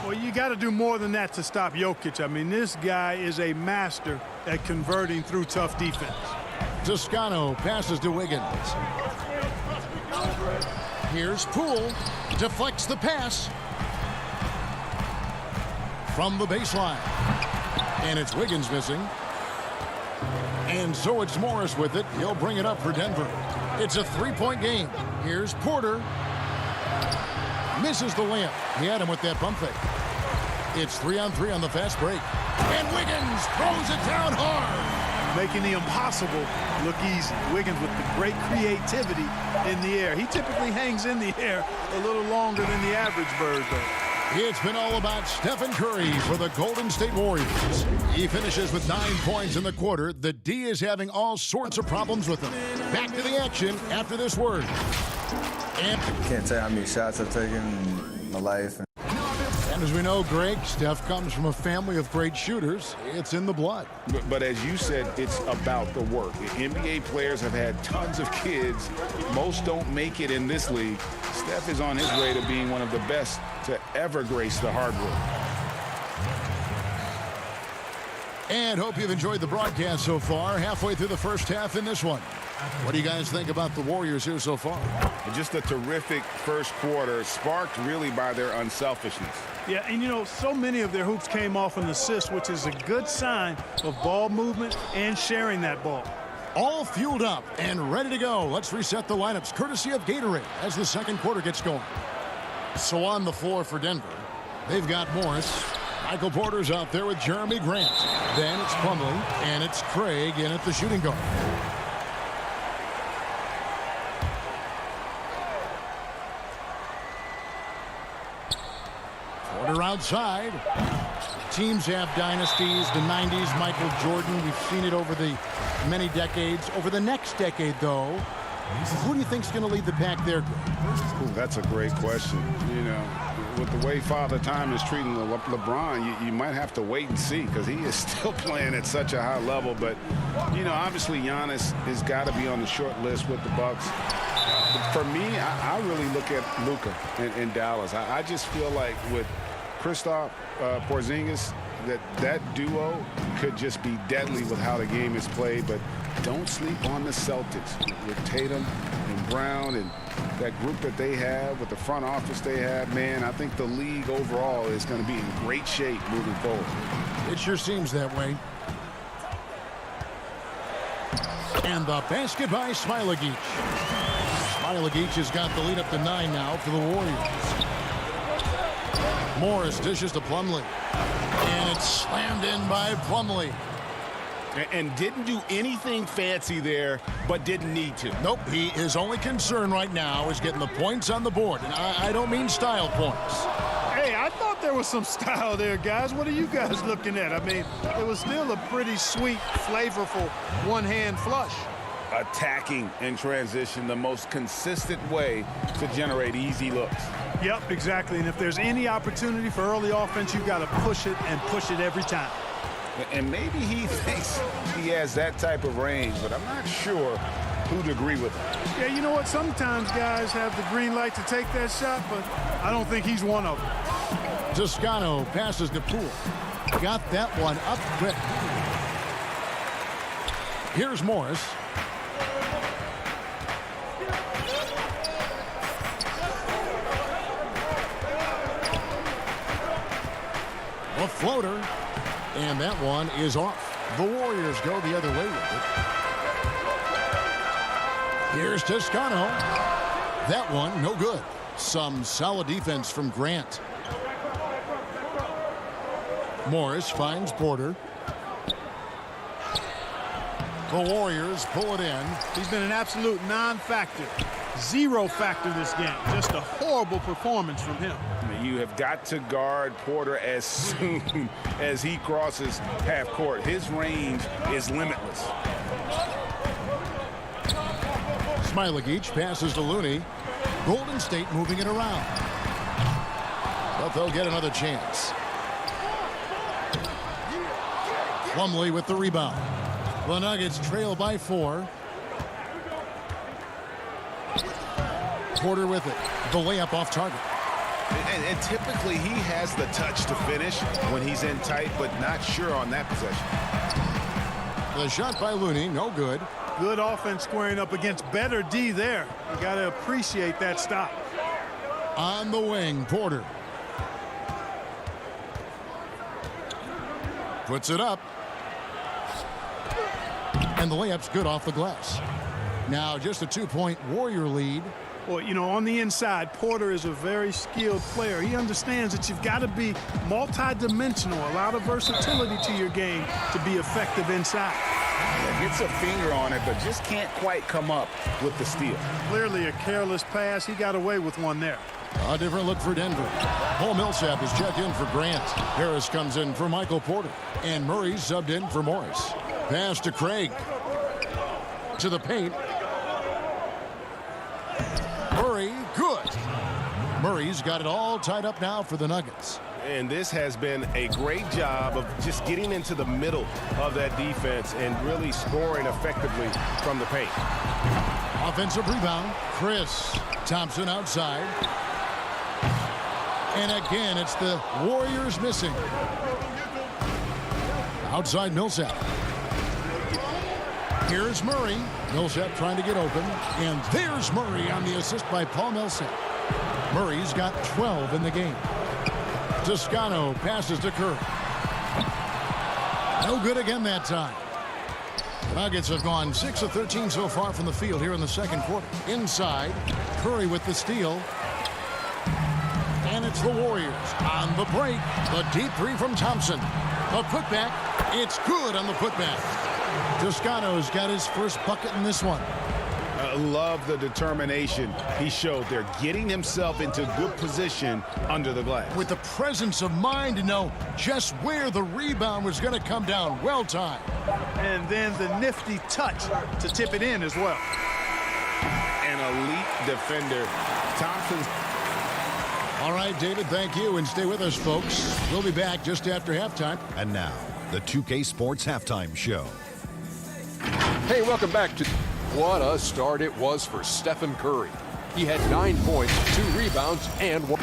Well, you got to do more than that to stop Jokic. I mean, this guy is a master at converting through tough defense. Toscano passes to Wiggins. Here's Poole. Deflects the pass. From the baseline. And it's Wiggins missing. And so it's Morris with it. He'll bring it up for Denver. It's a 3-point game. Here's Porter. Misses the layup. He had him with that pump fake. It's 3-on-3 on the fast break. And Wiggins throws it down hard. Making the impossible look easy. Wiggins with the great creativity in the air. He typically hangs in the air a little longer than the average bird, though. It's been all about Stephen Curry for the Golden State Warriors. He finishes with 9 points in the quarter. The D is having all sorts of problems with him. Back to the action after this word. And Can't tell how many shots I've taken in my life. And as we know, Greg, Steph comes from a family of great shooters. It's in the blood. But as you said, it's about the work. The NBA players have had tons of kids. Most don't make it in this league. Steph is on his way to being one of the best to ever grace the hardwood. And hope you've enjoyed the broadcast so far. Halfway through the first half in this one. What do you guys think about the Warriors here so far? Just a terrific first quarter, sparked really by their unselfishness. Yeah, and you know, so many of their hoops came off an assist, which is a good sign of ball movement and sharing that ball. All fueled up and ready to go. Let's reset the lineups courtesy of Gatorade as the second quarter gets going. So on the floor for Denver, they've got Morris. Michael Porter's out there with Jeremy Grant. Then it's Plumlee, and it's Craig in at the shooting guard. Porter outside. Teams have dynasties. The 90s, Michael Jordan. We've seen it over the many decades. Over the next decade, though, who do you think is going to lead the pack there, Greg? Ooh, that's a great question. You know, with the way Father Time is treating LeBron, you might have to wait and see because he is still playing at such a high level. But, you know, obviously Giannis has got to be on the short list with the Bucks. For me, I really look at Luka in Dallas. I just feel like with Kristaps Porzingis, that duo could just be deadly with how the game is played. But don't sleep on the Celtics with Tatum and Brown and that group that they have with the front office they have. Man, I think the league overall is going to be in great shape moving forward. It sure seems that way. And the basket by Smailagic. Smailagic has got the lead up to 9 now for the Warriors. Morris dishes to Plumlee. And it's slammed in by Plumlee. And didn't do anything fancy there, but didn't need to. Nope, his only concern right now is getting the points on the board. And I don't mean style points. Hey, I thought there was some style there, guys. What are you guys looking at? I mean, it was still a pretty sweet, flavorful one-hand flush. Attacking in transition, the most consistent way to generate easy looks. Yep, exactly. And if there's any opportunity for early offense, you've got to push it and push it every time. And maybe he thinks he has that type of range, but I'm not sure who'd agree with him. Yeah, you know what? Sometimes guys have the green light to take that shot, but I don't think he's one of them. Toscano passes to Poole. Got that one up quick. Here's Morris. A floater. And that one is off. The Warriors go the other way with it. Here's Toscano. That one, no good. Some solid defense from Grant. Morris finds Porter. The Warriors pull it in. He's been an absolute non-factor. Zero factor this game. Just a horrible performance from him. You have got to guard Porter as soon as he crosses half court. His range is limitless. Smailagic passes to Looney. Golden State moving it around. But they'll get another chance. Plumlee with the rebound. The Nuggets trail by 4. Porter with it. The layup off target. And typically he has the touch to finish when he's in tight, but not sure on that possession. The shot by Looney, no good. Good offense squaring up against better D there. You got to appreciate that stop. On the wing, Porter. Puts it up. And the layup's good off the glass. Now just a 2-point Warrior lead. Well, you know, on the inside, Porter is a very skilled player. He understands that you've got to be multi-dimensional, a lot of versatility to your game to be effective inside. Yeah, gets a finger on it, but just can't quite come up with the steal. Clearly a careless pass. He got away with one there. A different look for Denver. Paul Millsap is checked in for Grant. Harris comes in for Michael Porter. And Murray's subbed in for Morris. Pass to Craig. To the paint. Murray, good. Murray's got it all tied up now for the Nuggets. And this has been a great job of just getting into the middle of that defense and really scoring effectively from the paint. Offensive rebound. Chris Thompson outside. And again, it's the Warriors missing. Outside Millsap. Here's Murray. Millsap trying to get open. And there's Murray on the assist by Paul Millsap. Murray's got 12 in the game. Toscano passes to Curry. No good again that time. The Nuggets have gone 6 of 13 so far from the field here in the second quarter. Inside, Curry with the steal. And it's the Warriors on the break. The deep three from Thompson. The putback. It's good on the putback. Toscano's got his first bucket in this one. Love the determination he showed there, getting himself into good position under the glass. With the presence of mind to know just where the rebound was going to come down. Well timed. And then the nifty touch to tip it in as well. An elite defender. Thompson's. All right, David, thank you. And stay with us, folks. We'll be back just after halftime. And now, the 2K Sports Halftime Show. Hey, welcome back to... What a start it was for Stephen Curry. He had 9 points, 2 rebounds, and 1.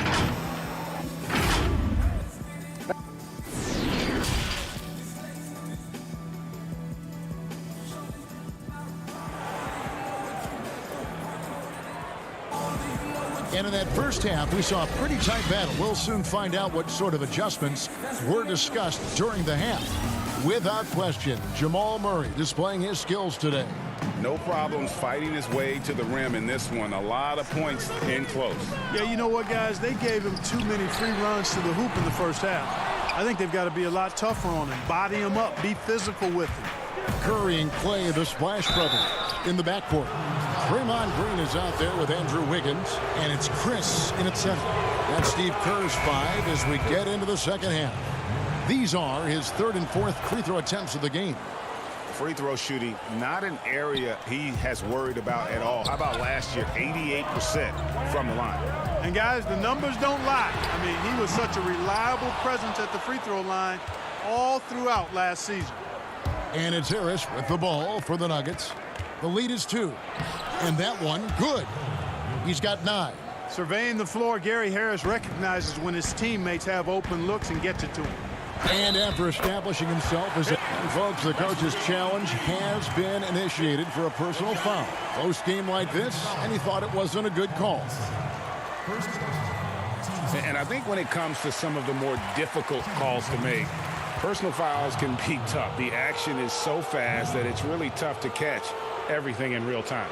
And in that first half, we saw a pretty tight battle. We'll soon find out what sort of adjustments were discussed during the half. Without question, Jamal Murray displaying his skills today. No problems fighting his way to the rim in this one. A lot of points in close. Yeah, you know what, guys? They gave him too many free runs to the hoop in the first half. I think they've got to be a lot tougher on him. Body him up. Be physical with him. Curry and Clay, the Splash Brothers, in the backcourt. Draymond Green is out there with Andrew Wiggins, and it's Chris in at center. That's Steve Kerr's 5 as we get into the second half. These are his 3rd and 4th free throw attempts of the game. Free throw shooting, not an area he has worried about at all. How about last year, 88% from the line? And guys, the numbers don't lie. I mean, he was such a reliable presence at the free throw line all throughout last season. And it's Harris with the ball for the Nuggets. The lead is 2. And that one, good. He's got 9. Surveying the floor, Gary Harris recognizes when his teammates have open looks and gets it to him. And after establishing himself as a... Folks, the coach's challenge has been initiated for a personal foul. Close game like this, and he thought it wasn't a good call. And I think when it comes to some of the more difficult calls to make, personal fouls can be tough. The action is so fast that it's really tough to catch everything in real time.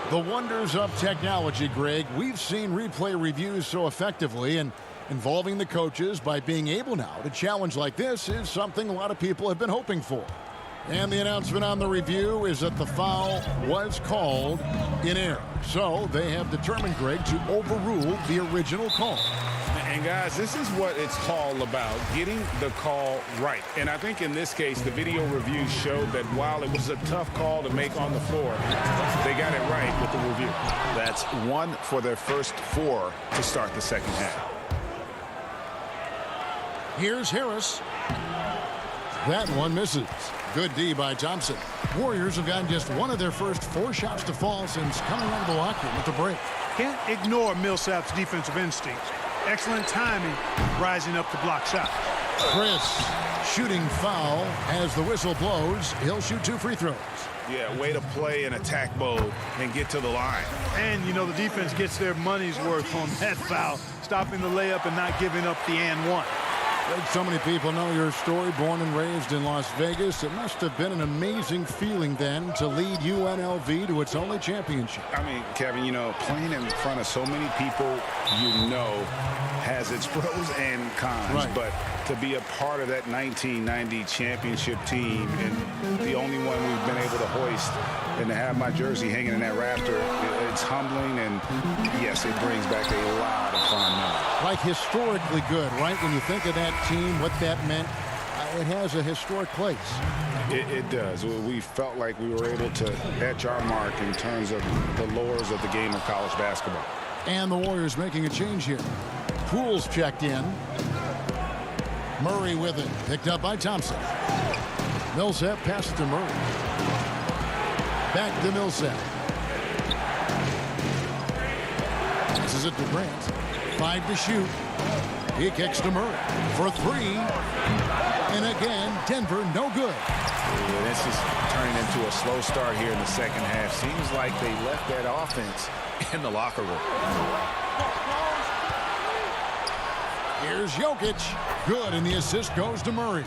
The wonders of technology, Greg. We've seen replay reviews so effectively, and involving the coaches by being able now to challenge like this is something a lot of people have been hoping for. And the announcement on the review is that the foul was called in error. So they have determined, Greg, to overrule the original call. And guys, this is what it's all about, getting the call right. And I think in this case, the video review showed that while it was a tough call to make on the floor, they got it right with the review. That's 1 for their first 4 to start the second half. Here's Harris. That one misses. Good D by Thompson. Warriors have gotten just 1 of their first 4 shots to fall since coming out of the locker room at the break. Can't ignore Millsap's defensive instinct. Excellent timing, rising up to block shots. Chris shooting foul as the whistle blows. He'll shoot 2 free throws. Yeah, way to play in attack mode and get to the line. And, you know, the defense gets their money's worth on that foul, stopping the layup and not giving up the and one. So many people know your story, born and raised in Las Vegas. It must have been an amazing feeling then to lead UNLV to its only championship. I mean, Kevin, you know, playing in front of so many people you know has its pros and cons. Right. But to be a part of that 1990 championship team and the only one we've been able to hoist and to have my jersey hanging in that rafter, it's humbling, and yes, it brings back a lot of fun memories. Like historically good, right? When you think of that team, what that meant, it has a historic place. It does. We felt like we were able to etch our mark in terms of the lures of the game of college basketball. And the Warriors making a change here. Poole's checked in. Murray with it, picked up by Thompson. Millsap passes to Murray. Back to Millsap. This is it to Grant. 5 to shoot. He kicks to Murray for 3. And again, Denver no good. Yeah, this is turning into a slow start here in the second half. Seems like they left that offense in the locker room. Here's Jokic. Good, and the assist goes to Murray.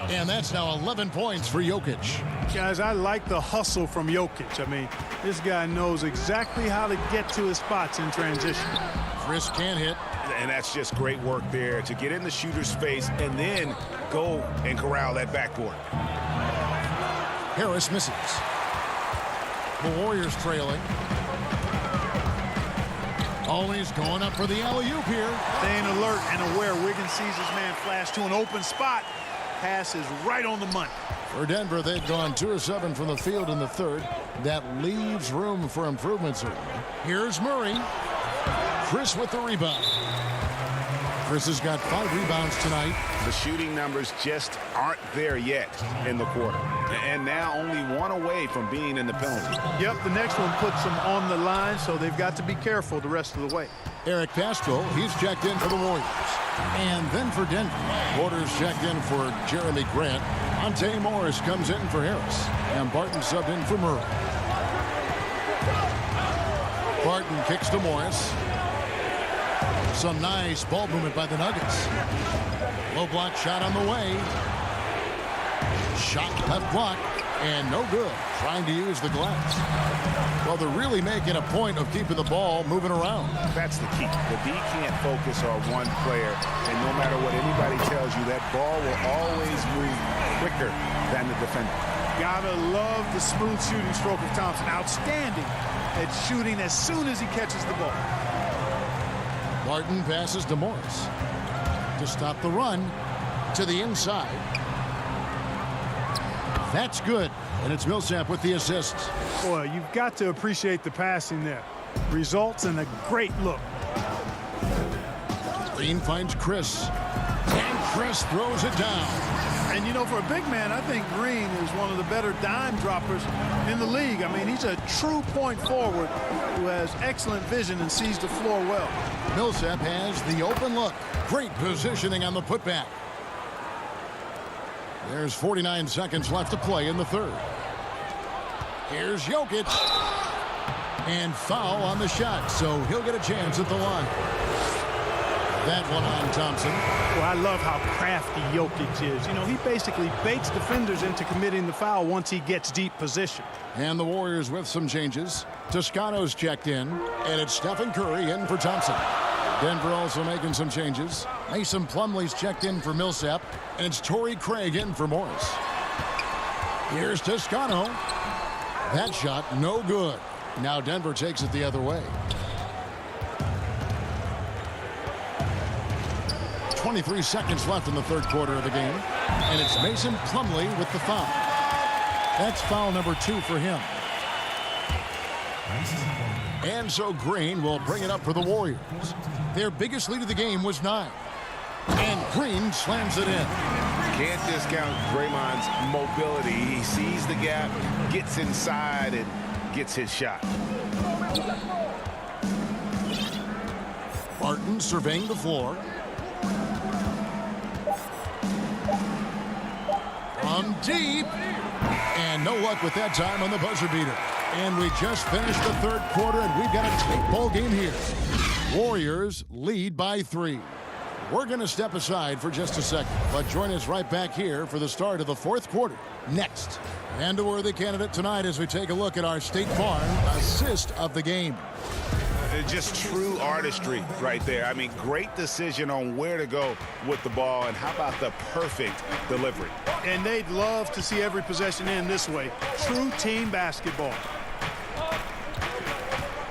And that's now 11 points for Jokic. Guys, I like the hustle from Jokic. I mean, this guy knows exactly how to get to his spots in transition. Chris can't hit. And that's just great work there to get in the shooter's face and then go and corral that backboard. Harris misses. The Warriors trailing. Always going up for the alley-oop here. Staying alert and aware. Wiggins sees his man flash to an open spot. Pass is right on the money. For Denver, they've gone 2 of 7 from the field in the third. That leaves room for improvements. Here's Murray. Chris with the rebound. Chris has got 5 rebounds tonight. The shooting numbers just aren't there yet in the quarter. And now only 1 away from being in the penalty. Yep, the next one puts them on the line, so they've got to be careful the rest of the way. Eric Castro, he's checked in for the Warriors. And then for Denver, Porter's checked in for Jeremy Grant. Monte Morris comes in for Harris. And Barton subbed in for Murray. Barton kicks to Morris. Some nice ball movement by the Nuggets. Low block shot on the way. Shot left block. And no good. Trying to use the glass. Well, they're really making a point of keeping the ball moving around. That's the key. The D can't focus on one player. And no matter what anybody tells you, that ball will always move quicker than the defender. Gotta love the smooth shooting stroke of Thompson. Outstanding at shooting as soon as he catches the ball. Barton passes to Morris to stop the run to the inside. That's good, and it's Millsap with the assist. Boy, you've got to appreciate the passing there. Results in a great look. Green finds Chris, and Chris throws it down. And, you know, for a big man, I think Green is one of the better dime droppers in the league. I mean, he's a true point forward who has excellent vision and sees the floor well. Millsap has the open look. Great positioning on the putback. There's 49 seconds left to play in the third. Here's Jokic. And foul on the shot, so he'll get a chance at the line. That one on Thompson. Well, I love how crafty Jokic is. You know, he basically baits defenders into committing the foul once he gets deep position. And the Warriors with some changes. Toscano's checked in, and it's Stephen Curry in for Thompson. Denver also making some changes. Mason Plumlee's checked in for Millsap, and it's Torrey Craig in for Morris. Here's Toscano. That shot, no good. Now Denver takes it the other way. 23 seconds left in the third quarter of the game. And it's Mason Plumlee with the foul. That's foul number 2 for him. And so Green will bring it up for the Warriors. Their biggest lead of the game was 9. And Green slams it in. Can't discount Draymond's mobility. He sees the gap, gets inside, and gets his shot. Barton surveying the floor. From deep. And no luck with that time on the buzzer beater. And we just finished the third quarter, and we've got a tight ball game here. Warriors lead by 3. We're going to step aside for just a second, but join us right back here for the start of the fourth quarter next. And a worthy candidate tonight as we take a look at our State Farm assist of the game. Just true artistry right there. I mean, great decision on where to go with the ball, and how about the perfect delivery? And they'd love to see every possession end this way. True team basketball.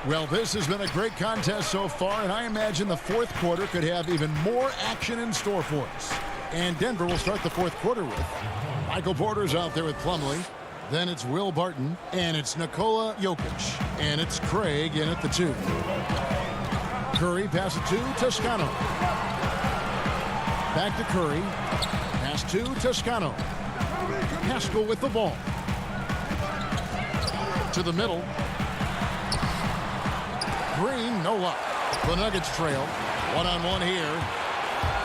Well, this has been a great contest so far, and I imagine the fourth quarter could have even more action in store for us. And Denver will start the fourth quarter with Michael Porter's out there with Plumlee. Then it's Will Barton, and it's Nikola Jokic, and it's Craig in at the 2. Curry pass it to Toscano. Back to Curry. Pass to Toscano. Haskell with the ball. To the middle. Green, no luck. The Nuggets trail. One-on-one here.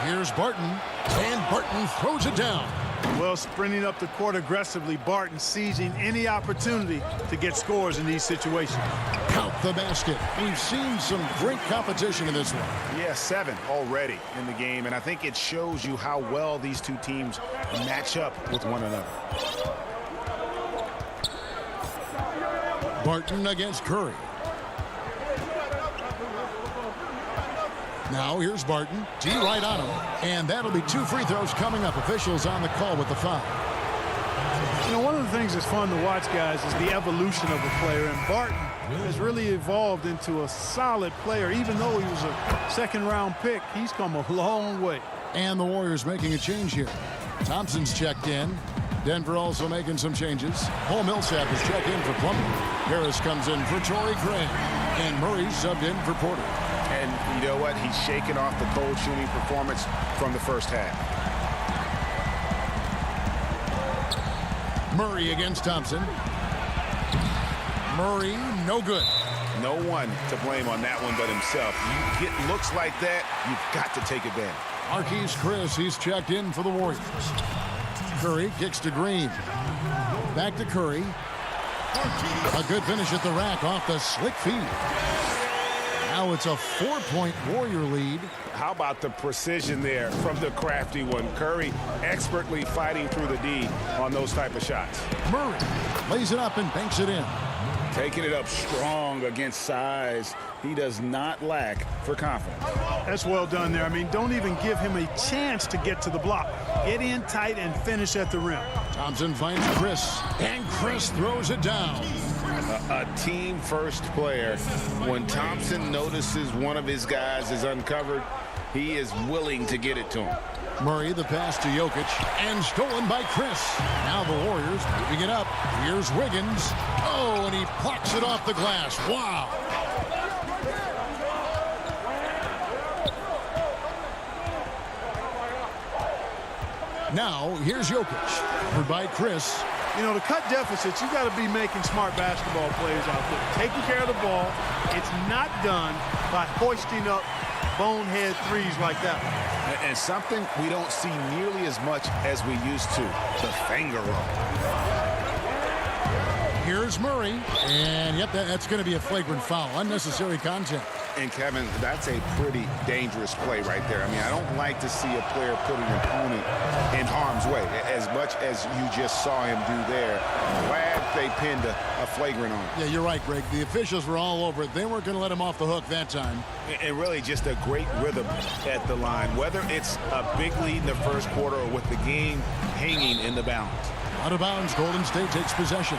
Here's Barton, and Barton throws it down. Well, sprinting up the court aggressively, Barton seizing any opportunity to get scores in these situations. Count the basket. We've seen some great competition in this one. Yeah, 7 already in the game, and I think it shows you how well these two teams match up with one another. Barton against Curry. Now here's Barton. D right on him. And that'll be 2 free throws coming up. Officials on the call with the foul. You know, one of the things that's fun to watch, guys, is the evolution of a player. And Barton has really evolved into a solid player. Even though he was a second-round pick, he's come a long way. And the Warriors making a change here. Thompson's checked in. Denver also making some changes. Paul Millsap is checked in for Plumlee. Harris comes in for Torrey Craig. And Murray subbed in for Porter. And you know what? He's shaken off the cold shooting performance from the first half. Murray against Thompson. Murray, no good. No one to blame on that one but himself. You get looks like that, you've got to take advantage. Marquise Chris, he's checked in for the Warriors. Curry kicks to Green. Back to Curry. A good finish at the rack off the slick feed. Now it's a 4-point Warrior lead. How about the precision there from the crafty one? Curry expertly fighting through the D on those type of shots. Murray lays it up and banks it in. Taking it up strong against size. He does not lack for confidence. That's well done there. I mean, don't even give him a chance to get to the block. Get in tight and finish at the rim. Thompson finds Chris, and Chris throws it down. A team-first player. When Thompson notices one of his guys is uncovered, he is willing to get it to him. Murray, the pass to Jokic, and stolen by Chris. Now the Warriors moving it up. Here's Wiggins. Oh, and he plucks it off the glass. Wow. Now, here's Jokic. Covered by Chris. You know, to cut deficits, you got to be making smart basketball plays out there. Taking care of the ball. It's not done by hoisting up bonehead threes like that. And something we don't see nearly as much as we used to, the finger roll. Here's Murray. And, yep, that's going to be a flagrant foul. Unnecessary contact. And, Kevin, that's a pretty dangerous play right there. I mean, I don't like to see a player put an opponent in harm's way, as much as you just saw him do there. Glad they pinned a flagrant on him. Yeah, you're right, Greg. The officials were all over it. They weren't going to let him off the hook that time. And really just a great rhythm at the line, whether it's a big lead in the first quarter or with the game hanging in the balance. Out of bounds, Golden State takes possession.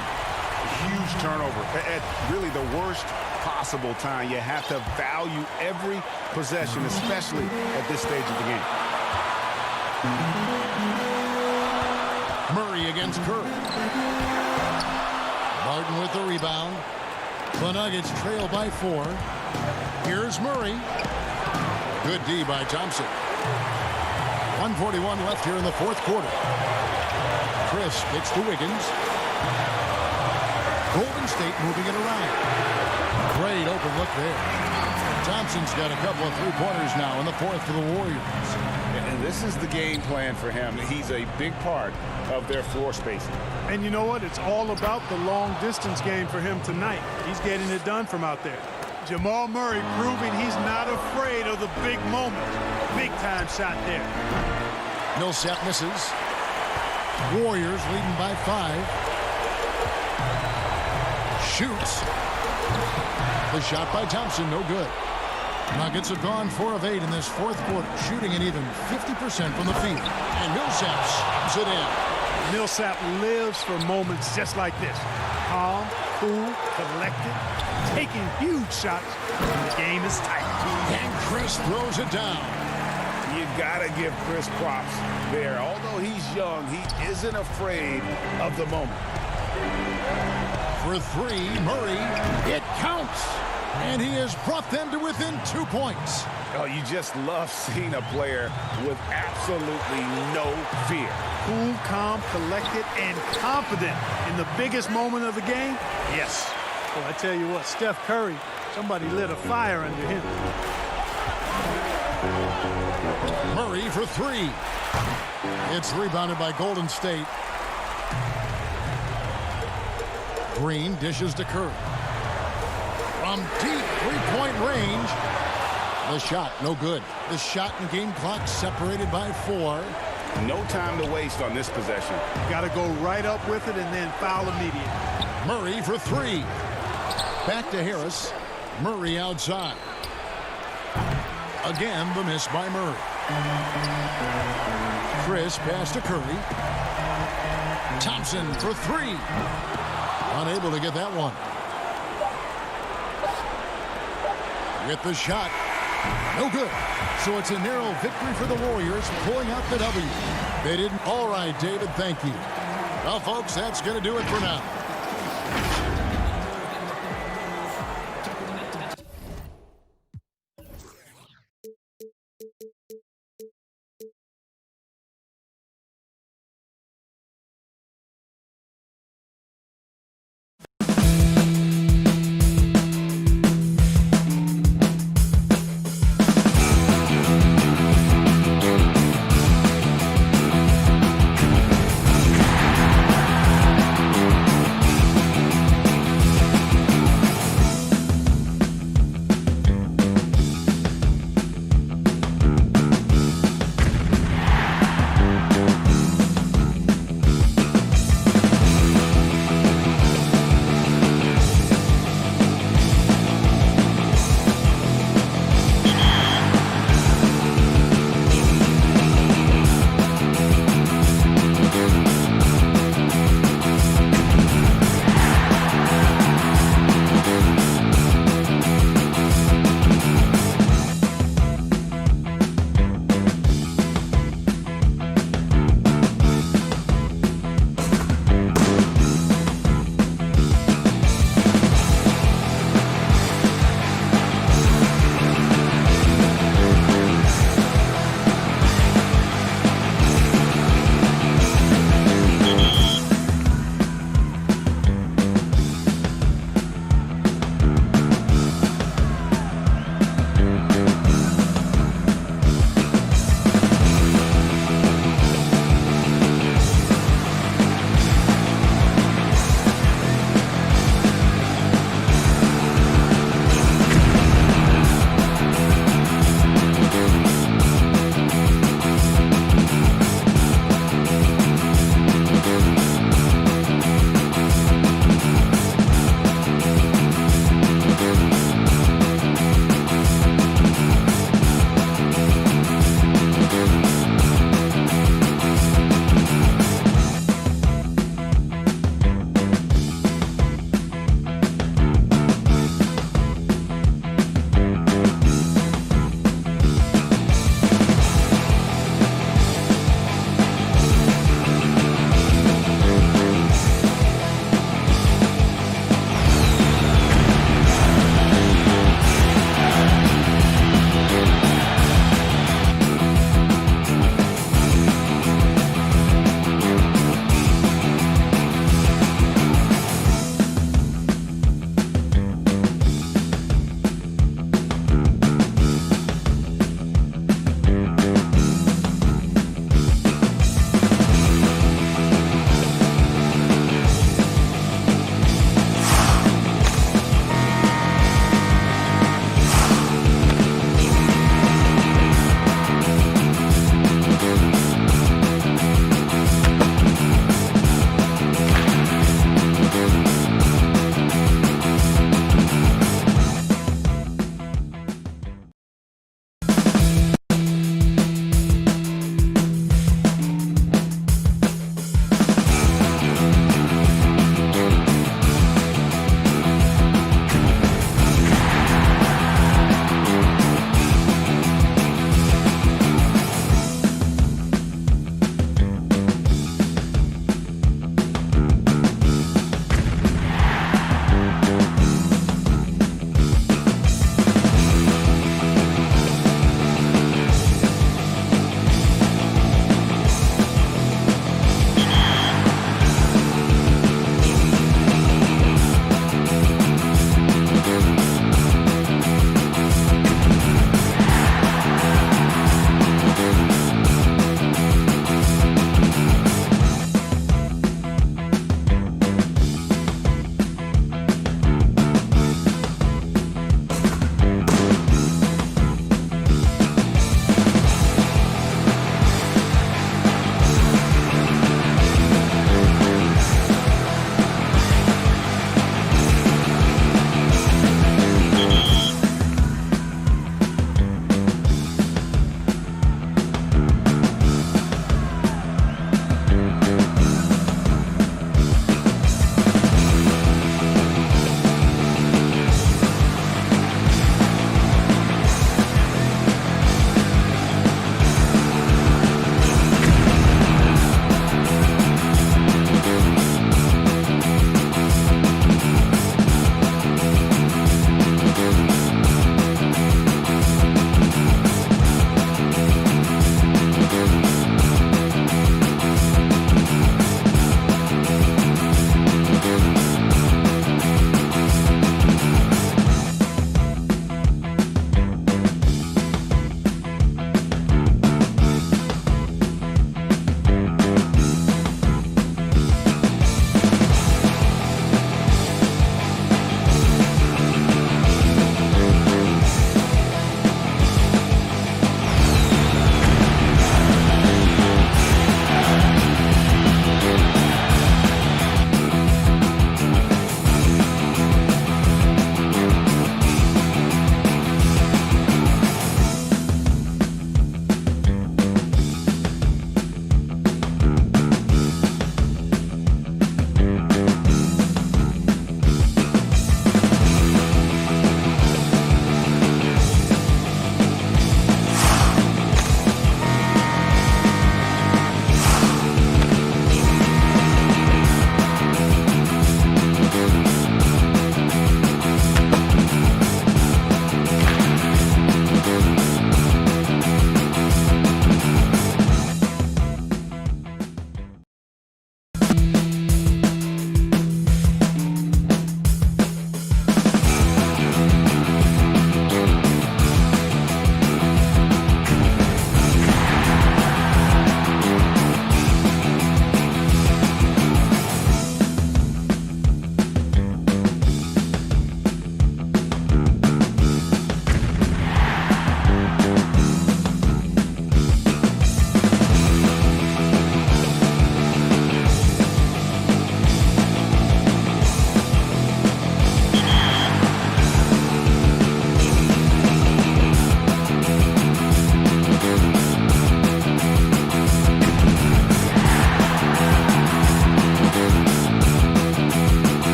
Huge turnover at really the worst possible time. You have to value every possession, especially at this stage of the game. Murray against Curry. Martin with the rebound. The Nuggets trail by 4. Here's Murray. Good D by Thompson. 1:41 left here in the fourth quarter. Chris gets to Wiggins. Golden State moving it around. Great open look there. Thompson's got a couple of three-pointers now in the fourth for the Warriors. And this is the game plan for him. He's a big part of their floor spacing. And you know what? It's all about the long-distance game for him tonight. He's getting it done from out there. Jamal Murray proving he's not afraid of the big moment. Big-time shot there. Millsap misses. Warriors leading by 5. Shoots. The shot by Thompson, no good. Nuggets have gone 4 of 8 in this fourth quarter, shooting an even 50% from the field. And Millsap slams it in. Millsap lives for moments just like this. Calm, cool, collected, taking huge shots when the game is tight. And Chris throws it down. You gotta give Chris props there. Although he's young, he isn't afraid of the moment. For 3, Murray. It counts. And he has brought them to within 2 points. Oh, you just love seeing a player with absolutely no fear. Cool, calm, collected, and confident in the biggest moment of the game? Yes. Well, I tell you what, Steph Curry, somebody lit a fire under him. Murray for 3. It's rebounded by Golden State. Green dishes to Curry. From deep three-point range. The shot, no good. The shot and game clock separated by 4. No time to waste on this possession. Got to go right up with it and then foul immediately. Murray for 3. Back to Harris. Murray outside. Again, the miss by Murray. Chris pass to Curry. Thompson for 3. Unable to get that one. With the shot. No good. So it's a narrow victory for the Warriors, pulling out the W. They didn't. All right, David, thank you. Well, folks, that's going to do it for now.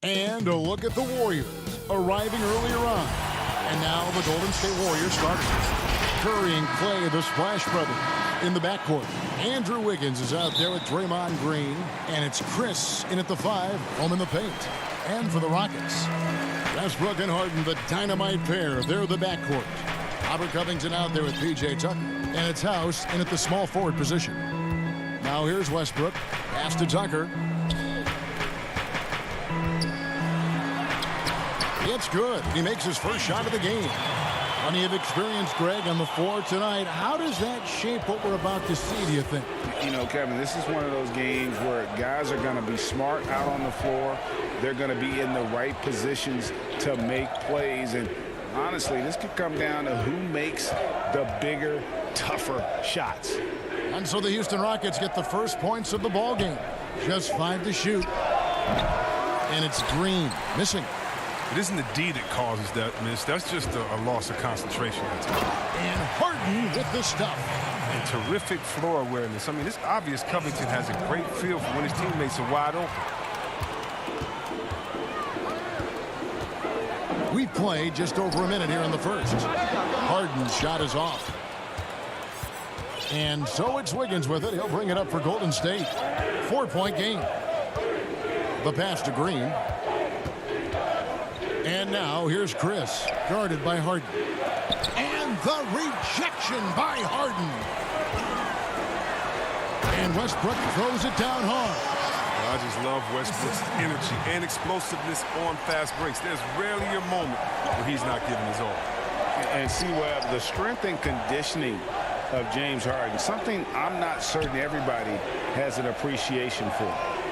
And a look at the Warriors arriving earlier on. And now the Golden State Warriors starters. Curry and Clay, the Splash Brothers, in the backcourt. Andrew Wiggins is out there with Draymond Green. And it's Chris in at the 5, home in the paint. And for the Rockets, Westbrook and Harden, the dynamite pair. They're the backcourt. Robert Covington out there with P.J. Tucker. And it's House in at the small forward position. Now here's Westbrook. Pass to Tucker. It's good. He makes his first shot of the game. Plenty of experience, Greg, on the floor tonight. How does that shape what we're about to see, do you think? You know, Kevin, this is one of those games where guys are going to be smart out on the floor. They're going to be in the right positions to make plays. And honestly, this could come down to who makes the bigger, tougher shots. And so the Houston Rockets get the first points of the ball game. Just 5 to shoot. And it's Green missing. It isn't the D that causes that miss. That's just a loss of concentration. And Harden with the stuff. And terrific floor awareness. I mean, it's obvious Covington has a great feel for when his teammates are wide open. We've played just over a minute here in the first. Harden's shot is off. And so it's Wiggins with it. He'll bring it up for Golden State. 4-point game. The pass to Green. And now here's Chris, guarded by Harden. And the rejection by Harden. And Westbrook throws it down hard. I just love Westbrook's energy and explosiveness on fast breaks. There's rarely a moment where he's not giving his all. And see, Webb, the strength and conditioning of James Harden, something I'm not certain everybody has an appreciation for.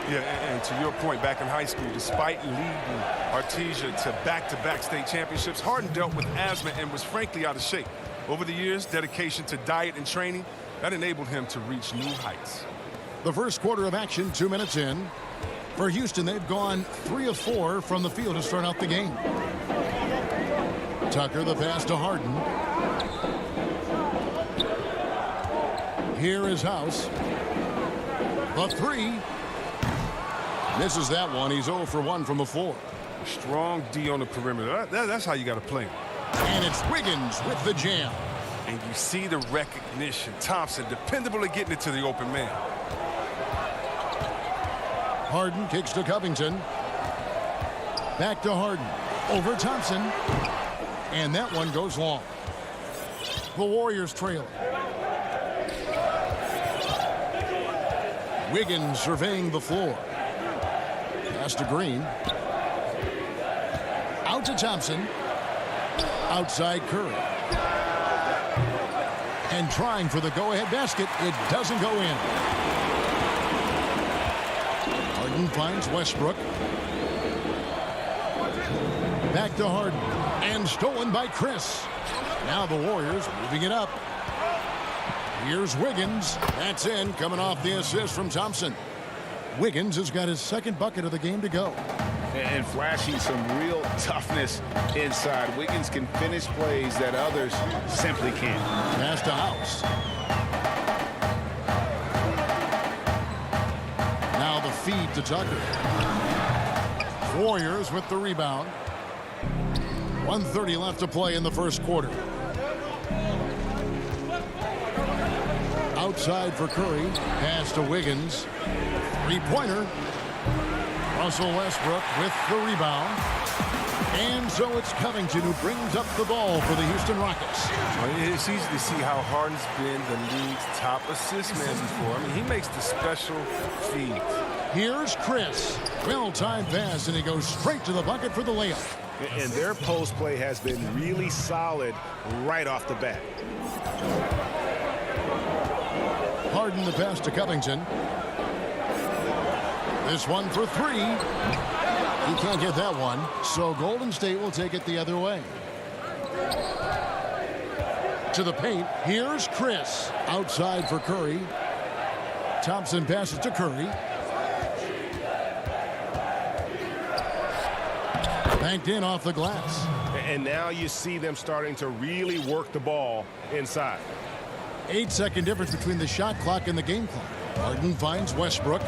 Yeah, and to your point, back in high school, despite leading Artesia to back-to-back state championships, Harden dealt with asthma and was frankly out of shape. Over the years, dedication to diet and training, that enabled him to reach new heights. The first quarter of action, 2 minutes in. For Houston, they've gone 3 of 4 from the field to start out the game. Tucker, the pass to Harden. Here is House. The 3. Misses that one. He's 0 for 1 from the floor. Strong D on the perimeter. That's how you got to play him. And it's Wiggins with the jam. And you see the recognition. Thompson, dependable at getting it to the open man. Harden kicks to Covington. Back to Harden. Over Thompson. And that one goes long. The Warriors trail. Wiggins surveying the floor. Pass to Green. Out to Thompson. Outside Curry. And trying for the go-ahead basket. It doesn't go in. Harden finds Westbrook. Back to Harden. And stolen by Chris. Now the Warriors moving it up. Here's Wiggins. That's in, coming off the assist from Thompson. Wiggins has got his second bucket of the game to go. And flashing some real toughness inside. Wiggins can finish plays that others simply can't. Pass to House. Now the feed to Tucker. Warriors with the rebound. 1:30 left to play in the first quarter. Outside for Curry. Pass to Wiggins. Three-pointer. Russell Westbrook with the rebound. And so it's Covington who brings up the ball for the Houston Rockets. It's easy to see how Harden's been the league's top assist man before. I mean, he makes the special feeds. Here's Chris. Well-timed pass, and he goes straight to the bucket for the layup. And their post play has been really solid right off the bat. Harden the pass to Covington. This one for 3. He can't get that one, so Golden State will take it the other way. To the paint, here's Chris. Outside for Curry. Thompson passes to Curry. Banked in off the glass. And now you see them starting to really work the ball inside. 8-second difference between the shot clock and the game clock. Harden finds Westbrook.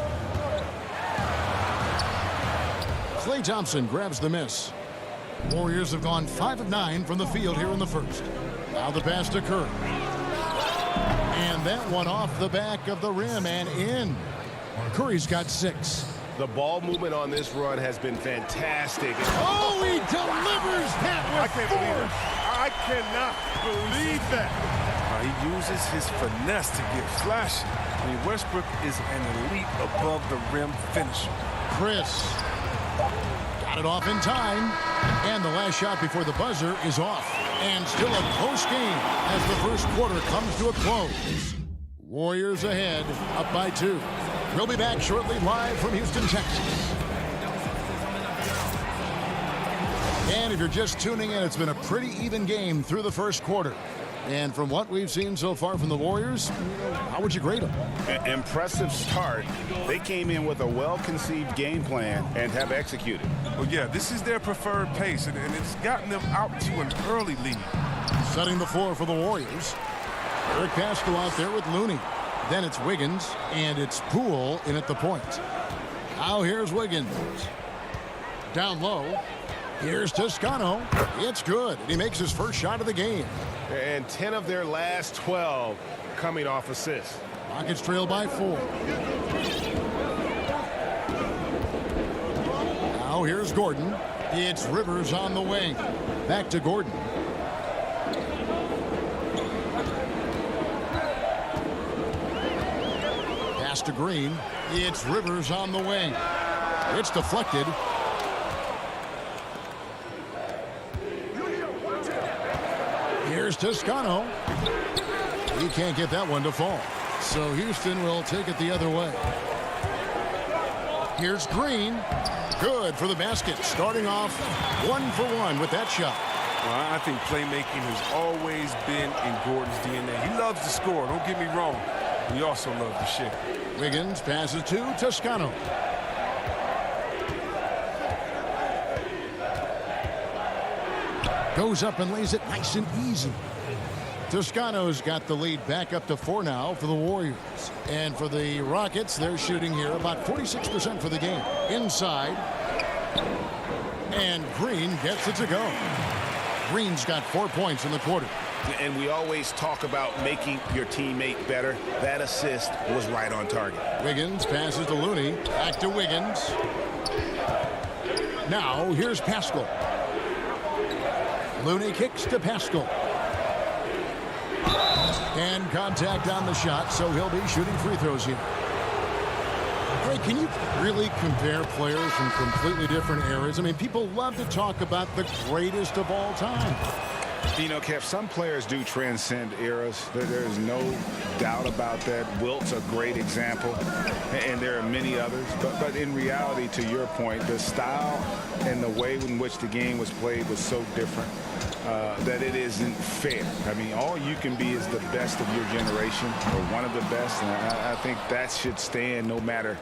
Klay Thompson grabs the miss. Warriors have gone 5 of 9 from the field here in the first. Now the pass to Curry. And that one off the back of the rim and in. Curry's got 6. The ball movement on this run has been fantastic. Oh, he delivers that with force. I cannot believe that. He uses his finesse to get flashy. I mean, Westbrook is an elite above the rim finisher. Chris got it off in time. And the last shot before the buzzer is off. And still a close game as the first quarter comes to a close. Warriors ahead, up by 2. We'll be back shortly live from Houston, Texas. And if you're just tuning in, it's been a pretty even game through the first quarter. And from what we've seen so far from the Warriors, how would you grade them? Impressive start. They came in with a well-conceived game plan and have executed. Well, yeah, this is their preferred pace, and it's gotten them out to an early lead. Setting the floor for the Warriors. Eric Pascal out there with Looney. Then it's Wiggins, and it's Poole in at the point. Now here's Wiggins. Down low. Here's Toscano. It's good. And he makes his first shot of the game. And 10 of their last 12 coming off assists. Rockets trail by 4. Now here's Gordon. It's Rivers on the wing. Back to Gordon. Pass to Green. It's Rivers on the wing. It's deflected. Here's Toscano. He can't get that one to fall. So Houston will take it the other way. Here's Green. Good for the basket. Starting off 1 for 1 with that shot. Well, I think playmaking has always been in Gordon's DNA. He loves to score, don't get me wrong. He also loves to share. Wiggins passes to Toscano. Goes up and lays it nice and easy. Toscano's got the lead back up to 4 now for the Warriors. And for the Rockets, they're shooting here about 46% for the game. Inside. And Green gets it to go. Green's got 4 points in the quarter. And we always talk about making your teammate better. That assist was right on target. Wiggins passes to Looney. Back to Wiggins. Now here's Pascal. Looney kicks to Pascal. And contact on the shot, so he'll be shooting free throws here. Greg, can you really compare players from completely different eras? I mean, people love to talk about the greatest of all time. You know, Kev, some players do transcend eras. There's no doubt about that. Wilt's a great example, and there are many others. But in reality, to your point, the style and the way in which the game was played was so different that it isn't fair. I mean, all you can be is the best of your generation, or one of the best, and I think that should stand no matter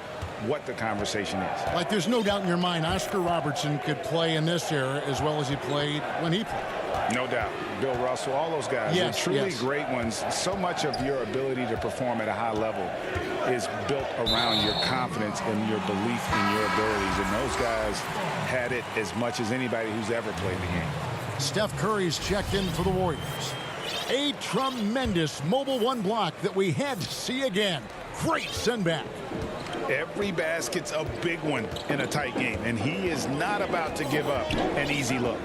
what the conversation is. Like, there's no doubt in your mind Oscar Robertson could play in this era as well as he played when he played. No doubt. Bill Russell, all those guys, yes, they're truly yes. great ones. So much of your ability to perform at a high level is built around your confidence and your belief in your abilities. And those guys had it as much as anybody who's ever played the game. Steph Curry's checked in for the Warriors. A tremendous mobile one block that we had to see again. Great send back. Every basket's a big one in a tight game, and he is not about to give up an easy look.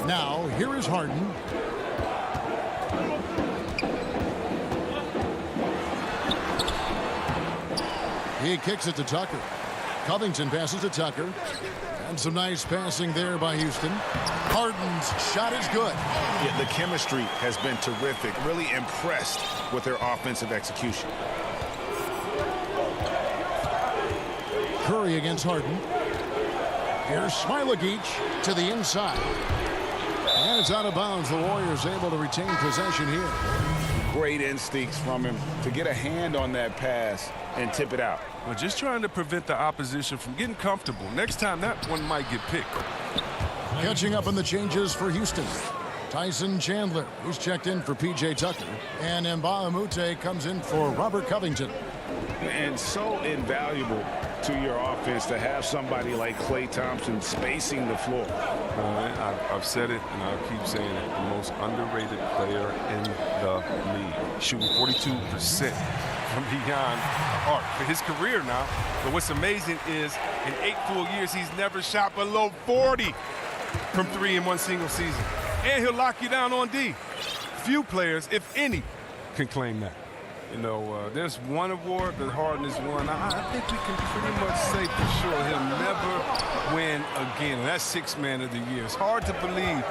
Now, here is Harden. He kicks it to Tucker. Covington passes to Tucker. And some nice passing there by Houston. Harden's shot is good. Yeah, the chemistry has been terrific. Really impressed with their offensive execution. Curry against Harden. Here's Smilagic to the inside. And it's out of bounds. The Warriors able to retain possession here. Great instincts from him to get a hand on that pass and tip it out. Well, just trying to prevent the opposition from getting comfortable. Next time, that one might get picked. Catching up on the changes for Houston. Tyson Chandler, who's checked in for P.J. Tucker. And Mbah a Moute comes in for Robert Covington. And so invaluable to your offense to have somebody like Klay Thompson spacing the floor. I've said it, and I'll keep saying it. The most underrated player in the league. Shooting 42% from beyond the arc for his career now. But what's amazing is in 8 full years, he's never shot below 40 from 3 in one single season. And he'll lock you down on D. Few players, if any, can claim that. You know, there's one award that Harden has won. I think we can pretty much say for sure he'll never win again. And that's 6th Man of the Year. It's hard to believe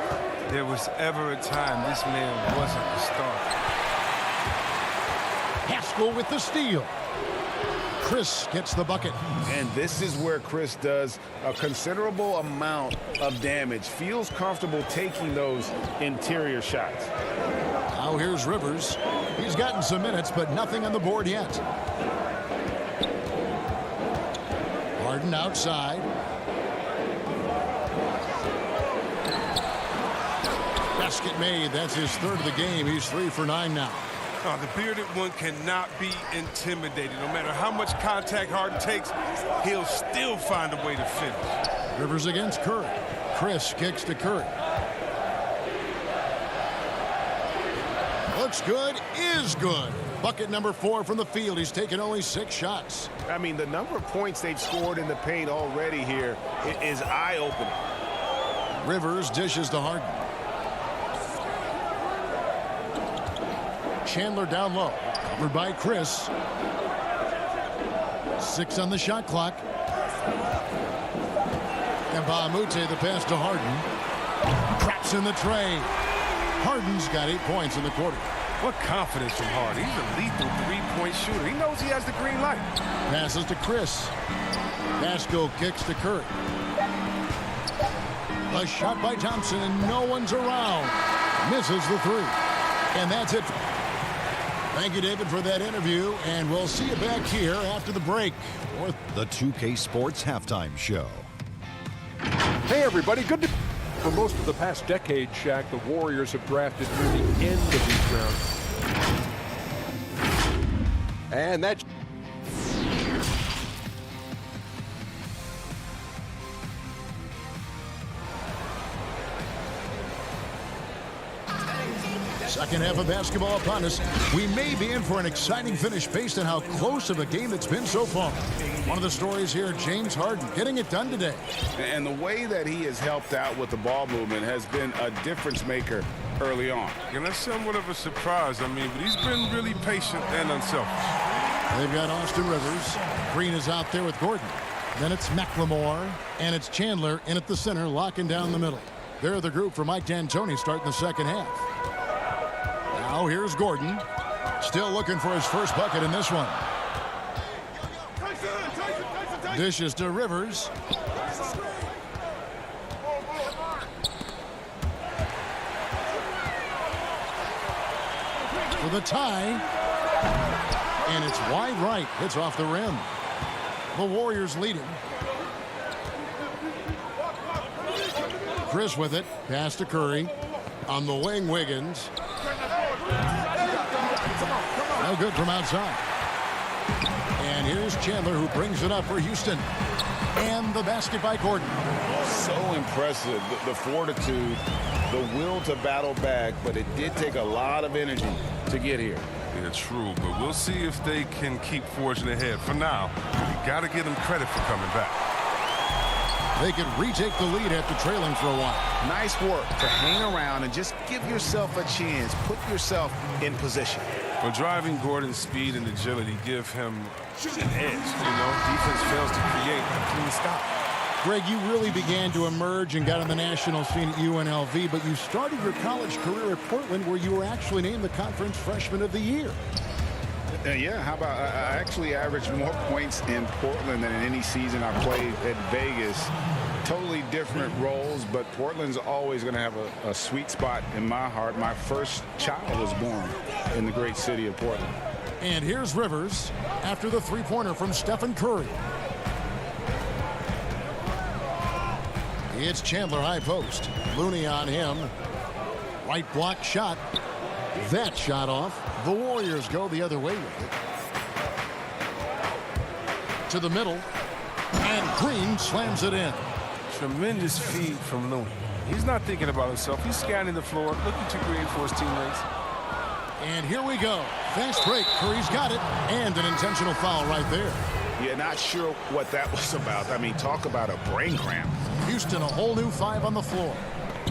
there was ever a time this man wasn't the star. Haskell with the steal. Chris gets the bucket. And this is where Chris does a considerable amount of damage. Feels comfortable taking those interior shots. Now here's Rivers. He's gotten some minutes, but nothing on the board yet. Harden outside. Basket made. That's his 3rd of the game. He's 3 for 9 now. Oh, the bearded one cannot be intimidated. No matter how much contact Harden takes, he'll still find a way to finish. Rivers against Curry. Chris kicks to Curry. Looks good, is good. Bucket number 4 from the field. He's taken only 6 shots. I mean, the number of points they've scored in the paint already here is eye-opening. Rivers dishes to Harden. Chandler down low. Covered by Chris. 6 on the shot clock. And Bahamute the pass to Harden. Traps in the tray. Harden's got 8 points in the quarter. What confidence from Harden. He's a lethal 3-point shooter. He knows he has the green light. Passes to Chris. Haskell kicks to Curry. A shot by Thompson, and no one's around. Misses the 3. And that's it. Thank you, David, for that interview, and we'll see you back here after the break. The 2K Sports Halftime Show. Hey, everybody. Good to... For most of the past decade, Shaq, the Warriors have drafted near the end of these rounds. And that's... Second half of basketball upon us. We may be in for an exciting finish based on how close of a game it's been so far. One of the stories here, James Harden getting it done today. And the way that he has helped out with the ball movement has been a difference maker early on. And that's somewhat of a surprise, but he's been really patient and unselfish. They've got Austin Rivers. Green is out there with Gordon. Then it's McLemore, and it's Chandler in at the center, locking down the middle. They're the group for Mike D'Antoni starting the second half. Now here's Gordon. Still looking for his first bucket in this one. Dishes to Rivers. For the tie. And it's wide right. It's off the rim. The Warriors leading. Chris with it. Pass to Curry. On the wing, Wiggins. No good from outside. And here's Chandler, who brings it up for Houston. And the basket by Gordon. So impressive, the fortitude, the will to battle back, but it did take a lot of energy to get here. Yeah, true, but we'll see if they can keep forging ahead. For now, you got to give them credit for coming back. They could retake the lead after trailing for a while. Nice work to hang around and just give yourself a chance. Put yourself in position. Well, driving Gordon's speed and agility give him an edge. Defense fails to create a clean stop. Greg, you really began to emerge and got on the national scene at UNLV, but you started your college career at Portland, where you were actually named the Conference Freshman of the Year. Yeah, how about I actually averaged more points in Portland than in any season I played at Vegas. Totally different roles, but Portland's always going to have a sweet spot in my heart. My first child was born in the great city of Portland. And here's Rivers after the three-pointer from Stephen Curry. It's Chandler high post. Looney on him. Right block shot. That shot off. The Warriors go the other way with it. To the middle. And Green slams it in. Tremendous feed from Looney. He's not thinking about himself. He's scanning the floor, looking to create for his teammates. And here we go. Fast break. Curry's got it. And an intentional foul right there. Yeah, not sure what that was about. I mean, talk about a brain cramp. Houston, a whole new 5 on the floor.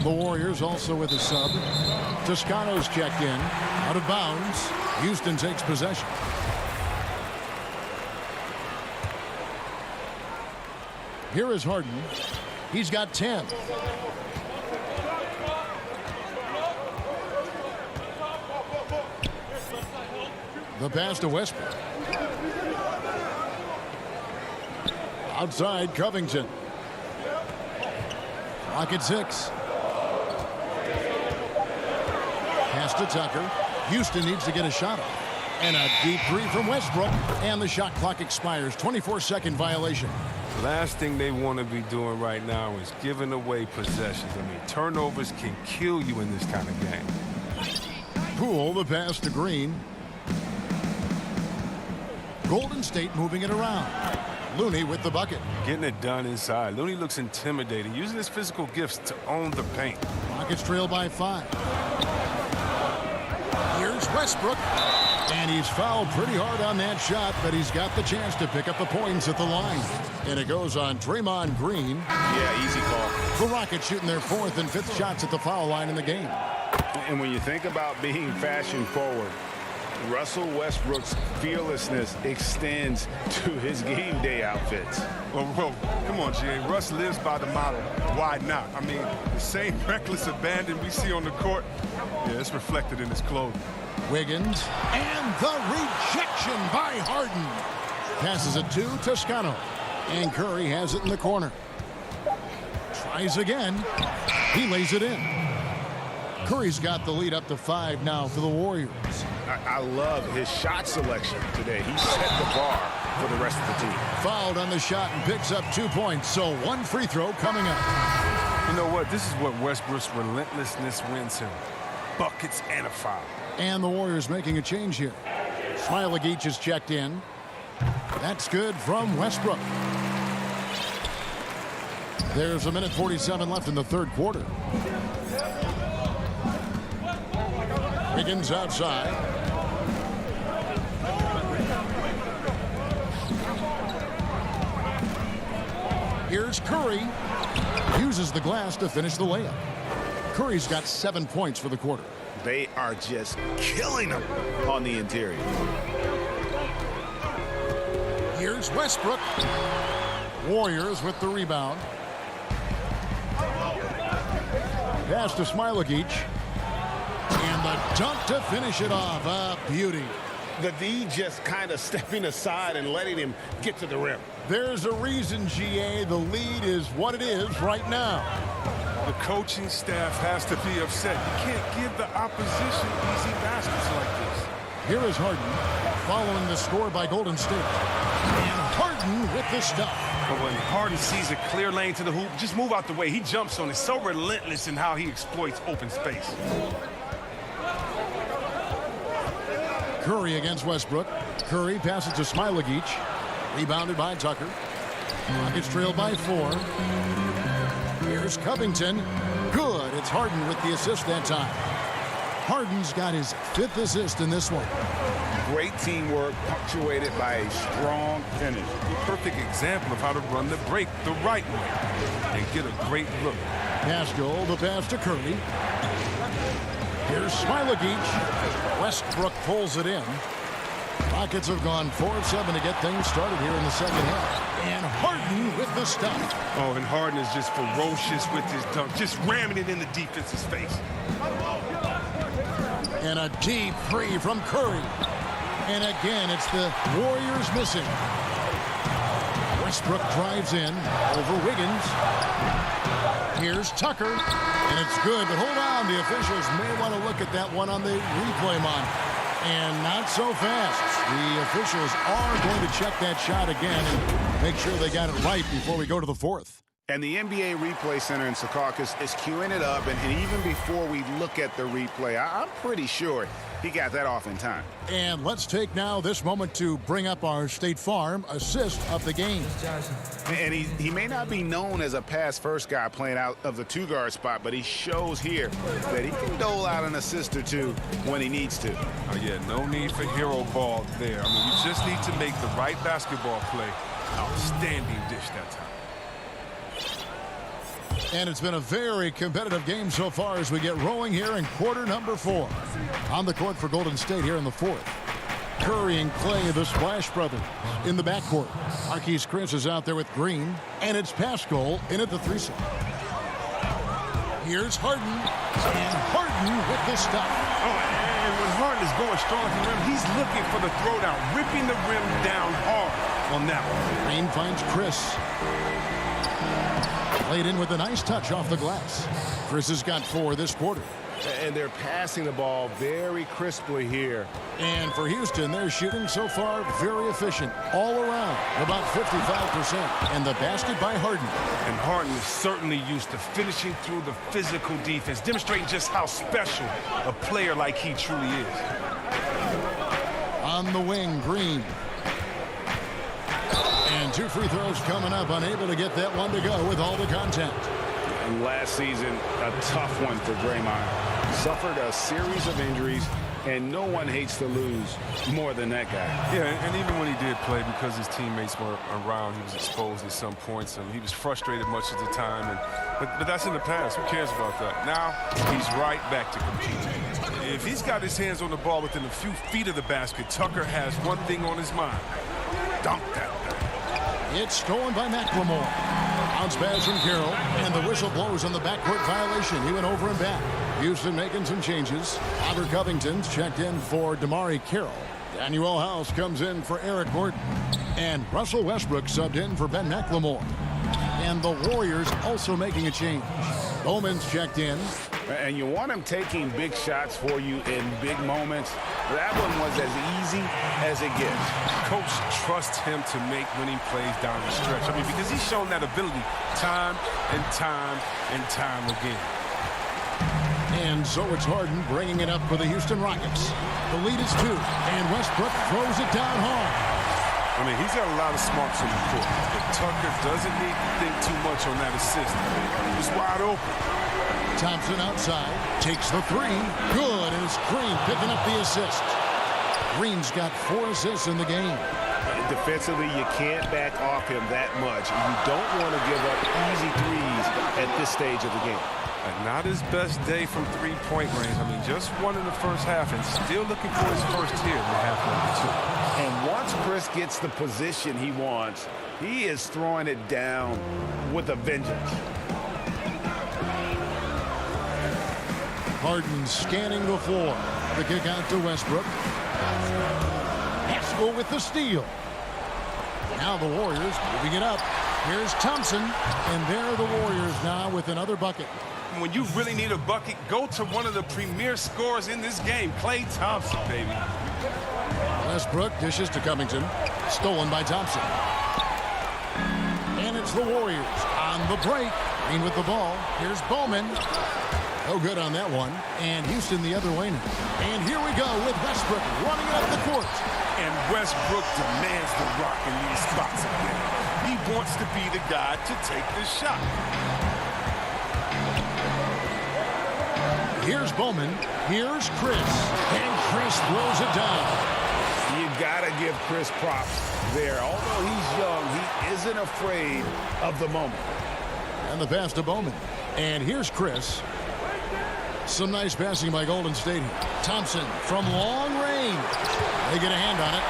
The Warriors also with a sub. Toscano's checked in. Out of bounds. Houston takes possession. Here is Harden. He's got 10. The pass to Westbrook. Outside, Covington. Rocket 6. Pass to Tucker. Houston needs to get a shot off. And a deep three from Westbrook. And the shot clock expires. 24-second violation. Last thing they want to be doing right now is giving away possessions. I mean, turnovers can kill you in this kind of game. Poole, the pass to Green. Golden State moving it around. Looney with the bucket. Getting it done inside. Looney looks intimidating, using his physical gifts to own the paint. Rockets trail by 5. Here's Westbrook. And he's fouled pretty hard on that shot, but he's got the chance to pick up the points at the line. And it goes on Draymond Green. Yeah, easy call. The Rockets shooting their 4th and 5th shots at the foul line in the game. And when you think about being fashion forward, Russell Westbrook's fearlessness extends to his game day outfits. Well, come on, G.A. Russ lives by the motto, why not? I mean, the same reckless abandon we see on the court, yeah, it's reflected in his clothing. Wiggins, and the rejection by Harden. Passes it to Toscano. And Curry has it in the corner. Tries again. He lays it in. Curry's got the lead up to 5 now for the Warriors. I love his shot selection today. He set the bar for the rest of the team. Fouled on the shot and picks up 2 points. So 1 free throw coming up. You know what? This is what Westbrook's relentlessness wins him. Buckets and a foul. And the Warriors making a change here. Smailagic is checked in. That's good from Westbrook. There's a minute 47 left in the 3rd quarter. Wiggins outside. Here's Curry. Uses the glass to finish the layup. Curry's got 7 points for the quarter. They are just killing them on the interior. Here's Westbrook. Warriors with the rebound. Pass to Smailagic. And the dunk to finish it off. A beauty. The D just kind of stepping aside and letting him get to the rim. There's a reason, GA. The lead is what it is right now. The coaching staff has to be upset. You can't give the opposition easy baskets like this. Here is Harden, following the score by Golden State. And Harden with the stuff. But when Harden sees a clear lane to the hoop, just move out the way. He jumps on it. So relentless in how he exploits open space. Curry against Westbrook. Curry passes to Smailagic. Rebounded by Tucker. Rockets trail by 4. Here's Covington. Good. It's Harden with the assist that time. Harden's got his 5th assist in this one. Great teamwork punctuated by a strong finish. Perfect example of how to run the break the right way and get a great look. Pascal, the pass to Curry. Here's Smailagic. Westbrook pulls it in. Rockets have gone 4 of 7 to get things started here in the 2nd half. And Harden with the stuff. Oh, and Harden is just ferocious with his dunk, just ramming it in the defense's face. And a deep 3 from Curry. And again, it's the Warriors missing. Westbrook drives in over Wiggins. Here's Tucker. And it's good, but hold on. The officials may want to look at that one on the replay monitor. And not so fast. The officials are going to check that shot again and make sure they got it right before we go to the 4th. And the NBA Replay Center in Secaucus is queuing it up, and even before we look at the replay, I'm pretty sure he got that off in time. And let's take now this moment to bring up our State Farm assist of the game. And he may not be known as a pass-first guy playing out of the two-guard spot, but he shows here that he can dole out an assist or two when he needs to. Oh, yeah, no need for hero ball there. I mean, you just need to make the right basketball play. Outstanding dish that time. And it's been a very competitive game so far as we get rolling here in quarter number 4. On the court for Golden State here in the 4th. Curry and Clay, the Splash Brothers, in the backcourt. Marquise Chris is out there with Green, and it's Pascal in at the 3-side. Here's Harden, and Harden with the stop. Oh, and when Harden is going strong at the rim, he's looking for the throwdown, ripping the rim down hard on that one. Green finds Chris. Played in with a nice touch off the glass. Chris has got 4 this quarter. And they're passing the ball very crisply here. And for Houston, they're shooting so far very efficient all around, about 55%. And the basket by Harden. And Harden is certainly used to finishing through the physical defense, demonstrating just how special a player like he truly is. On the wing, Green. And 2 free throws coming up, unable to get that one to go with all the contact. And last season, a tough one for Draymond. Suffered a series of injuries, and no one hates to lose more than that guy. Yeah, and even when he did play, because his teammates were around, he was exposed at some points, and he was frustrated much of the time. But that's in the past. Who cares about that? Now, he's right back to competing. If he's got his hands on the ball within a few feet of the basket, Tucker has one thing on his mind. Dunk that thing. It's stolen by McLemore. Bounce pass from Carroll, and the whistle blows on the backcourt violation. He went over and back. Houston making some changes. Robert Covington's checked in for Damari Carroll. Daniel House comes in for Eric Gordon. And Russell Westbrook subbed in for Ben McLemore. And the Warriors also making a change. Bowman's checked in. And you want him taking big shots for you in big moments. That one was as easy as it gets. Coach trusts him to make winning plays down the stretch. I mean, because he's shown that ability time and time and time again. And so it's Harden bringing it up for the Houston Rockets. The lead is 2, and Westbrook throws it down hard. I mean, he's got a lot of smarts on the court, but Tucker doesn't need to think too much on that assist. He was wide open. Thompson outside, takes the 3. Good, and it's Green picking up the assist. Green's got 4 assists in the game. Defensively, you can't back off him that much. You don't want to give up easy threes at this stage of the game. And not his best day from three-point range. I mean, just one in the first half and still looking for his first here in the half number 2. And once Chris gets the position he wants, he is throwing it down with a vengeance. Harden scanning the floor. The kick out to Westbrook. Pascal with the steal. Now the Warriors moving it up. Here's Thompson, and there are the Warriors now with another bucket. When you really need a bucket, go to one of the premier scorers in this game, Klay Thompson, baby. Westbrook dishes to Covington. Stolen by Thompson. And it's the Warriors on the break. Green with the ball. Here's Bowman. No good on that one. And Houston the other way now. And here we go with Westbrook running it up the court. And Westbrook demands the rock in these spots again. He wants to be the guy to take this shot. Here's Bowman. Here's Chris. And Chris throws it down. You got to give Chris props there. Although he's young, he isn't afraid of the moment. And the pass to Bowman. And here's Chris. Some nice passing by Golden State. Thompson from long range. They get a hand on it.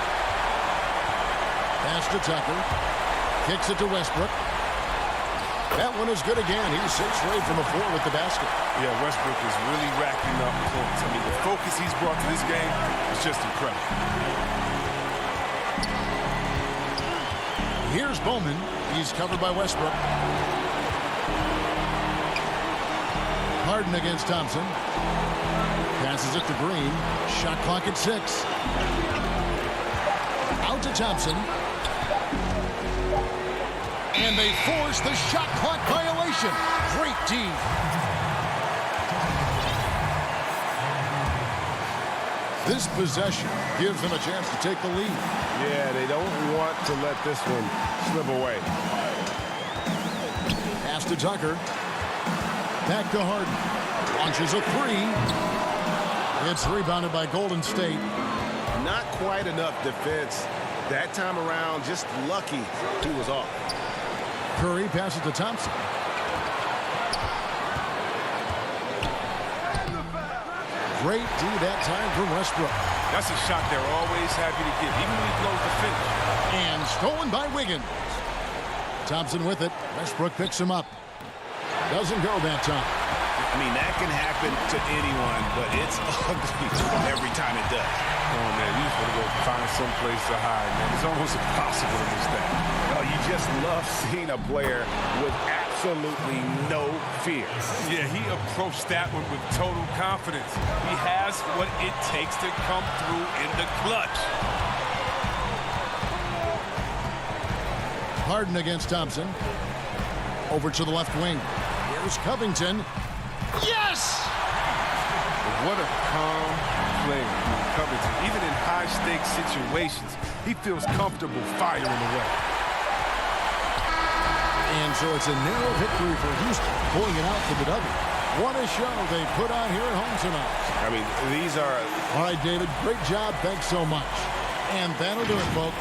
Pass to Tucker. Kicks it to Westbrook. That one is good again. He's 6 straight from the floor with the basket. Yeah, Westbrook is really racking up points. I mean, the focus he's brought to this game is just incredible. Here's Bowman. He's covered by Westbrook. Harden against Thompson. Passes it to Green. Shot clock at 6. Out to Thompson. And they force the shot clock violation. Great D. This possession gives them a chance to take the lead. Yeah, they don't want to let this one slip away. Pass to Tucker. Back to Harden. Launches a three. It's rebounded by Golden State. Not quite enough defense. That time around, just lucky he was off. Curry passes to Thompson. Great D that time from Westbrook. That's a shot they're always happy to give, even when he blows the finish. And stolen by Wiggins. Thompson with it. Westbrook picks him up. Doesn't go that time. I mean, that can happen to anyone, but it's ugly every time it does. Oh, man, you just want to go find some place to hide, man. It's almost impossible to miss that. Oh, you just love seeing a player with absolutely no fear. Yeah, he approached that one with total confidence. He has what it takes to come through in the clutch. Harden against Thompson. Over to the left wing. Here's Covington. Yes! What a calm player, Covington. Even in high-stakes situations, he feels comfortable firing away. And so it's a narrow victory for Houston, pulling it out for the W. What a show they put on here at home tonight. I mean, these are... All right, David, great job. Thanks so much. And that'll do it, folks.